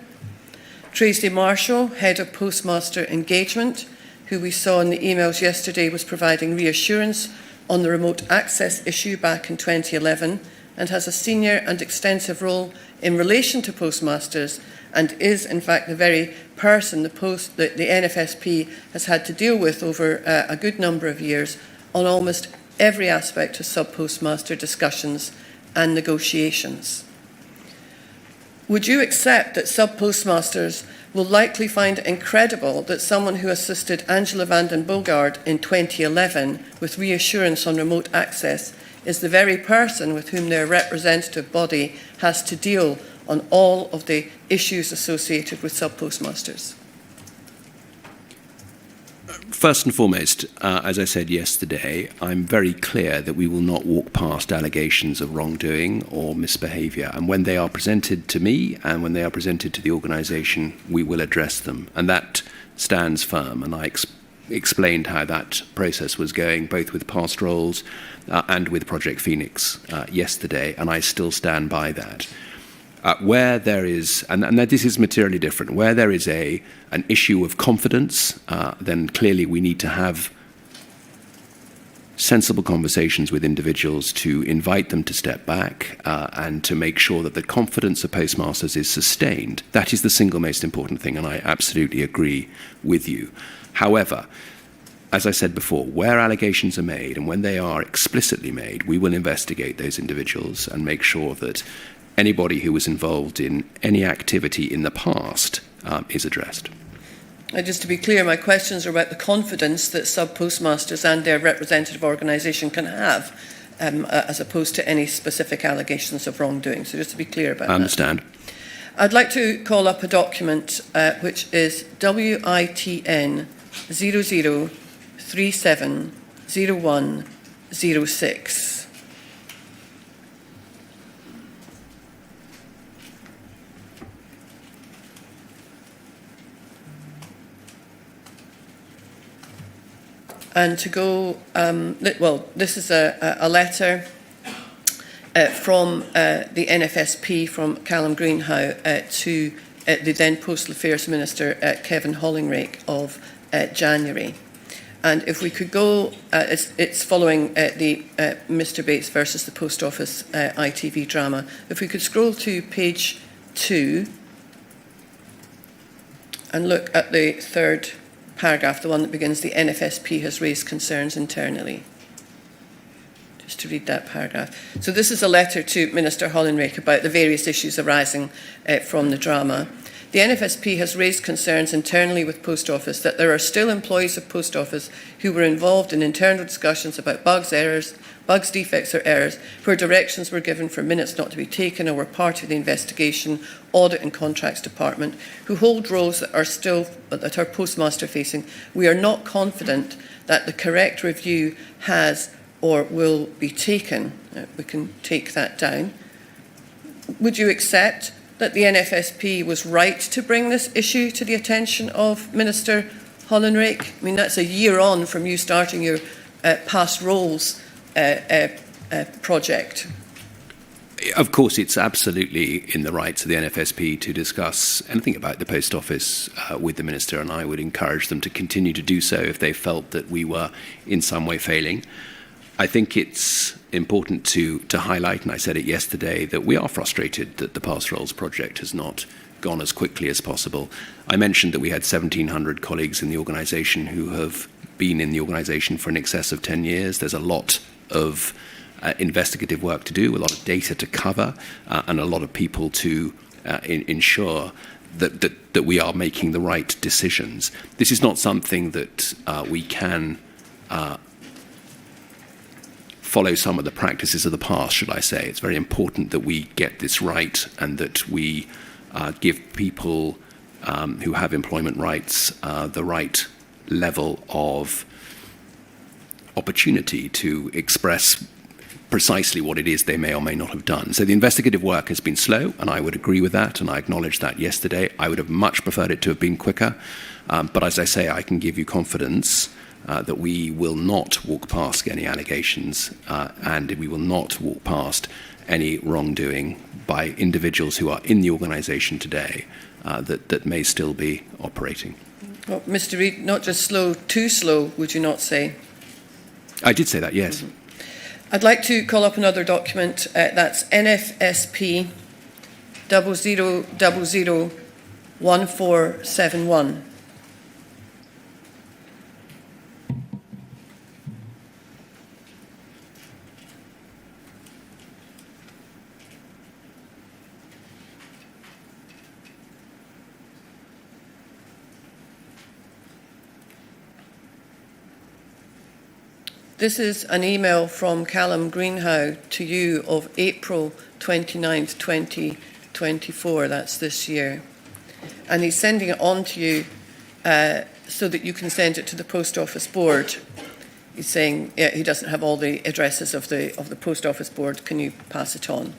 Tracy Marshall, Head of Postmaster Engagement, who we saw in the emails yesterday was providing reassurance on the remote access issue back in 2011 and has a senior and extensive role in relation to postmasters and is in fact the very person the NFSP has had to deal with over a good number of years on almost every aspect of sub-postmaster discussions and negotiations. Would you accept that sub-postmasters will likely find it incredible that someone who assisted Angela van den Bogard in 2011 with reassurance on remote access is the very person with whom their representative body has to deal on all of the issues associated with sub-postmasters? First and foremost, as I said yesterday, I'm very clear that we will not walk past allegations of wrongdoing or misbehaviour. And when they are presented to me and when they are presented to the organisation, we will address them. And that stands firm. And I explained how that process was going, both with past roles and with Project Phoenix yesterday. And I still stand by that. Where there is, and this is materially different, where there is an issue of confidence, then clearly we need to have sensible conversations with individuals to invite them to step back and to make sure that the confidence of postmasters is sustained. That is the single most important thing, and I absolutely agree with you. However, as I said before, where allegations are made and when they are explicitly made, we will investigate those individuals and make sure that anybody who was involved in any activity in the past is addressed. Just to be clear, my questions are about the confidence that sub-postmasters and their representative organisation can have, as opposed to any specific allegations of wrongdoing. So just to be clear about that. I understand. I'd like to call up a document which is WITN 00370106. And to go, this is a letter from the NFSP, from Callum Greenhow, to the then Postal Affairs Minister, Kevin Hollingrake, of January. And if we could go, it's following the Mr Bates versus the Post Office ITV drama. If we could scroll to page 2 and look at the third paragraph, the one that begins, the NFSP has raised concerns internally. Just to read that paragraph. So this is a letter to Minister Hollingrake about the various issues arising from the drama. The NFSP has raised concerns internally with Post Office that there are still employees of Post Office who were involved in internal discussions about bugs, errors, bugs, defects or errors, where directions were given for minutes not to be taken or were part of the investigation, audit and contracts department, who hold roles that are postmaster facing, we are not confident that the correct review has or will be taken. We can take that down. Would you accept that the NFSP was right to bring this issue to the attention of Minister Hollenrake? I mean, that's a year on from you starting your past roles project. Of course, it's absolutely in the rights of the NFSP to discuss anything about the Post Office with the Minister, and I would encourage them to continue to do so if they felt that we were in some way failing. I think it's important to highlight, and I said it yesterday, that we are frustrated that the Past Roles project has not gone as quickly as possible. I mentioned that we had 1,700 colleagues in the organisation who have been in the organisation for in excess of 10 years. There's a lot of investigative work to do, a lot of data to cover, and a lot of people to ensure that we are making the right decisions. This is not something that we can follow some of the practices of the past, should I say. It's very important that we get this right and that we give people who have employment rights the right level of opportunity to express precisely what it is they may or may not have done. So the investigative work has been slow, and I would agree with that, and I acknowledged that yesterday. I would have much preferred it to have been quicker, but as I say, I can give you confidence that we will not walk past any allegations and we will not walk past any wrongdoing by individuals who are in the organisation today that may still be operating. Well, Mr. Reid, not just slow, too slow, would you not say? I did say that, yes. Mm-hmm. I'd like to call up another document. That's NFSP 00001471. This is an email from Callum Greenhow to you of April 29th, 2024. That's this year. And he's sending it on to you so that you can send it to the Post Office Board. He's saying he doesn't have all the addresses of the Post Office Board. Can you pass it on?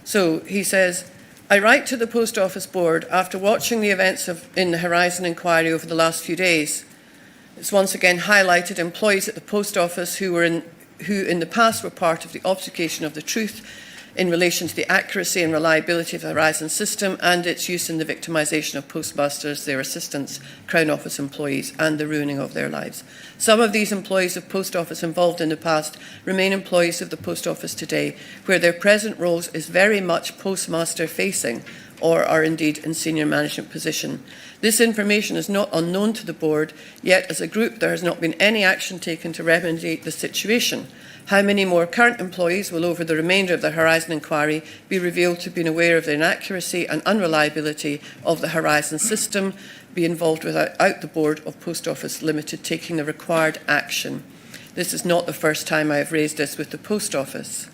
So he says, I write to the Post Office Board after watching the events in the Horizon inquiry over the last few days. It's once again highlighted employees at the Post Office who in the past were part of the obfuscation of the truth in relation to the accuracy and reliability of the Horizon system and its use in the victimisation of postmasters, their assistants, Crown Office employees and the ruining of their lives. Some of these employees of Post Office involved in the past remain employees of the Post Office today, where their present roles is very much postmaster facing or are indeed in senior management position. This information is not unknown to the board, yet as a group there has not been any action taken to remediate the situation. How many more current employees will over the remainder of the Horizon inquiry be revealed to have been aware of the inaccuracy and unreliability of the Horizon system, be involved without the Board of Post Office Limited taking the required action? This is not the first time I have raised this with the Post Office.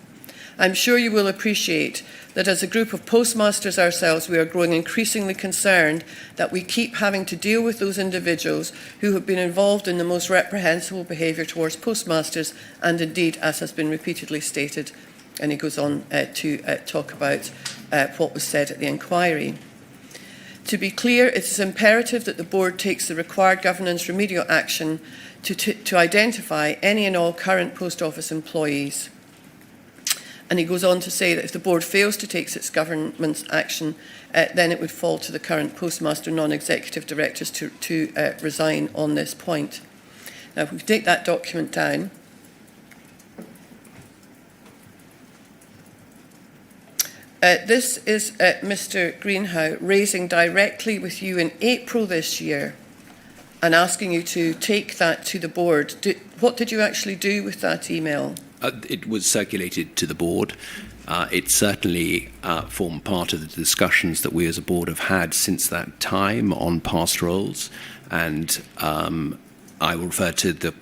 I'm sure you will appreciate that as a group of postmasters ourselves, we are growing increasingly concerned that we keep having to deal with those individuals who have been involved in the most reprehensible behaviour towards postmasters, and indeed, as has been repeatedly stated, and he goes on to talk about what was said at the inquiry. To be clear, it is imperative that the board takes the required governance remedial action to identify any and all current Post Office employees. And he goes on to say that if the board fails to take its governance action, then it would fall to the current postmaster non-executive directors to resign on this point. Now, if we can take that document down. This is Mr. Greenhow raising directly with you in April this year and asking you to take that to the board. What did you actually do with that email? It was circulated to the board. It certainly formed part of the discussions that we as a board have had since that time on past roles. And I will refer to the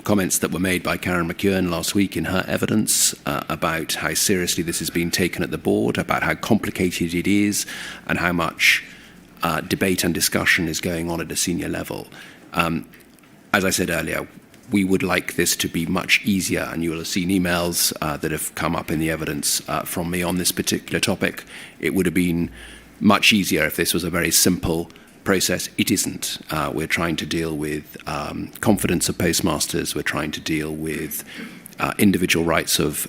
comments that were made by Karen McKeown last week in her evidence about how seriously this has been taken at the board, about how complicated it is, and how much debate and discussion is going on at a senior level. As I said earlier, we would like this to be much easier, and you will have seen emails that have come up in the evidence from me on this particular topic. It would have been much easier if this was a very simple process. It isn't. We're trying to deal with confidence of postmasters. We're trying to deal with individual rights of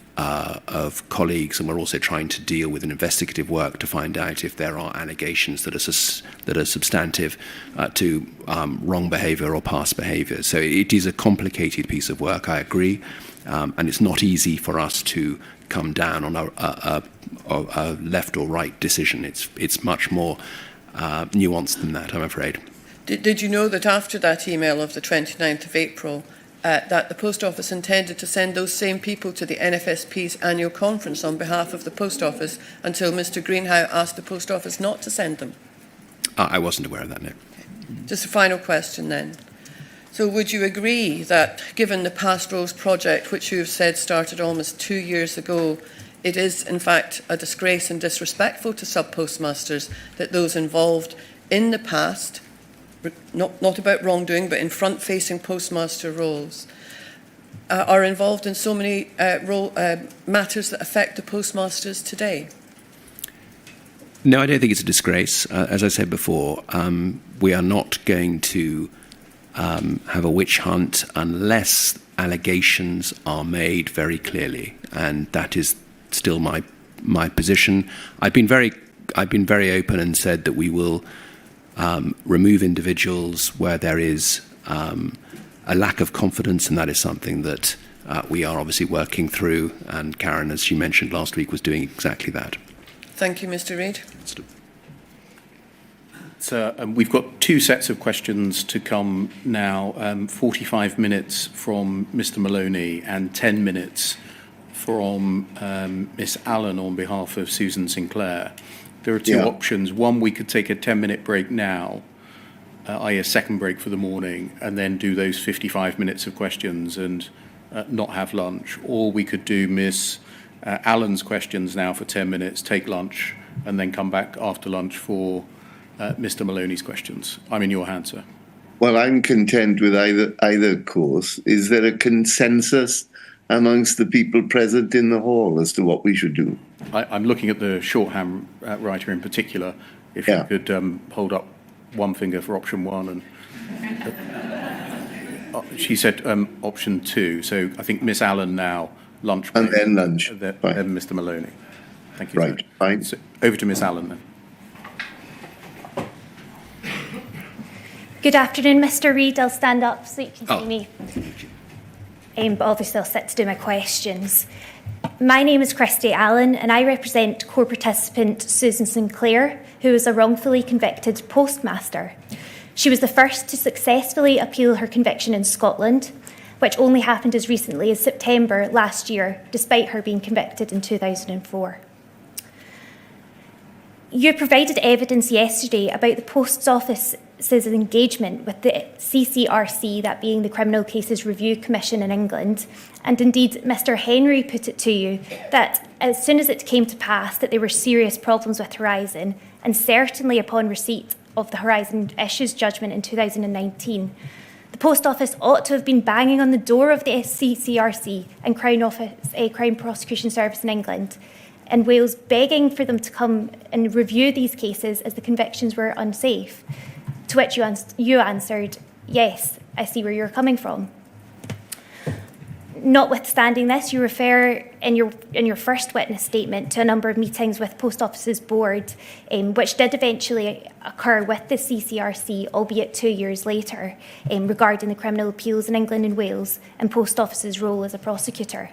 colleagues, and we're also trying to deal with an investigative work to find out if there are allegations that are substantive to wrong behaviour or past behaviour. So it is a complicated piece of work, I agree, and it's not easy for us to come down on a left or right decision. It's much more nuanced than that, I'm afraid. Did you know that after that email of the 29th of April, that the Post Office intended to send those same people to the NFSP's annual conference on behalf of the Post Office until Mr Greenhow asked the Post Office not to send them? I wasn't aware of that, no. Okay. Just a final question then. So would you agree that, given the Past Roles project, which you have said started almost 2 years ago, it is in fact a disgrace and disrespectful to sub-postmasters that those involved in the past, not about wrongdoing, but in front-facing postmaster roles, are involved in so many matters that affect the postmasters today? No, I don't think it's a disgrace. As I said before, we are not going to have a witch hunt unless allegations are made very clearly, and that is still my position. I've been very open and said that we will remove individuals where there is a lack of confidence, and that is something that we are obviously working through, and Karen, as she mentioned last week, was doing exactly that. Thank you, Mr Reid. So we've got two sets of questions to come now, 45 minutes from Mr Maloney and 10 minutes from Miss Allen on behalf of Susan Sinclair. There are two options. One, we could take a 10-minute break now, i.e. a second break for the morning, and then do those 55 minutes of questions and not have lunch. Or we could do Miss Allen's questions now for 10 minutes, take lunch, and then come back after lunch for Mr Maloney's questions. I'm in your hands, sir. Well, I'm content with either course. Is there a consensus amongst the people present in the hall as to what we should do? I'm looking at the shorthand writer in particular. If you could hold up one finger for option one, and she said option two. So I think Miss Allen now, lunch break, and then lunch. Then Mr Maloney. Thank you. Right, sir. fine. So over to Miss Allen then. Good afternoon, Mr Reid. I'll stand up so you can see me. But obviously I'll sit to do my questions. My name is Christy Allen, and I represent core participant Susan Sinclair, who is a wrongfully convicted postmaster. She was the first to successfully appeal her conviction in Scotland, which only happened as recently as September last year, despite her being convicted in 2004. You provided evidence yesterday about the Post Office's engagement with the CCRC, that being the Criminal Cases Review Commission in England, and indeed Mr Henry put it to you that as soon as it came to pass that there were serious problems with Horizon, and certainly upon receipt of the Horizon Issues judgment in 2019, the Post Office ought to have been banging on the door of the CCRC and Crown Prosecution Service in England and Wales, begging for them to come and review these cases as the convictions were unsafe. To which you answered, yes, I see where you're coming from. Notwithstanding this, you refer in your first witness statement to a number of meetings with Post Office's board, which did eventually occur with the CCRC, albeit 2 years later, regarding the criminal appeals in England and Wales and Post Office's role as a prosecutor.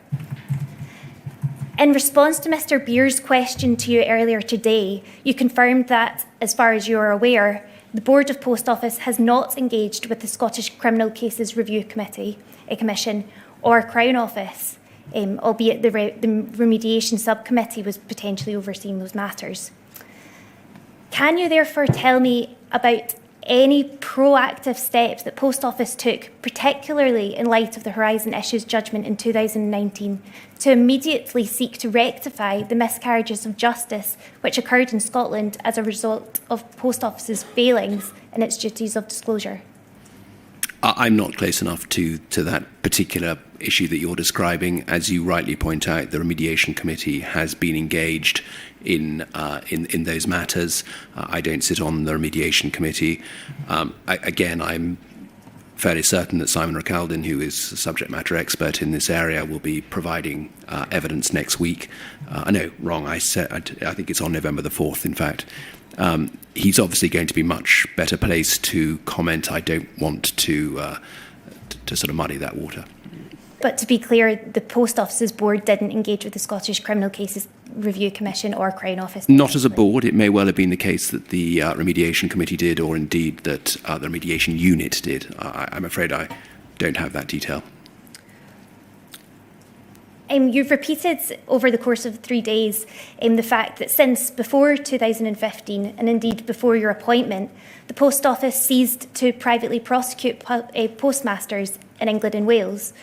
In response to Mr Beer's question to you earlier today, you confirmed that, as far as you are aware, the Board of Post Office has not engaged with the Scottish Criminal Cases Review Commission or Crown Office, albeit the remediation subcommittee was potentially overseeing those matters. Can you therefore tell me about any proactive steps that Post Office took, particularly in light of the Horizon issues judgment in 2019, to immediately seek to rectify the miscarriages of justice which occurred in Scotland as a result of Post Office's failings in its duties of disclosure? I'm not close enough to that particular issue that you're describing. As you rightly point out, the Remediation Committee has been engaged in those matters. I don't sit on the Remediation Committee. Again, I'm fairly certain that Simon Recaldin, who is a subject matter expert in this area, will be providing evidence next week. No, wrong. I think it's on November the 4th, in fact. He's obviously going to be much better placed to comment. I don't want to sort of muddy that water. But to be clear, the Post Office's board didn't engage with the Scottish Criminal Cases Review Commission or Crown Office? Not as a board. It may well have been the case that the Remediation Committee did, or indeed that the Remediation Unit did. I'm afraid I don't have that detail. You've repeated over the course of 3 days the fact that since before 2015, and indeed before your appointment, the Post Office ceased to privately prosecute postmasters in England and Wales.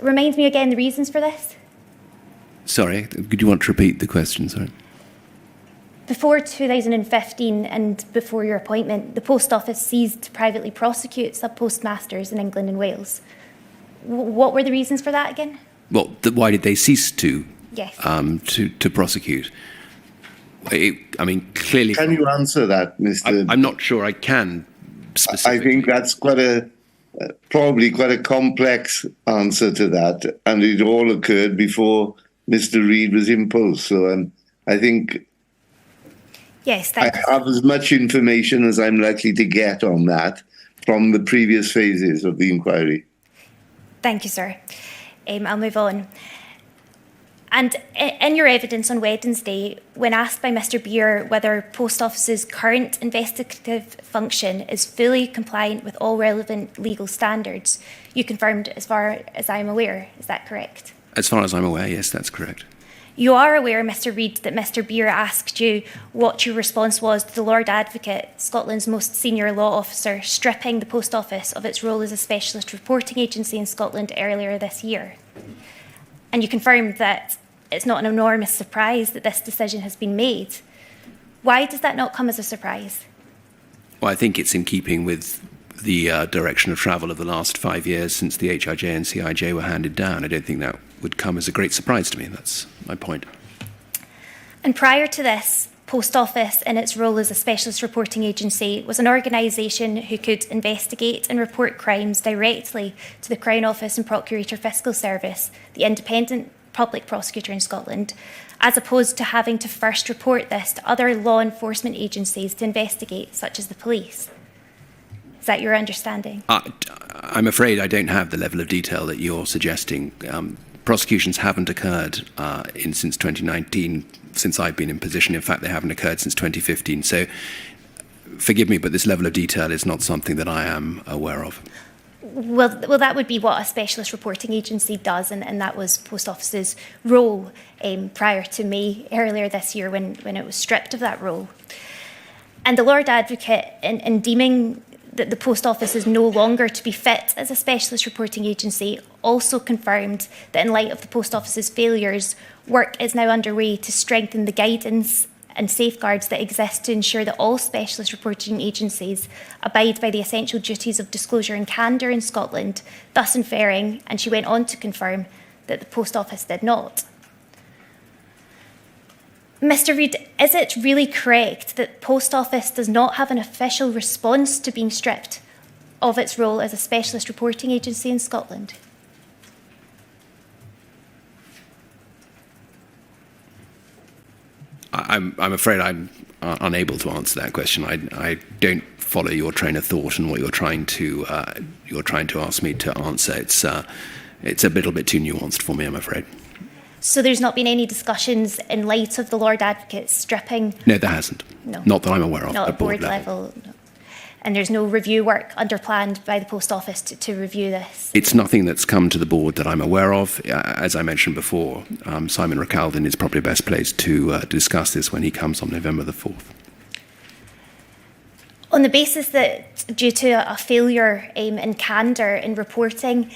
Remind me again the reasons for this? Sorry, could you want to repeat the question? Sorry. Before 2015 and before your appointment, the Post Office ceased to privately prosecute sub-postmasters in England and Wales. What were the reasons for that again? Well, why did they cease to Yes. to prosecute? I mean, clearly. Can you answer that, Mr. I'm not sure I can specifically. I think that's probably quite a complex answer to that, and it all occurred before Mr. Reid was imposed. So I think Yes, I thank you. have as much information as I'm likely to get on that from the previous phases of the inquiry. Thank you, sir. I'll move on. And in your evidence on Wednesday, when asked by Mr. Beer whether Post Office's current investigative function is fully compliant with all relevant legal standards, you confirmed, as far as I'm aware. Is that correct? As far as I'm aware, yes, that's correct. You are aware, Mr. Reid, that Mr. Beer asked you what your response was to the Lord Advocate, Scotland's most senior law officer, stripping the Post Office of its role as a specialist reporting agency in Scotland earlier this year. And you confirmed that it's not an enormous surprise that this decision has been made. Why does that not come as a surprise? Well, I think it's in keeping with the direction of travel of the last 5 years since the HIJ and CIJ were handed down. I don't think that would come as a great surprise to me. That's my point. And prior to this, Post Office, in its role as a specialist reporting agency, was an organisation who could investigate and report crimes directly to the Crown Office and Procurator Fiscal Service, the independent public prosecutor in Scotland, as opposed to having to first report this to other law enforcement agencies to investigate, such as the police. Is that your understanding? I'm afraid I don't have the level of detail that you're suggesting. Prosecutions haven't occurred since 2019, since I've been in position. In fact, they haven't occurred since 2015. So forgive me, but this level of detail is not something that I am aware of. Well, that would be what a specialist reporting agency does, and that was Post Office's role prior to May earlier this year when it was stripped of that role. And the Lord Advocate, in deeming that the Post Office is no longer to be fit as a specialist reporting agency, also confirmed that in light of the Post Office's failures, work is now underway to strengthen the guidance and safeguards that exist to ensure that all specialist reporting agencies abide by the essential duties of disclosure and candour in Scotland, thus inferring, and she went on to confirm, that the Post Office did not. Mr. Reid, is it really correct that Post Office does not have an official response to being stripped of its role as a specialist reporting agency in Scotland? I'm afraid I'm unable to answer that question. I don't follow your train of thought and what you're trying to ask me to answer. It's a little bit too nuanced for me, I'm afraid. So there's not been any discussions in light of the Lord Advocate stripping? No, there hasn't. No. Not that I'm aware of. Not at board level. No. And there's no review work underplanned by the Post Office to review this? It's nothing that's come to the board that I'm aware of. As I mentioned before, Simon Recaldin is probably best placed to discuss this when he comes on November the 4th. On the basis that due to a failure in candour in reporting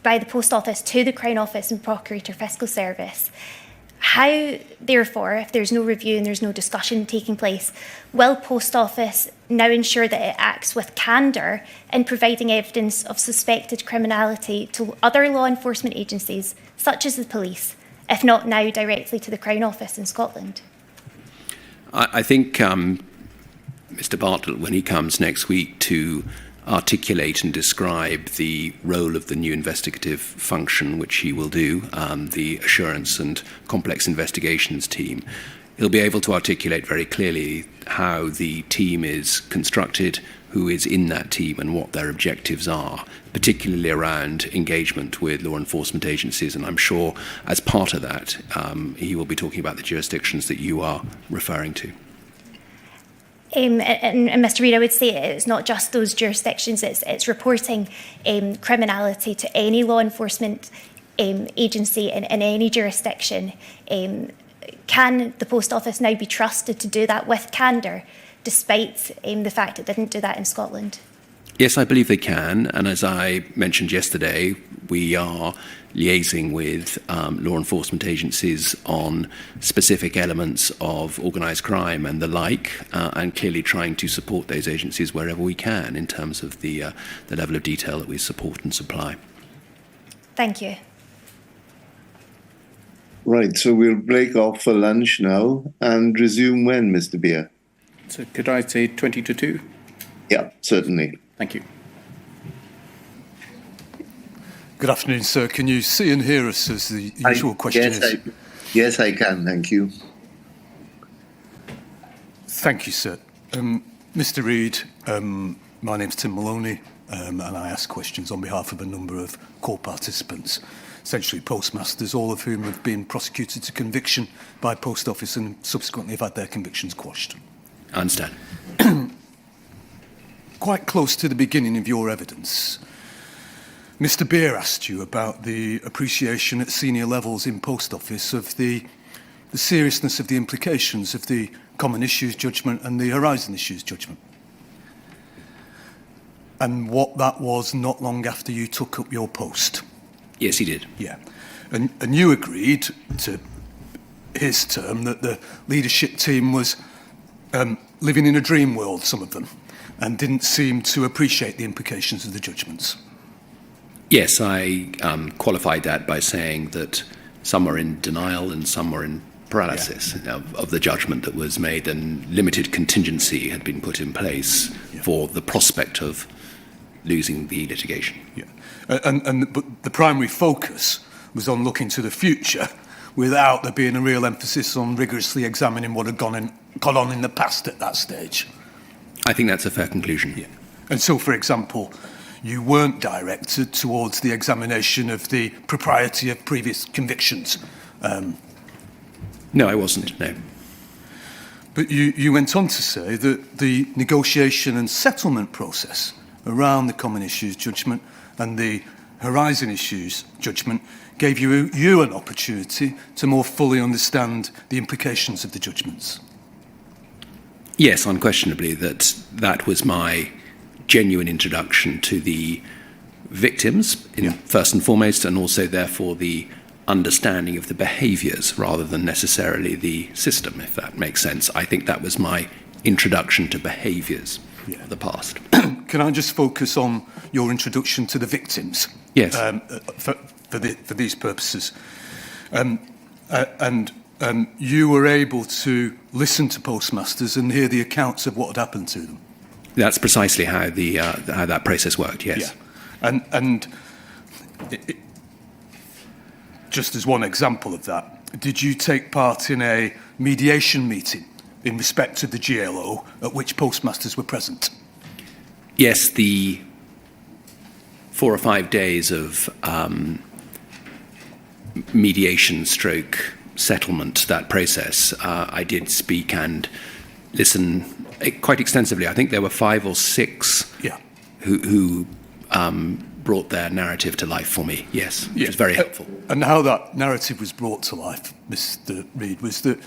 by the Post Office to the Crown Office and Procurator Fiscal Service, how, therefore, if there's no review and there's no discussion taking place, will Post Office now ensure that it acts with candour in providing evidence of suspected criminality to other law enforcement agencies, such as the police, if not now directly to the Crown Office in Scotland? I think Mr. Bartlett, when he comes next week to articulate and describe the role of the new investigative function, which he will do, the Assurance and Complex Investigations team, he'll be able to articulate very clearly how the team is constructed, who is in that team and what their objectives are, particularly around engagement with law enforcement agencies. And I'm sure as part of that, he will be talking about the jurisdictions that you are referring to. And Mr. Reid, I would say it's not just those jurisdictions, it's reporting criminality to any law enforcement agency in any jurisdiction. Can the Post Office now be trusted to do that with candour, despite the fact it didn't do that in Scotland? Yes, I believe they can. And as I mentioned yesterday, we are liaising with law enforcement agencies on specific elements of organised crime and the like, and clearly trying to support those agencies wherever we can in terms of the level of detail that we support and supply. Thank you. Right, so we'll break off for lunch now and resume when, Mr. Beer? So could I say 20 to 2? Yeah, certainly. Thank you. Good afternoon, sir. Can you see and hear us as the usual question is? Yes, I can. Thank you. Thank you, sir. Mr. Reid, my name's Tim Maloney, and I ask questions on behalf of a number of core participants, essentially postmasters, all of whom have been prosecuted to conviction by Post Office and subsequently have had their convictions quashed. I understand. Quite close to the beginning of your evidence, Mr. Beer asked you about the appreciation at senior levels in Post Office of the seriousness of the implications of the Common Issues Judgment and the Horizon Issues Judgment, and what that was not long after you took up your post. Yes, he did. Yeah. And you agreed to his term that the leadership team was living in a dream world, some of them, and didn't seem to appreciate the implications of the judgments. Yes, I qualified that by saying that some were in denial and some were in paralysis of the judgment that was made, and limited contingency had been put in place for the prospect of losing the litigation. Yeah. But the primary focus was on looking to the future without there being a real emphasis on rigorously examining what had gone on in the past at that stage. I think that's a fair conclusion. Yeah. And so, for example, you weren't directed towards the examination of the propriety of previous convictions. No, I wasn't, no. But you went on to say that the negotiation and settlement process around the Common Issues Judgment and the Horizon Issues Judgment gave you an opportunity to more fully understand the implications of the judgments. Yes, unquestionably, that was my genuine introduction to the victims, first and foremost, and also, therefore, the understanding of the behaviours rather than necessarily the system, if that makes sense. I think that was my introduction to behaviours of the past. Can I just focus on your introduction to the victims? Yes. For these purposes. And you were able to listen to postmasters and hear the accounts of what had happened to them. That's precisely how how that process worked, yes. Yeah. And just as one example of that, did you take part in a mediation meeting in respect of the GLO at which postmasters were present? Yes, the 4 or 5 days of mediation stroke settlement, that process, I did speak and listen quite extensively. I think there were 5 or 6 who brought their narrative to life for me, yes. It was very helpful. And how that narrative was brought to life, Mr. Reid, was that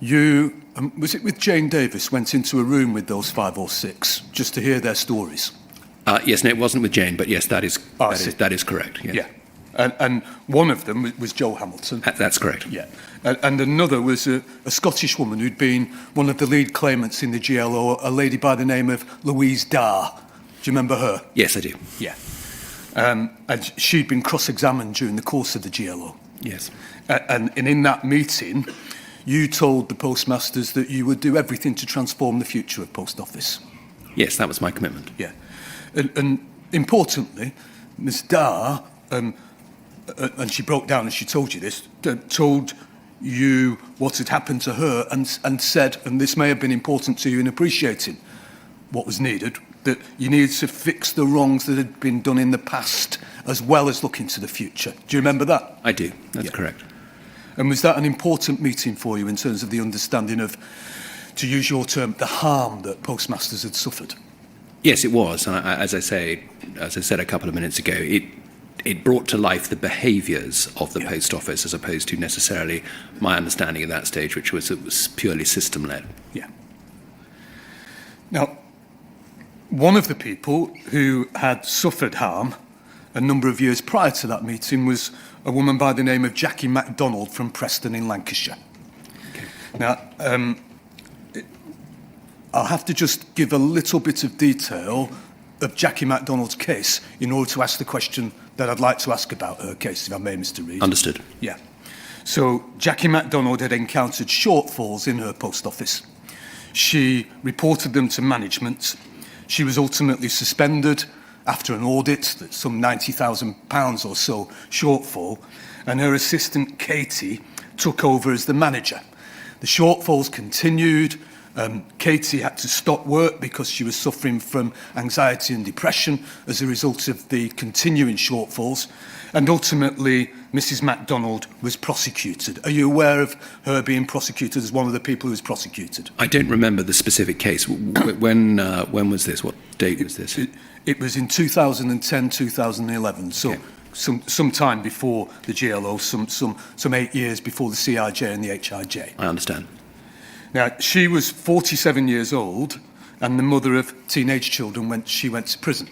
you, was it with Jane Davis, went into a room with those 5 or 6 just to hear their stories? Yes, no, it wasn't with Jane, but yes, that is correct. Yes. Yeah. And one of them was Jo Hamilton. That's correct. Yeah. And another was a Scottish woman who'd been one of the lead claimants in the GLO, a lady by the name of Louise Darr. Do you remember her? Yes, I do. Yeah. And she'd been cross-examined during the course of the GLO. Yes. And in that meeting, you told the postmasters that you would do everything to transform the future of Post Office. Yes, that was my commitment. Yeah. And importantly, Ms Darr, and she broke down and she told you this, told you what had happened to her and said, and this may have been important to you in appreciating what was needed, that you needed to fix the wrongs that had been done in the past as well as looking to the future. Do you remember that? I do. That's correct. And was that an important meeting for you in terms of the understanding of, to use your term, the harm that postmasters had suffered? Yes, it was. And as I said a couple of minutes ago, it brought to life the behaviours of the post office as opposed to necessarily my understanding at that stage, which was it was purely system-led. Yeah. Now, one of the people who had suffered harm a number of years prior to that meeting was a woman by the name of Jackie MacDonald from Preston in Lancashire. Okay. Now, I'll have to just give a little bit of detail of Jackie MacDonald's case in order to ask the question that I'd like to ask about her case, if I may, Mr. Reid. Understood. Yeah. So Jackie MacDonald had encountered shortfalls in her post office. She reported them to management. She was ultimately suspended after an audit, that's some £90,000 or so shortfall, and her assistant Katie took over as the manager. The shortfalls continued. Katie had to stop work because she was suffering from anxiety and depression as a result of the continuing shortfalls. And ultimately, Mrs. MacDonald was prosecuted. Are you aware of her being prosecuted as one of the people who was prosecuted? I don't remember the specific case. When was this? What date was this? It was in 2010, 2011. So okay. some time before the GLO, some 8 years before the CIJ and the HIJ. I understand. Now, she was 47 years old and the mother of teenage children she went to prison.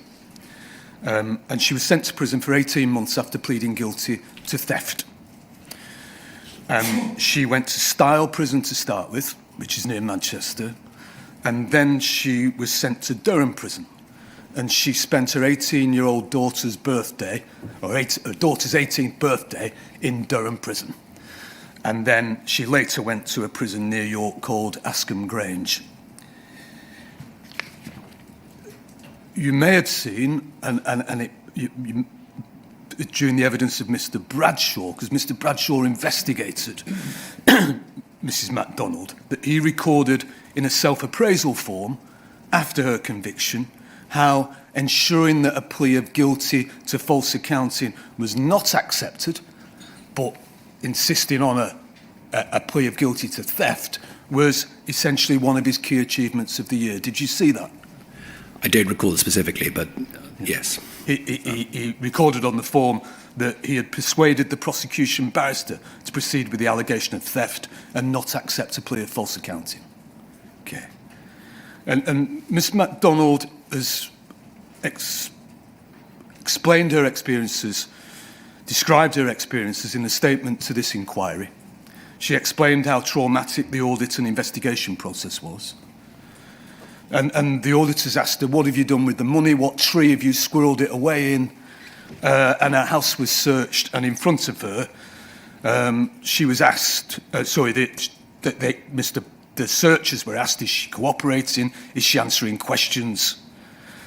And she was sent to prison for 18 months after pleading guilty to theft. She went to Style Prison to start with, which is near Manchester, and then she was sent to Durham Prison. And she spent her 18-year-old daughter's birthday, her daughter's 18th birthday, in Durham Prison. And then she later went to a prison near York called Askham Grange. You may have seen, during the evidence of Mr. Bradshaw, because Mr. Bradshaw investigated Mrs. MacDonald, that he recorded in a self-appraisal form after her conviction how ensuring that a plea of guilty to false accounting was not accepted, but insisting on a plea of guilty to theft was essentially one of his key achievements of the year. Did you see that? I don't recall it specifically, but yes. He recorded on the form that he had persuaded the prosecution barrister to proceed with the allegation of theft and not accept a plea of false accounting. Okay. And Miss MacDonald has explained her experiences, described her experiences in a statement to this inquiry. She explained how traumatic the audit and investigation process was. And the auditors asked her, what have you done with the money? What tree have you squirreled it away in? And her house was searched, and in front of her, she was asked, the searchers were asked, is she cooperating? Is she answering questions?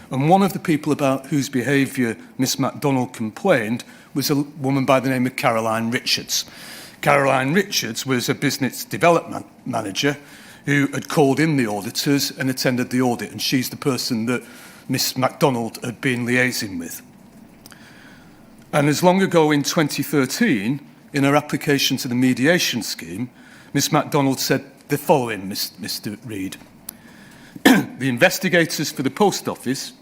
And one of the people about whose behaviour Miss MacDonald complained was a woman by the name of Caroline Richards. Caroline Richards was a business development manager who had called in the auditors and attended the audit, and she's the person that Miss MacDonald had been liaising with. And as long ago in 2013, in her application to the mediation scheme, Miss MacDonald said the following, Mr. Reid. The investigators for the post office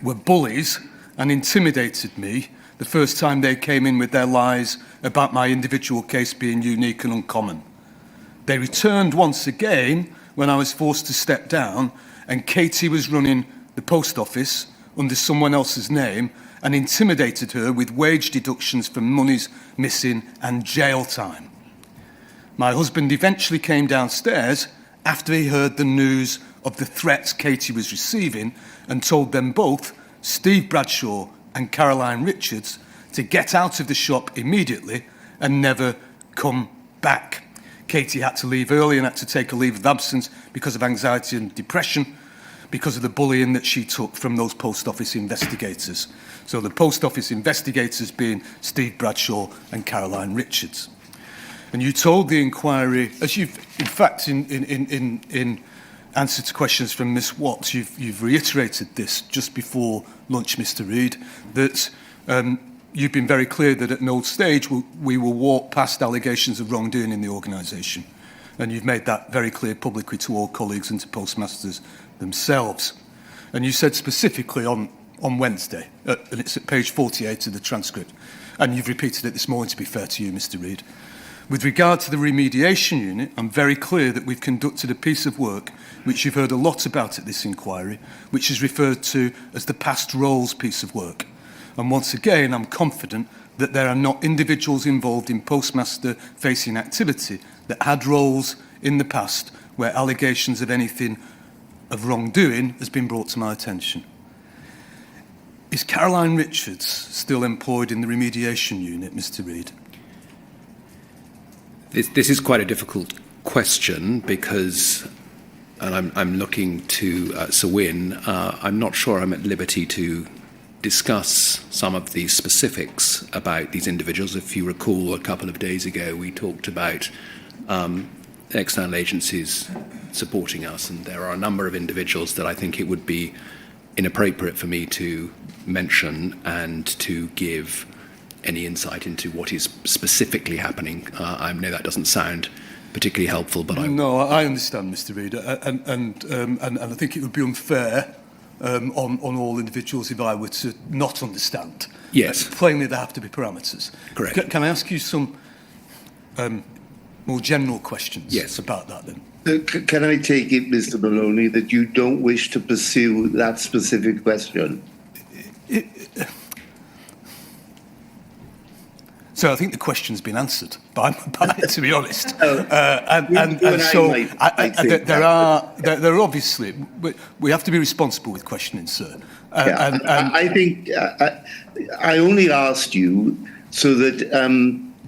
were bullies and intimidated me the first time they came in with their lies about my individual case being unique and uncommon. They returned once again when I was forced to step down, and Katie was running the post office under someone else's name and intimidated her with wage deductions for monies missing and jail time. My husband eventually came downstairs after he heard the news of the threats Katie was receiving and told them both, Steve Bradshaw and Caroline Richards, to get out of the shop immediately and never come back. Katie had to leave early and had to take a leave of absence because of anxiety and depression, because of the bullying that she took from those post office investigators. So the post office investigators being Steve Bradshaw and Caroline Richards. And you told the inquiry, as you've, in fact, in answer to questions from Ms. Watts, you've reiterated this just before lunch, Mr. Reid, that you've been very clear that at no stage we will walk past allegations of wrongdoing in the organisation. And you've made that very clear publicly to all colleagues and to postmasters themselves. And you said specifically on Wednesday, and it's at page 48 of the transcript, and you've repeated it this morning to be fair to you, Mr. Reid. With regard to the remediation unit, I'm very clear that we've conducted a piece of work which you've heard a lot about at this inquiry, which is referred to as the past roles piece of work. And once again, I'm confident that there are not individuals involved in postmaster-facing activity that had roles in the past where allegations of anything of wrongdoing has been brought to my attention. Is Caroline Richards still employed in the remediation unit, Mr. Reid? This is quite a difficult question because, and I'm looking to Sir Wyn, I'm not sure I'm at liberty to discuss some of the specifics about these individuals. If you recall, a couple of days ago, we talked about external agencies supporting us, and there are a number of individuals that I think it would be inappropriate for me to mention and to give any insight into what is specifically happening. I know that doesn't sound particularly helpful, but No, I understand, Mr. Reid, and I think it would be unfair on all individuals if I were to not understand. Yes. Plainly, there have to be parameters. Correct. Can I ask you some more general questions Yes. about that then? Can I take it, Mr. Maloney, that you don't wish to pursue that specific question? So I think the question's been answered by to be honest. There are obviously we have to be responsible with questioning, sir. I think I only asked you so that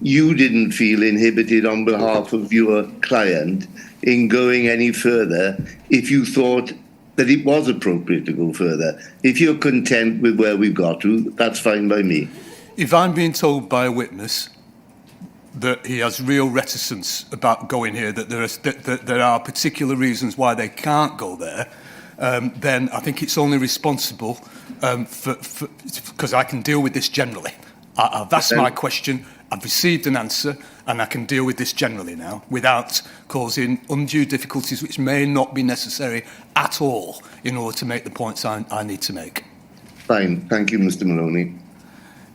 you didn't feel inhibited on behalf of your client in going any further if you thought that it was appropriate to go further. If you're content with where we've got to, that's fine by me. If I'm being told by a witness that he has real reticence about going here, that there are particular reasons why they can't go there, then I think it's only responsible because I can deal with this generally. I've asked my question, I've received an answer, and I can deal with this generally now without causing undue difficulties which may not be necessary at all in order to make the points I need to make. Fine. Thank you, Mr. Maloney.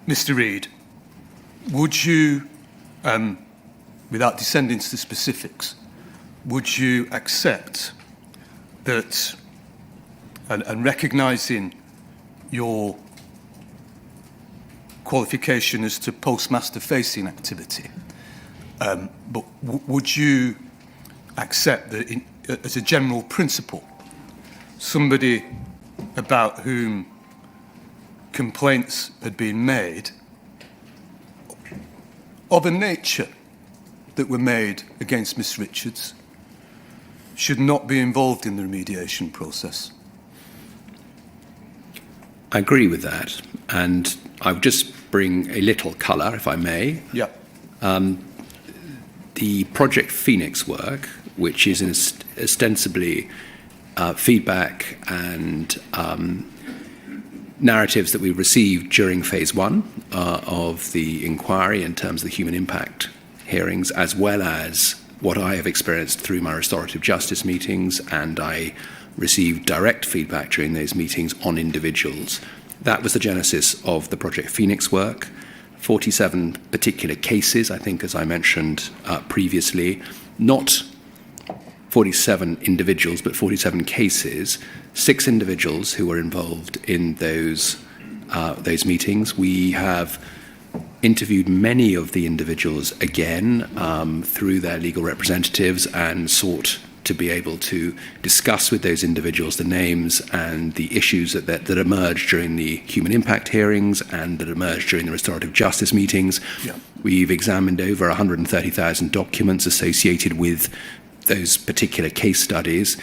Mr. Reid, would you, without descending to the specifics, would you accept that, and recognising your qualification as to postmaster-facing activity, but would you accept that, as a general principle, somebody about whom complaints had been made of a nature that were made against Miss Richards should not be involved in the remediation process? I agree with that, and I would just bring a little colour, if I may. Yeah. The Project Phoenix work, which is ostensibly feedback and narratives that we received during phase one of the inquiry in terms of the human impact hearings, as well as what I have experienced through my restorative justice meetings, and I received direct feedback during those meetings on individuals. That was the genesis of the Project Phoenix work. 47 particular cases, I think, as I mentioned previously, not 47 individuals, but 47 cases, 6 individuals who were involved in those meetings. We have interviewed many of the individuals again through their legal representatives and sought to be able to discuss with those individuals the names and the issues that emerged during the human impact hearings and that emerged during the restorative justice meetings. Yeah. We've examined over 130,000 documents associated with those particular case studies.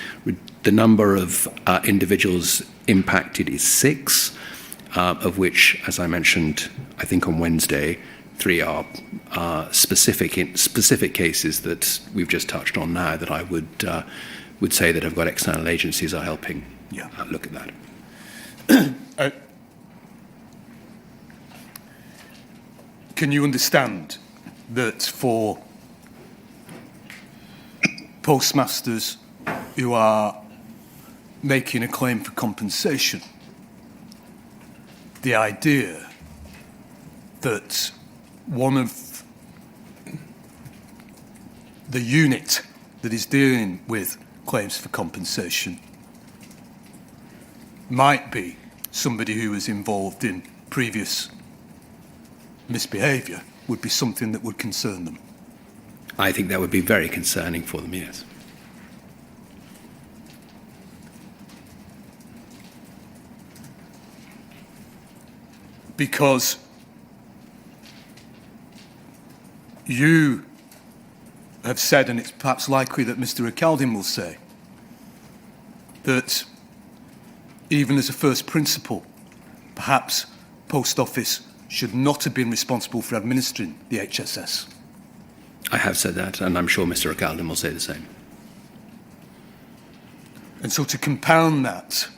The number of individuals impacted is 6, of which, as I mentioned, I think on Wednesday, 3 are specific cases that we've just touched on now that I would say that I've got external agencies are helping look at that. Can you understand that for postmasters who are making a claim for compensation, the idea that one of the unit that is dealing with claims for compensation might be somebody who was involved in previous misbehaviour would be something that would concern them? I think that would be very concerning for them, yes. Because you have said, and it's perhaps likely that Mr. Ricaldin will say, that even as a first principle, perhaps Post Office should not have been responsible for administering the HSS. I have said that, and I'm sure Mr. Ricaldin will say the same. And so to compound that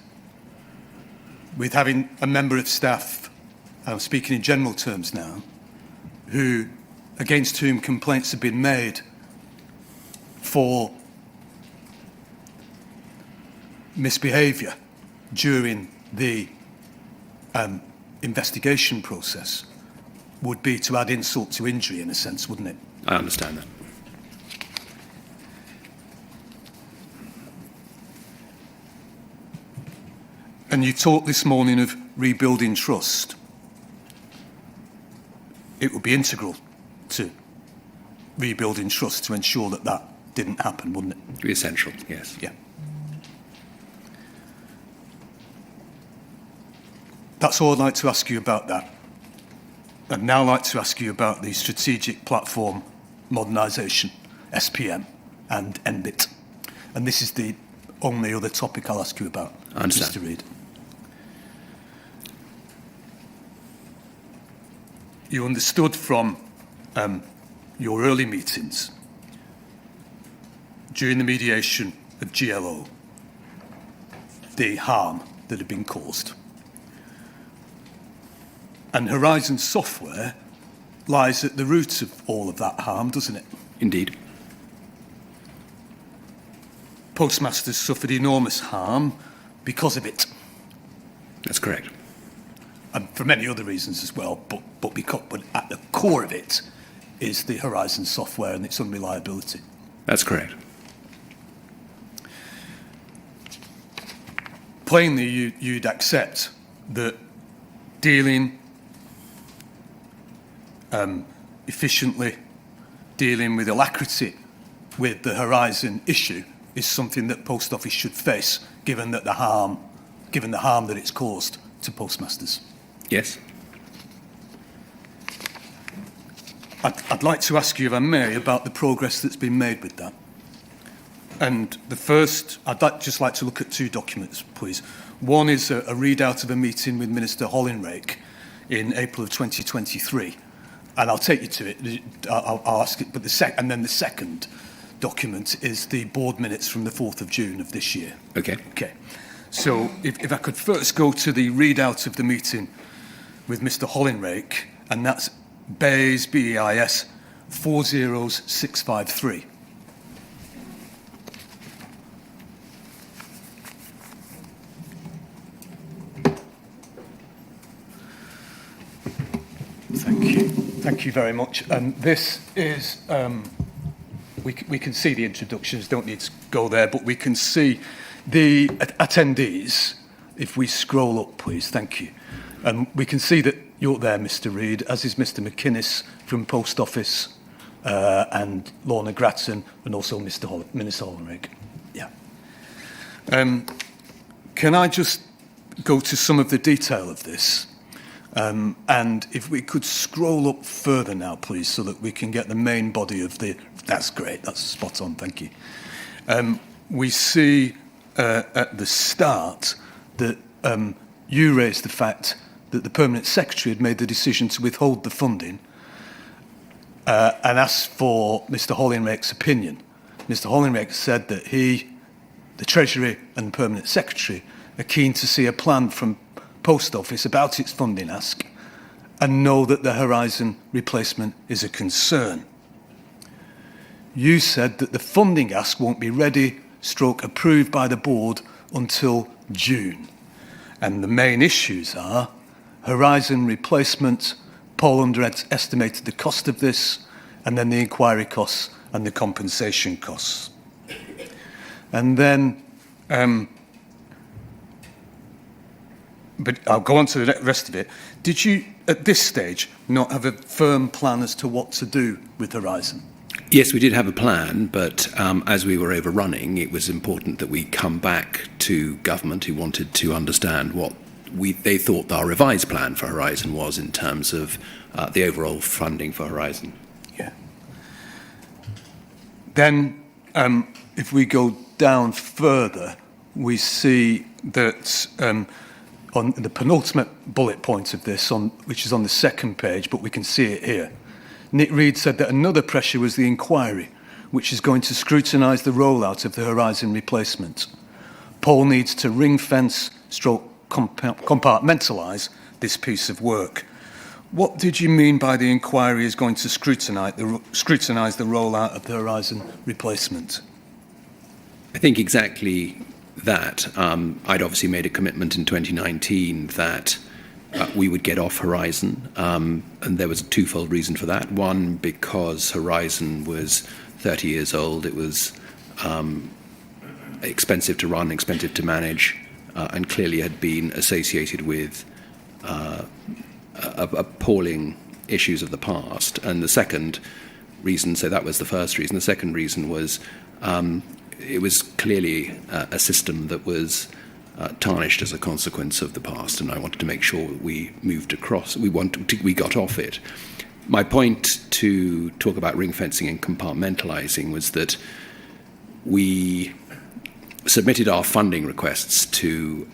with having a member of staff, I'm speaking in general terms now, against whom complaints have been made for misbehaviour during the investigation process, would be to add insult to injury in a sense, wouldn't it? I understand that. And you talked this morning of rebuilding trust. It would be integral to rebuilding trust to ensure that that didn't happen, wouldn't it? It would be essential, yes. Yeah. That's all I'd like to ask you about that. I'd now like to ask you about the Strategic Platform Modernisation, SPM, and Nbit. And this is the only other topic I'll ask you about, Mr. Reid. You understood from your early meetings during the mediation of GLO the harm that had been caused. And Horizon software lies at the root of all of that harm, doesn't it? Indeed. Postmasters suffered enormous harm because of it. That's correct. And for many other reasons as well, but at the core of it is the Horizon software and its unreliability. That's correct. Plainly, you'd accept that dealing efficiently, dealing with alacrity with the Horizon issue is something that Post Office should face, given the harm that it's caused to postmasters. Yes. I'd like to ask you, if I may, about the progress that's been made with that. And the first, just like to look at 2 documents, please. One is a readout of a meeting with Minister Holinrake in April of 2023. And I'll take you to it. I'll ask it. But and then the second document is the board minutes from the 4th of June of this year. Okay. Okay. So if I could first go to the readout of the meeting with Mr. Holinrake, and that's BEIS 40653. Thank you. Thank you very much. And this is we can see the introductions, don't need to go there, but we can see the attendees. If we scroll up, please, thank you. We can see that you're there, Mr. Reid, as is Mr. McInnes from Post Office, and Lorna Grattan, and also Minister Hollenrig. Yeah. Can I just go to some of the detail of this? And if we could scroll up further now, please, so that we can get the main body of the... That's great, that's spot on, thank you. We see at the start that you raised the fact that the Permanent Secretary had made the decision to withhold the funding and asked for Mr. Hollenrich's opinion. Mr. Hollenrich said that he, the Treasury and the Permanent Secretary are keen to see a plan from Post Office about its funding ask and know that the Horizon replacement is a concern. You said that the funding ask won't be ready, approved by the board until June. And the main issues are Horizon replacement, Paul underestimated the cost of this, and then the inquiry costs and the compensation costs. And then, but I'll go on to the rest of it. Did you, at this stage, not have a firm plan as to what to do with Horizon? Yes, we did have a plan, but as we were overrunning, it was important that we come back to government who wanted to understand what they thought our revised plan for Horizon was in terms of the overall funding for Horizon. Yeah. Then, if we go down further, we see that on the penultimate bullet point of this, which is on the second page, but we can see it here, Nick Reid said that another pressure was the inquiry, which is going to scrutinise the rollout of the Horizon replacement. Paul needs to ring-fence compartmentalise this piece of work. What did you mean by the inquiry is going to scrutinise the rollout of the Horizon replacement? I think exactly that. I'd obviously made a commitment in 2019 that we would get off Horizon, and there was a twofold reason for that. One, because Horizon was 30 years old, it was expensive to run, expensive to manage, and clearly had been associated with appalling issues of the past. And the second reason, so that was the first reason, the second reason was it was clearly a system that was tarnished as a consequence of the past, and I wanted to make sure we moved across, we got off it. My point to talk about ring fencing and compartmentalising was that we submitted our funding requests to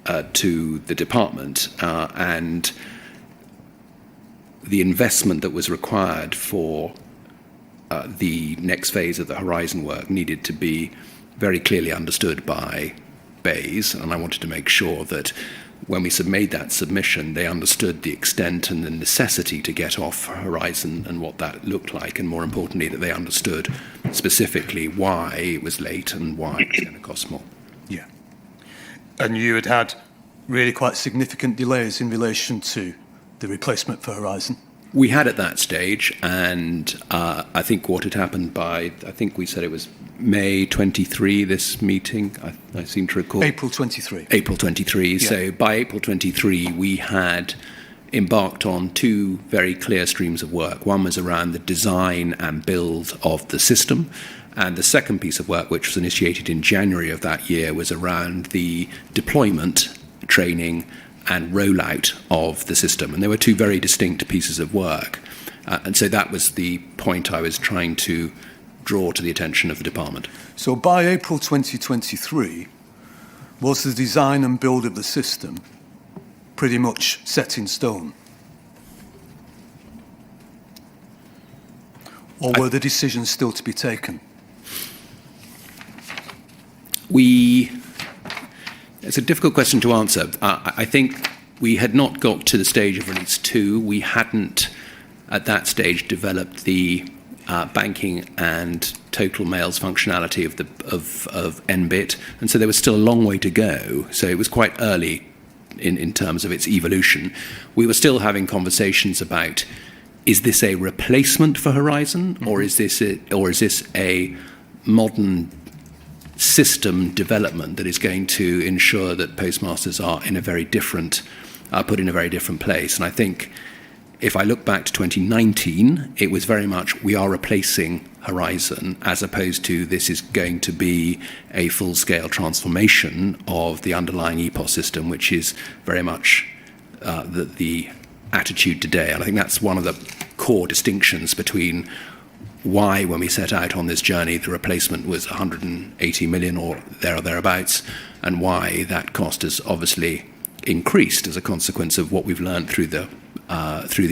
the department, and the investment that was required for the next phase of the Horizon work needed to be very clearly understood by BEIS, and I wanted to make sure that when we made that submission, they understood the extent and the necessity to get off Horizon and what that looked like, and more importantly, that they understood specifically why it was late and why it was going to cost more. Yeah. And you had really quite significant delays in relation to the replacement for Horizon? We had at that stage, and I think what had happened by, I think we said it was May 23, this meeting, I seem to recall. April 23. April 23. Yeah. So by April 23, we had embarked on two very clear streams of work. One was around the design and build of the system, and the second piece of work, which was initiated in January of that year, was around the deployment, training, and rollout of the system. And there were two very distinct pieces of work. And so that was the point I was trying to draw to the attention of the department. So by April 2023, was the design and build of the system pretty much set in stone? Or were the decisions still to be taken? It's a difficult question to answer. I think we had not got to the stage of release 2. We hadn't, at that stage, developed the banking and total mails functionality of Nbit, and so there was still a long way to go. So it was quite early in terms of its evolution. We were still having conversations about is this a replacement for Horizon, or is this a modern system development that is going to ensure that postmasters are in a very different, put in a very different place? And I think if I look back to 2019, it was very much we are replacing Horizon, as opposed to this is going to be a full-scale transformation of the underlying EPOS system, which is very much the attitude today. And I think that's one of the core distinctions between why, when we set out on this journey, the replacement was 180 million or there or thereabouts, and why that cost has obviously increased as a consequence of what we've learned through the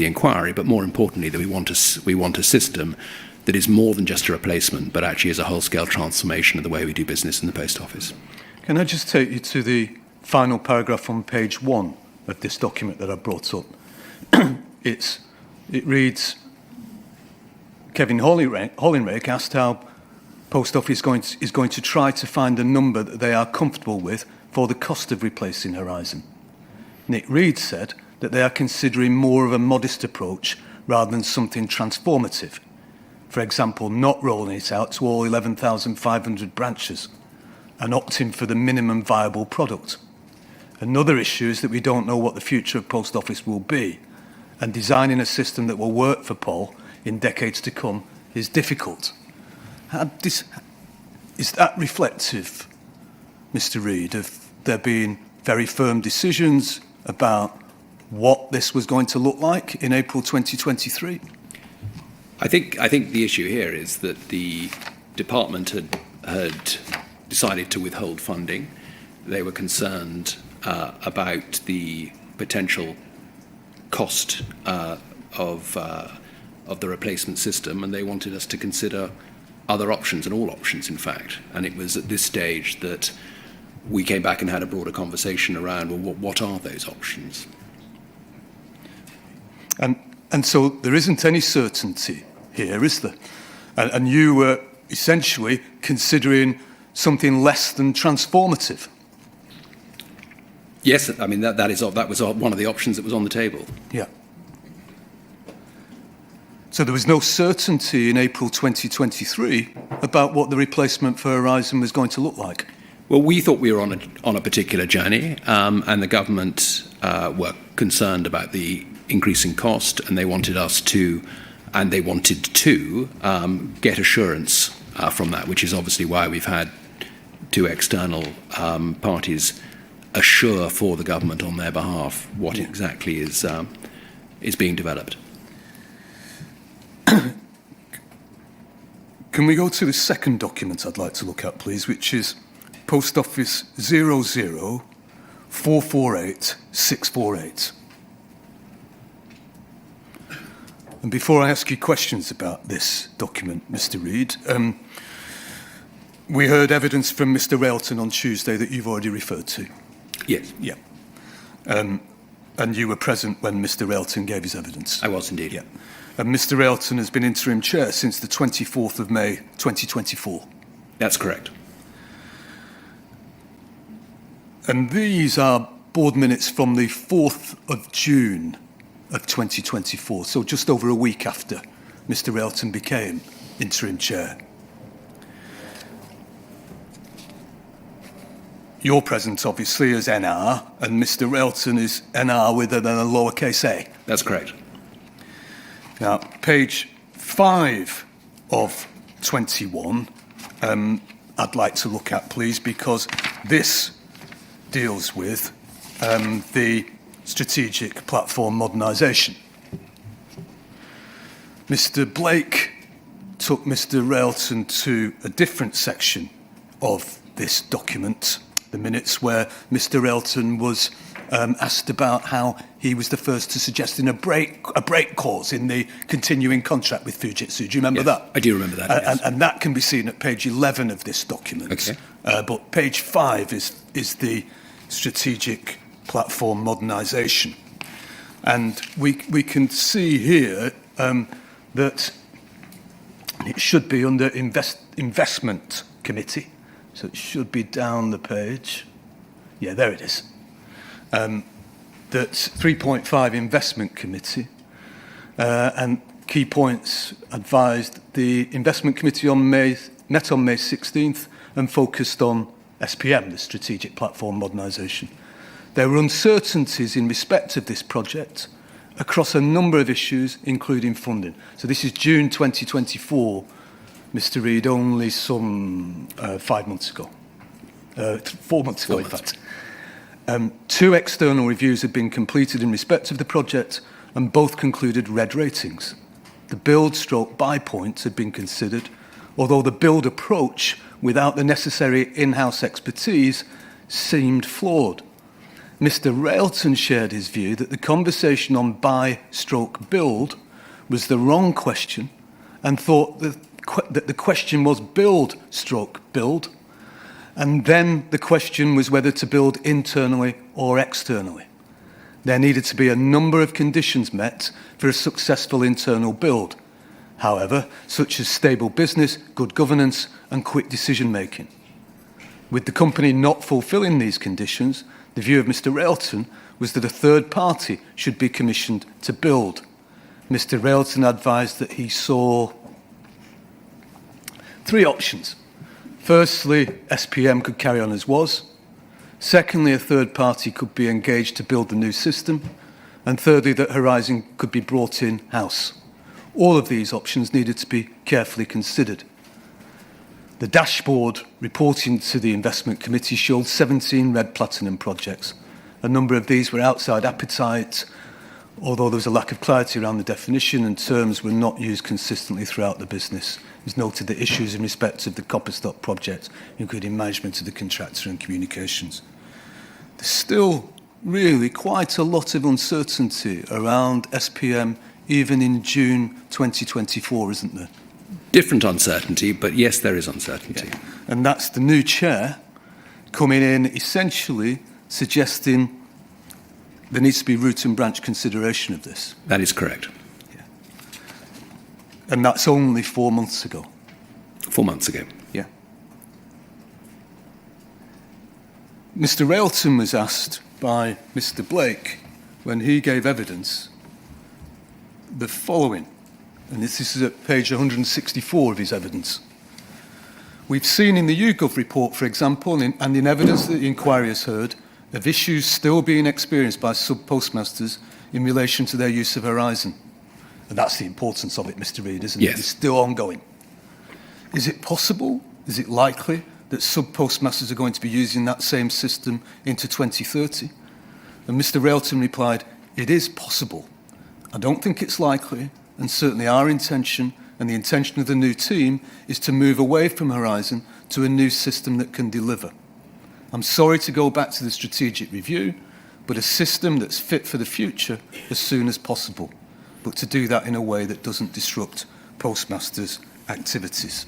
inquiry. But more importantly, that we want a system that is more than just a replacement, but actually is a whole-scale transformation of the way we do business in the post office. Can I just take you to the final paragraph on page 1 of this document that I brought up? It reads, Kevin Hollingreich asked how Post Office is going to try to find a number that they are comfortable with for the cost of replacing Horizon. Nick Reed said that they are considering more of a modest approach rather than something transformative. For example, not rolling it out to all 11,500 branches and opting for the minimum viable product. Another issue is that we don't know what the future of Post Office will be, and designing a system that will work for Paul in decades to come is difficult. Is that reflective, Mr. Reid, of there being very firm decisions about what this was going to look like in April 2023? I think the issue here is that the department had decided to withhold funding. They were concerned about the potential cost of the replacement system, and they wanted us to consider other options, and all options, in fact. And it was at this stage that we came back and had a broader conversation around, well, what are those options? And so there isn't any certainty here, is there? And you were essentially considering something less than transformative. Yes, I mean, that was one of the options that was on the table. Yeah. So there was no certainty in April 2023 about what the replacement for Horizon was going to look like. Well, we thought we were on a particular journey, and the government were concerned about the increasing cost, and they wanted to get assurance from that, which is obviously why we've had two external parties assure for the government on their behalf what exactly is being developed. Can we go to the second document I'd like to look at, please, which is Post Office 00448-648. And before I ask you questions about this document, Mr. Reid, we heard evidence from Mr. Railton on Tuesday that you've already referred to. Yes. Yeah. And you were present when Mr. Railton gave his evidence. I was indeed. Yeah. And Mr. Railton has been interim chair since the 24th of May, 2024. That's correct. And these are board minutes from the 4th of June of 2024, so just over a week after Mr. Railton became interim chair. You're present, obviously, as NR, and Mr. Railton is NR with a lowercase a. That's correct. Now, page 5 of 21, I'd like to look at, please, because this deals with the strategic platform modernisation. Mr. Blake took Mr. Railton to a different section of this document, the minutes where Mr. Railton was asked about how he was the first to suggest in a break clause in the continuing contract with Fujitsu. Do you remember that? I do remember that, yes. And that can be seen at page 11 of this document. Okay. But page 5 is the strategic platform modernisation. And we can see here that it should be under investment committee. So it should be down the page. Yeah, there it is. That's 3.5 investment committee. and key points advised. The investment committee met on May 16th and focused on SPM, the strategic platform modernisation. There were uncertainties in respect of this project across a number of issues, including funding. So this is June 2024, Mr. Reid, only some 5 months ago. 4 months ago, in fact. 2 external reviews had been completed in respect of the project, and both concluded red ratings. The build/buy point had been considered, although the build approach, without the necessary in-house expertise, seemed flawed. Mr. Railton shared his view that the conversation on buy/build was the wrong question, and thought that the question was build/build, and then the question was whether to build internally or externally. There needed to be a number of conditions met for a successful internal build, however, such as stable business, good governance, and quick decision-making. With the company not fulfilling these conditions, the view of Mr. Railton was that a third party should be commissioned to build. Mr. Railton advised that he saw 3 options. Firstly, SPM could carry on as was. Secondly, a third party could be engaged to build the new system. And thirdly, that Horizon could be brought in-house. All of these options needed to be carefully considered. The dashboard reporting to the investment committee showed 17 red platinum projects. A number of these were outside appetite, although there was a lack of clarity around the definition and terms were not used consistently throughout the business. It was noted that issues in respect of the copper stock project, including management of the contractor and communications. There's still really quite a lot of uncertainty around SPM, even in June 2024, isn't there? Different uncertainty, but yes, there is uncertainty. Yeah. And that's the new chair coming in essentially suggesting there needs to be root and branch consideration of this. That is correct. Yeah. And that's only 4 months ago. 4 months ago. Yeah. Mr. Railton was asked by Mr. Blake when he gave evidence the following, and this is at page 164 of his evidence. We've seen in the YouGov report, for example, and in evidence that the inquiry has heard, of issues still being experienced by sub-postmasters in relation to their use of Horizon. And that's the importance of it, Mr. Reid, isn't yes. it? It's still ongoing. Is it possible, is it likely, that sub-postmasters are going to be using that same system into 2030? And Mr. Railton replied, it is possible. I don't think it's likely, and certainly our intention and the intention of the new team is to move away from Horizon to a new system that can deliver. I'm sorry to go back to the strategic review, but a system that's fit for the future as soon as possible, but to do that in a way that doesn't disrupt postmasters' activities.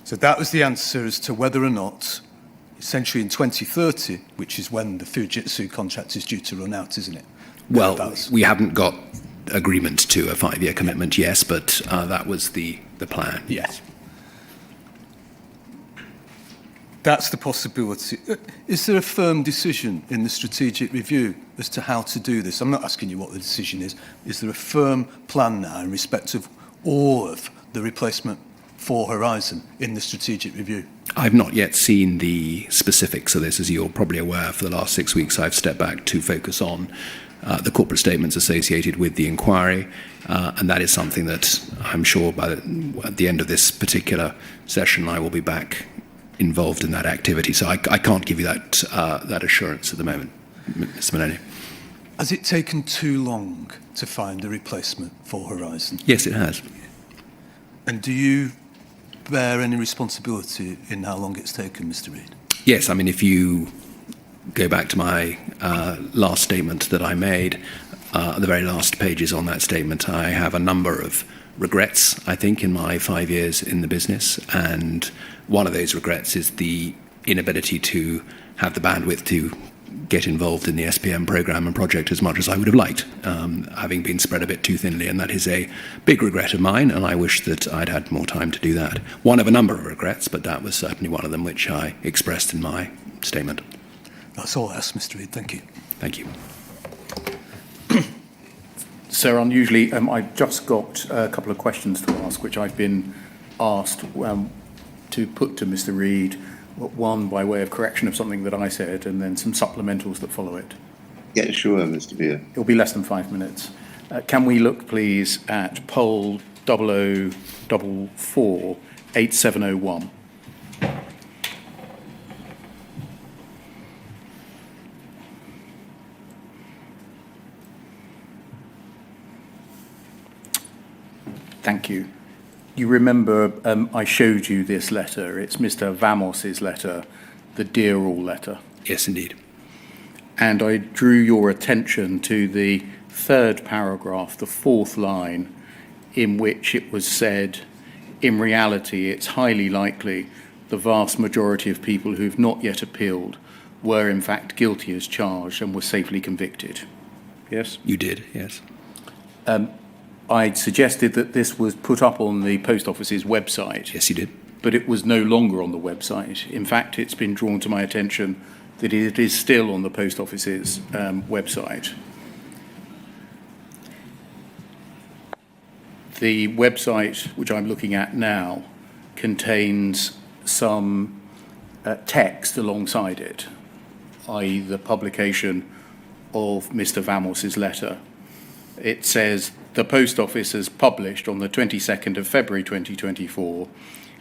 So that was the answer as to whether or not, essentially in 2030, which is when the Fujitsu contract is due to run out, isn't it? Well, we haven't got agreement to a 5-year commitment, yes, but that was the plan. Yes. That's the possibility. Is there a firm decision in the strategic review as to how to do this? I'm not asking you what the decision is. Is there a firm plan now in respect of all of the replacement for Horizon in the strategic review? I've not yet seen the specifics of this. As you're probably aware, for the last 6 weeks, I've stepped back to focus on the corporate statements associated with the inquiry, and that is something that I'm sure at the end of this particular session, I will be back involved in that activity. So I can't give you that assurance at the moment, Mr. Maloney. Has it taken too long to find a replacement for Horizon? Yes, it has. And do you bear any responsibility in how long it's taken, Mr. Reid? Yes, I mean, if you go back to my last statement that I made, the very last pages on that statement, I have a number of regrets, I think, in my 5 years in the business. And one of those regrets is the inability to have the bandwidth to get involved in the SPM program and project as much as I would have liked, having been spread a bit too thinly. And that is a big regret of mine, and I wish that I'd had more time to do that. One of a number of regrets, but that was certainly one of them which I expressed in my statement. That's all I asked, Mr. Reid. Thank you. Thank you. Sir, unusually, I've just got a couple of questions to ask, which I've been asked to put to Mr. Reid, one by way of correction of something that I said, and then some supplementals that follow it. Yeah, sure, Mr. Beer. It'll be less than 5 minutes. Can we look, please, at poll 0044 8701? Thank you. You remember I showed you this letter. It's Mr. Vamos's letter, the Dear All letter. Yes, indeed. And I drew your attention to the third paragraph, the fourth line, in which it was said, in reality, it's highly likely the vast majority of people who've not yet appealed were in fact guilty as charged and were safely convicted. Yes? You did, yes. I'd suggested that this was put up on the Post Office's website. Yes, you did. But it was no longer on the website. In fact, it's been drawn to my attention that it is still on the Post Office's website. The website, which I'm looking at now, contains some text alongside it, i.e. the publication of Mr. Vamos's letter. It says, the Post Office has published on the 22nd of February 2024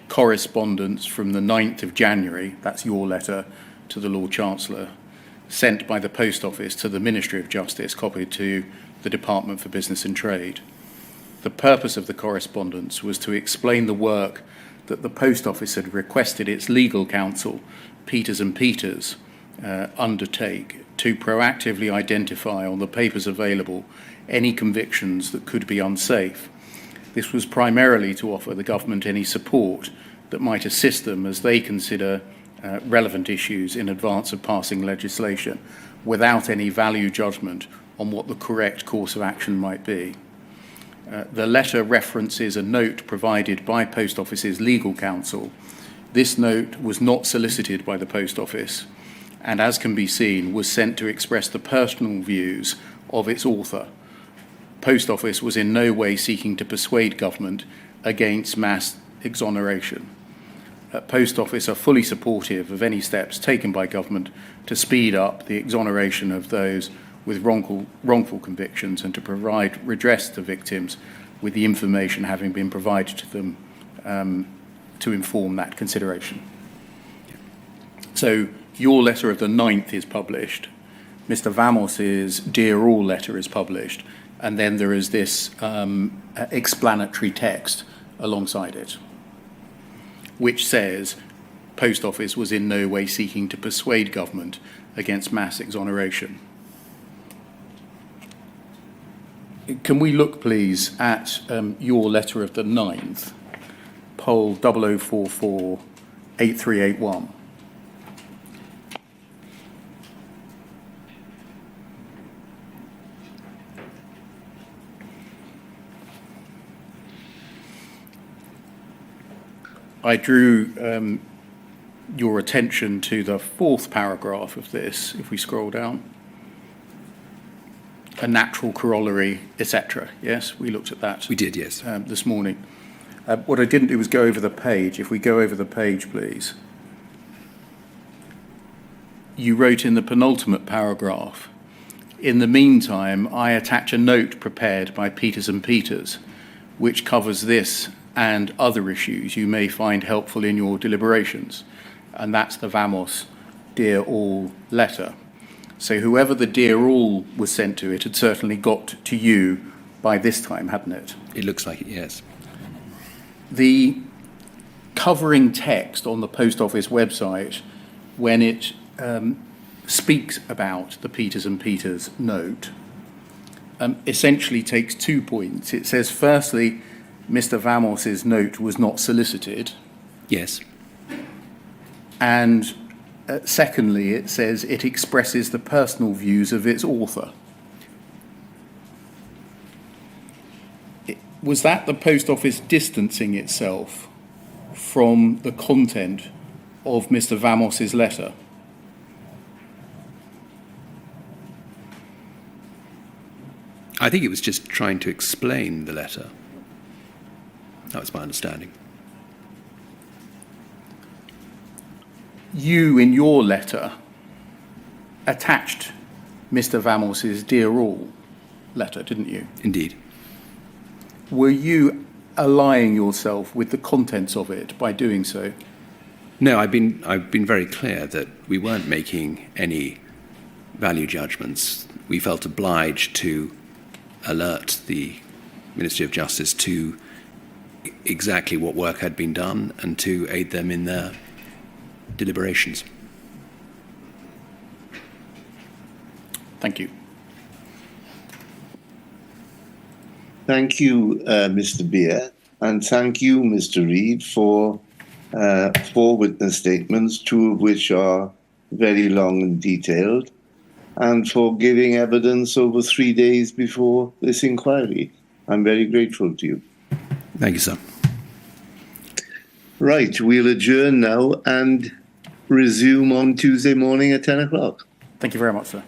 correspondence from the 9th of January, that's your letter, to the Lord Chancellor, sent by the Post Office to the Ministry of Justice, copied to the Department for Business and Trade. The purpose of the correspondence was to explain the work that the Post Office had requested its legal counsel, Peters and Peters, undertake to proactively identify on the papers available any convictions that could be unsafe. This was primarily to offer the government any support that might assist them as they consider relevant issues in advance of passing legislation without any value judgment on what the correct course of action might be. The letter references a note provided by Post Office's legal counsel. This note was not solicited by the Post Office and, as can be seen, was sent to express the personal views of its author. Post Office was in no way seeking to persuade government against mass exoneration. Post Office are fully supportive of any steps taken by government to speed up the exoneration of those with wrongful convictions and to provide redress to victims with the information having been provided to them to inform that consideration. So your letter of the 9th is published, Mr. Vamos's Dear All letter is published, and then there is this explanatory text alongside it, which says Post Office was in no way seeking to persuade government against mass exoneration. Can we look, please, at your letter of the 9th, poll 0044 8381. I drew your attention to the fourth paragraph of this, if we scroll down. A natural corollary, etc. Yes, we looked at that. We did, yes. This morning. What I didn't do was go over the page. If we go over the page, please. You wrote in the penultimate paragraph, in the meantime, I attach a note prepared by Peters and Peters, which covers this and other issues you may find helpful in your deliberations. And that's the Vamos Dear All letter. So whoever the Dear All was sent to, it had certainly got to you by this time, hadn't it? It looks like it, yes. The covering text on the Post Office website, when it speaks about the Peters and Peters note, essentially takes 2 points. It says, firstly, Mr. Vamos's note was not solicited. Yes. And secondly, it says it expresses the personal views of its author. Was that the Post Office distancing itself from the content of Mr. Vamos's letter? I think it was just trying to explain the letter. That was my understanding. You, in your letter, attached Mr. Vamos's Dear All letter, didn't you? Indeed. Were you allying yourself with the contents of it by doing so? No, I've been very clear that we weren't making any value judgments. We felt obliged to alert the Ministry of Justice to exactly what work had been done and to aid them in their deliberations. Thank you. Thank you, Mr. Beer, and thank you, Mr. Reid, for 4 witness statements, 2 of which are very long and detailed, and for giving evidence over 3 days before this inquiry. I'm very grateful to you. Thank you, sir. Right, we'll adjourn now and resume on Tuesday morning at 10 o'clock. Thank you very much, sir.